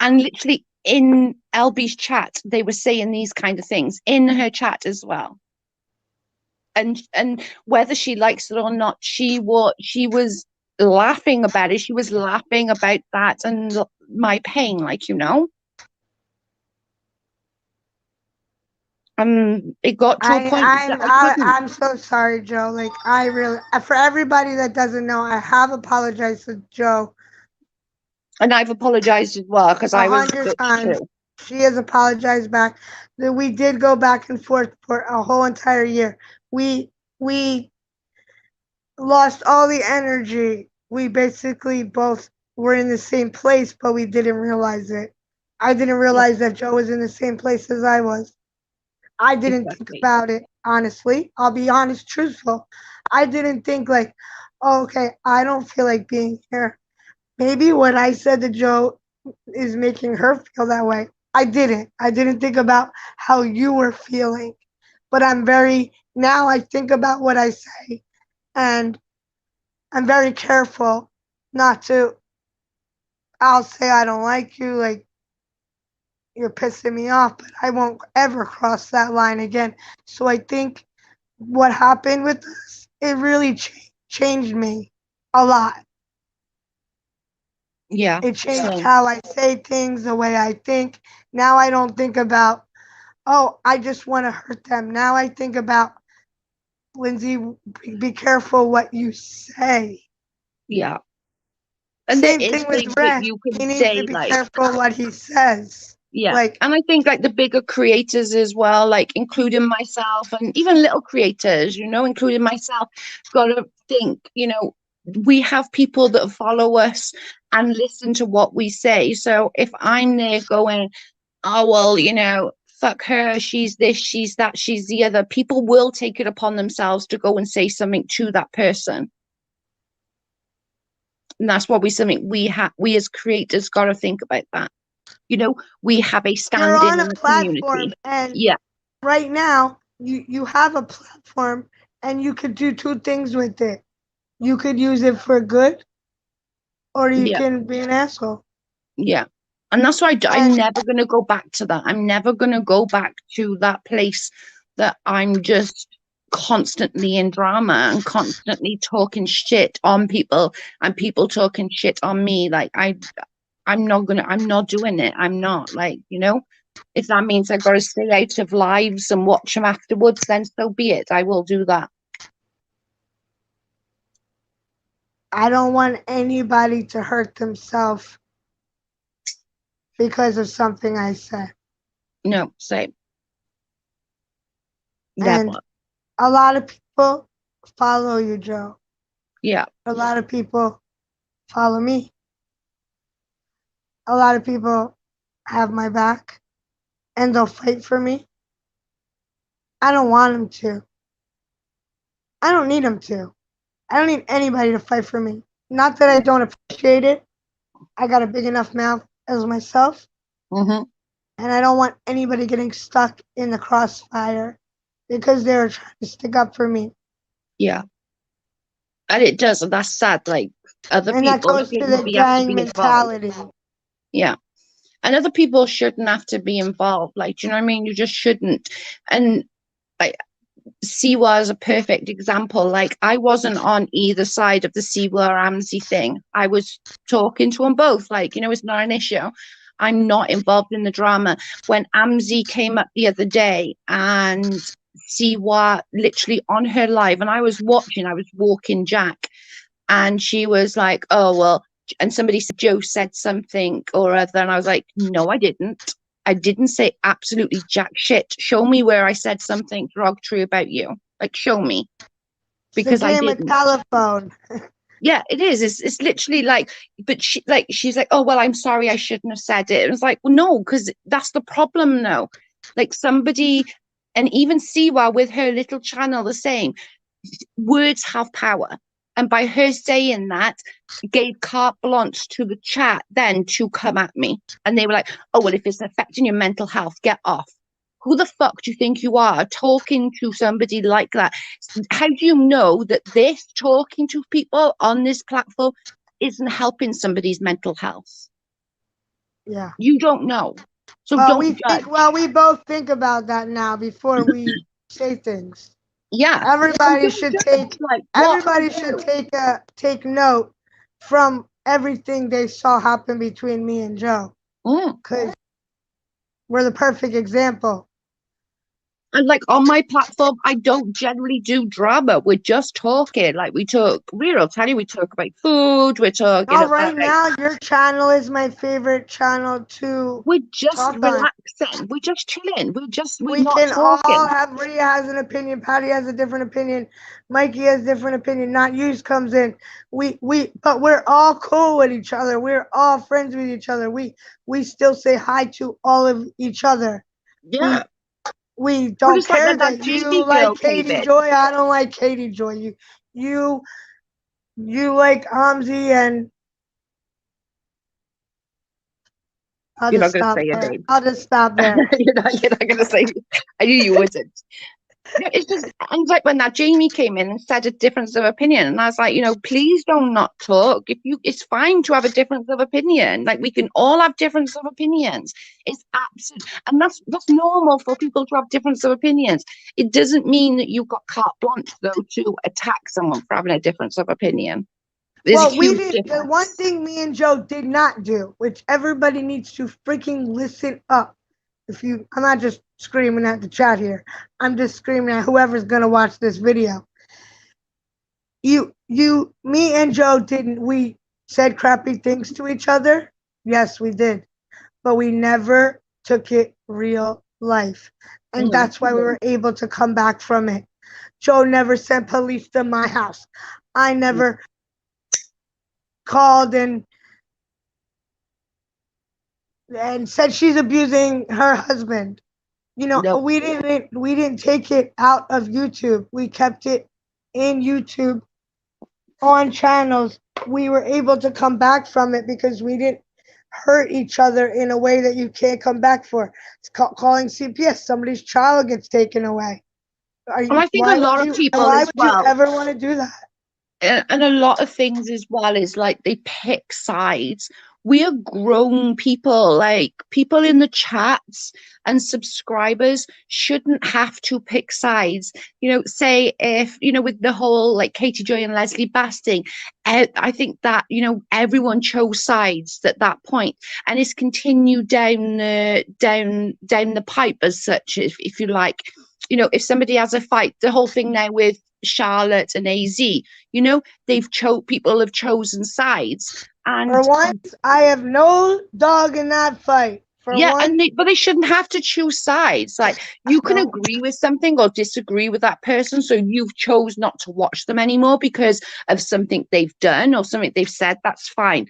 literally in LB's chat, they were saying these kind of things in her chat as well. And whether she likes it or not, she was laughing about it. She was laughing about that and my pain, it got to a point that I couldn't. I'm so sorry, Joe. Like I really, for everybody that doesn't know, I have apologized to Joe And I've apologized as well, because I was 100 times. too. She has apologized back. That we did go back and forth for a whole entire year. We lost all the energy. We basically both were in the same place, but we didn't realize it. I didn't Yeah, realize that Joe was in the same place as I was. I didn't think exactly. about it, honestly. I'll be honest, truthful. I didn't think like, oh, okay, I don't feel like being here. Maybe what I said to Joe is making her feel that way. I didn't. I didn't think about how you were feeling. But now I think about what I say, and I'm very careful not to. I'll say I don't like you, like you're pissing me off, but I won't ever cross that line again. So I think what happened with this, it really changed me a lot. Yeah, It changed same. how I say things, the way I think. Now I don't think about, oh, I just want to hurt them. Now I think about, Lindsay, be careful what you say. Yeah. And there Same is thing things with that Ren. you He can needs to say, be like, careful what he says. yeah. Like, And I think, like, the bigger creators as well, like including myself, and even little creators, including myself, got to think, we have people that follow us and listen to what we say. So if I'm there going, oh, well, fuck her, she's this, she's that, she's the other, people will take it upon themselves to go and say something to that person. And that's what we as creators got to think about that. We have a you're stand-in on a in the platform, community. and Yeah, right now you have a platform, and you could do two things with it. You could use it for good, or you yeah, can be an asshole. yeah. And that's why I'm And never going to go back to that. I'm never going to go back to that place that I'm just constantly in drama and constantly talking shit on people and people talking shit on me. Like I'm not doing it. I'm not, like, if that means I've got to stay out of lives and watch them afterwards, then so be it. I will do that. I don't want anybody to hurt themselves because of something I said. No, same. And Never. a lot of people follow you, Joe. Yeah. A lot of people follow me. A lot of people have my back and they'll fight for me. I don't want them to. I don't need them to. I don't need anybody to fight for me. Not that I don't appreciate it. I got a big enough mouth as myself. Mm-hmm. And I don't want anybody getting stuck in the crossfire because they were trying to stick up for me. Yeah. And it does, and that's sad. Like, other And that people goes to shouldn't the have to gang be involved. mentality. Yeah. And other people shouldn't have to be involved. Like, do you know what I mean? You just shouldn't. And like, Siwa is a perfect example. Like, I wasn't on either side of the Siwa Ramsey thing. I was talking to them both. Like, it's not an issue. I'm not involved in the drama. When Amzi came up the other day and Siwa literally on her live, and I was walking Jack, and she was like, oh, well, and somebody said, Joe said something or other. And I was like, no, I didn't. I didn't say absolutely jack shit. Show me where I said something derogatory about you. Like, show me. Because I game of didn't. telephone. Yeah, it is. It's literally like, but she's like, oh, well, I'm sorry, I shouldn't have said it. And it's like, well, no, because that's the problem now. Like, somebody, and even Siwa with her little channel, the same. Words have power. And by her saying that, gave carte blanche to the chat then to come at me. And they were like, oh, well, if it's affecting your mental health, get off. Who the fuck do you think you are talking to somebody like that? How do you know that this talking to people on this platform isn't helping somebody's mental health? Yeah. You don't know. So Well, don't judge. we both think about that now before we say things. Yeah. Everybody should take like, everybody should take note from everything they saw happen between me and Joe. Because we're the perfect example. And like on my platform, I don't generally do drama. We're just talking. Like we talk about food. We're talking Oh, about, right now, your channel is my favorite channel to we're just talk on. relaxing. We're just chilling. We're We not can talking. all have, Maria has an opinion, Patty has a different opinion, Mikey has a different opinion, not use comes in. But we're all cool with each other. We're all friends with each other. We still say hi to all of each other. Yeah. We don't care like that you like Katie Joy. I don't like Katie Joy. You like Hamzi, and I'll You're just not going to stop say your there. name. I'll just stop there. you're not going to say. I knew you wouldn't. It's just, and like when that Jamie came in and said a difference of opinion, and I was like, please don't not talk. It's fine to have a difference of opinion. Like we can all have difference of opinions. It's absolute, and that's normal for people to have difference of opinions. It doesn't mean that you've got carte blanche though to attack someone for having a difference of opinion. Well, we did the one thing me and Joe did not do, which everybody needs to freaking listen up. I'm not just screaming at the chat here. I'm just screaming at whoever's gonna watch this video. Me and Joe didn't. We said crappy things to each other. Yes, we did, but we never took it real life, and that's why we were able to come back from it. Joe never sent police to my house. I never called and said she's abusing her husband. Nope. We didn't take it out of YouTube. We kept it in YouTube on channels. We were able to come back from it because we didn't hurt each other in a way that you can't come back for. It's calling CPS. Somebody's child gets taken away. I think a lot of people why would you ever want to do that? And a lot of things as well is like they pick sides we are grown people. Like, people in the chats and subscribers shouldn't have to pick sides. Say if, with the whole like Katie Joy and Leslie Basting, I think that, everyone chose sides at that point, and it's continued down the pipe as such, if you like. If somebody has a fight, the whole thing now with Charlotte and AZ, people have chosen sides. And For once, I have no dog in that fight. For yeah, once, but they shouldn't have to choose sides. Like, you can no. agree with something or disagree with that person, so you've chose not to watch them anymore because of something they've done or something they've said. That's fine.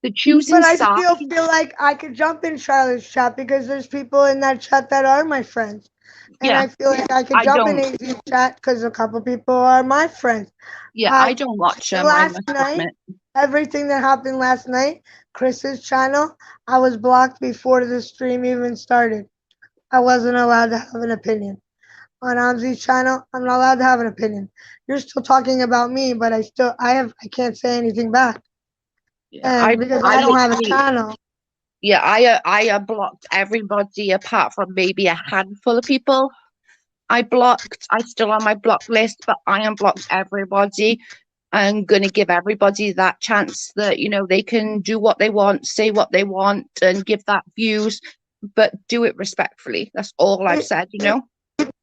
The choosing But I sides, still feel like I could jump in Charlotte's chat because there's people in that chat that are my friends. And yeah, I feel like I could I jump in don't. AZ's chat because a couple people are my friends. Yeah, I don't watch them. I Last must night, admit. everything that happened last night, Chris's channel, I was blocked before the stream even started. I wasn't allowed to have an opinion. On Amzi's channel, I'm not allowed to have an opinion. You're still talking about me, but I can't say anything back. Yeah, And because I I don't have a literally. channel. Yeah, I blocked everybody apart from maybe a handful of people. I still on my block list, but I unblocked everybody. I'm going to give everybody that chance that, they can do what they want, say what they want, and give that views, but do it respectfully. That's all I've It, said, it,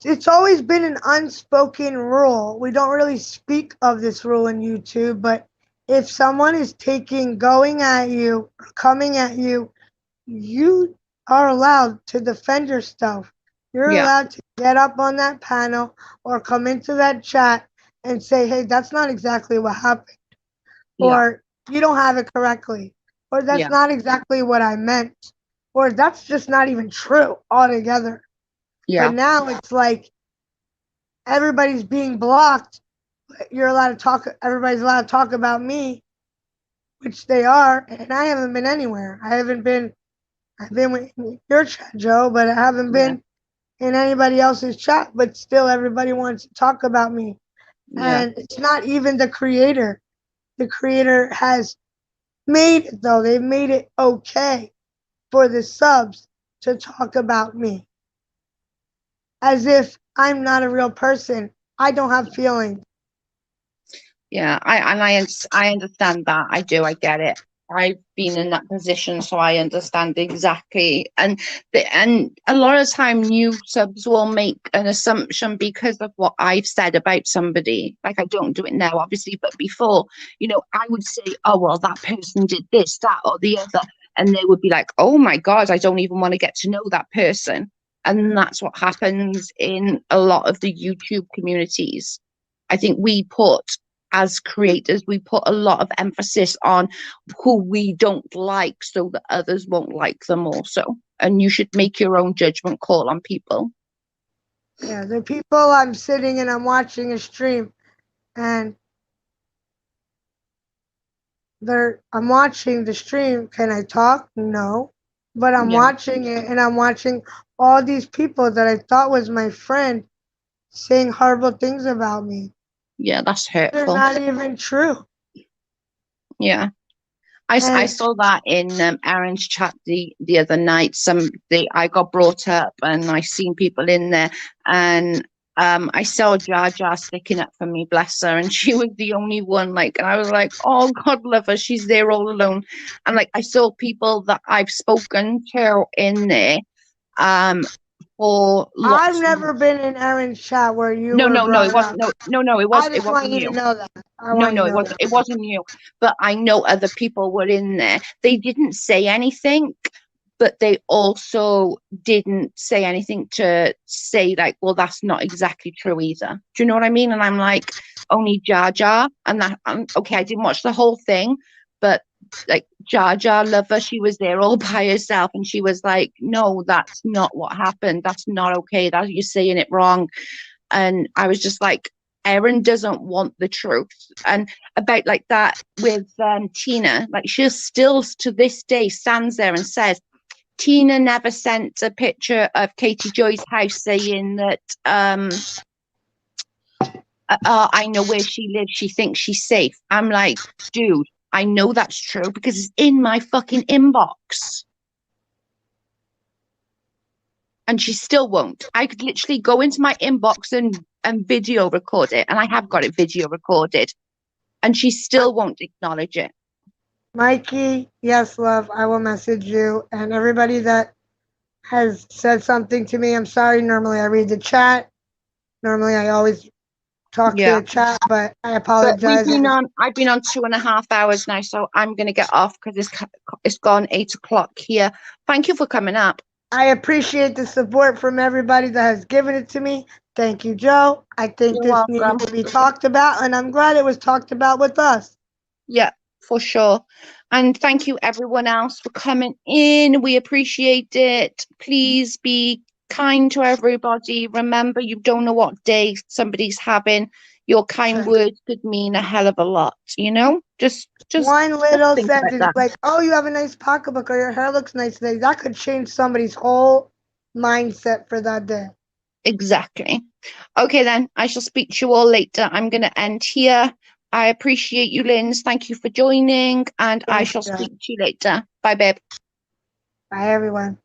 it's always been an unspoken rule. We don't really speak of this rule in YouTube, but if someone is going at you, or coming at you, you are allowed to defend yourself. You're Yeah, allowed to get up on that panel or come into that chat and say, hey, that's not exactly what happened. yeah, Or you don't have it correctly. Or that's yeah, not exactly what I meant. Or that's just not even true altogether. But yeah, now it's like everybody's being blocked. You're allowed to talk, everybody's allowed to talk about me, which they are, and I haven't been anywhere. I've been with your chat, Joe, but I haven't yeah, been in anybody else's chat, but still everybody wants to talk about me. yeah, And it's not even the creator. The creator has made it, though. They've made it okay for the subs to talk about me. As if I'm not a real person. I don't have feelings. yeah. I understand that. I do. I get it. I've been in that position, so I understand exactly. And a lot of time, new subs will make an assumption because of what I've said about somebody. Like, I don't do it now, obviously, but before, I would say, "Oh, well, that person did this, that, or the other," and they would be like, "Oh my God, I don't even want to get to know that person." And that's what happens in a lot of the YouTube communities. I think as creators, we put a lot of emphasis on who we don't like so that others won't like them also. And you should make your own judgment call on people. Yeah, the people I'm sitting and I'm watching a stream and I'm watching the stream. Can I talk? No. But I'm Yeah. watching it and I'm watching all these people that I thought was my friend saying horrible things about me. Yeah, that's They're hurtful. not even true. Yeah. I And saw that in Aaron's chat the other night. I got brought up and I seen people in there, and I saw Jar Jar sticking up for me, bless her, and she was the only one. Like, and I was like, oh, God love her, she's there all alone. And like, I saw people that I've spoken to in there, for I've lots of. never been in Aaron's chat where you No, were no, no, it brought up. wasn't. No, I it just want wasn't you to you. know that. I No, want you no, to know that. it wasn't you. But I know other people were in there. They didn't say anything, but they also didn't say anything to say like, well, that's not exactly true either. Do you know what I mean? And I'm like, only Jar Jar, and that. Okay, I didn't watch the whole thing, but like Jar Jar Lover, she was there all by herself, and she was like, no, that's not what happened. That's not okay. That you're saying it wrong. And I was just like, Erin doesn't want the truth. And about like that with Tina, like she still to this day stands there and says, Tina never sent a picture of Katie Joy's house saying that I know where she lives, she thinks she's safe. I'm like, dude, I know that's true because it's in my fucking inbox. And she still won't. I could literally go into my inbox and video record it, and I have got it video recorded, and she still won't acknowledge it. Mikey, yes, love, I will message you. And everybody that has said something to me, I'm sorry. Normally I read the chat. Normally I always talk to Yeah. the chat, but I But apologize. I've been on 2.5 hours now, so I'm going to get off because it's gone 8 o'clock here. Thank you for coming up. I appreciate the support from everybody that has given it to me. Thank you, Joe. I think You're this welcome. needed to be talked about, and I'm glad it was talked about with us. Yeah, for sure. And thank you everyone else for coming in. We appreciate it. Please be kind to everybody. Remember, you don't know what day somebody's having. Your kind words could mean a hell of a lot, you know? Just one little think about sentence that. like, "Oh, you have a nice pocketbook," or "Your hair looks nice today." That could change somebody's whole mindset for that day. Exactly. Okay, then I shall speak to you all later. I'm going to end here. I appreciate you, Linz. Thank you for joining, and I Thank shall you. speak to you later. Bye, babe. Bye, everyone.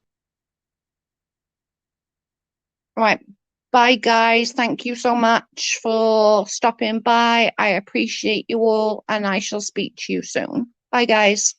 Right. Bye, guys. Thank you so much for stopping by. I appreciate you all, and I shall speak to you soon. Bye, guys.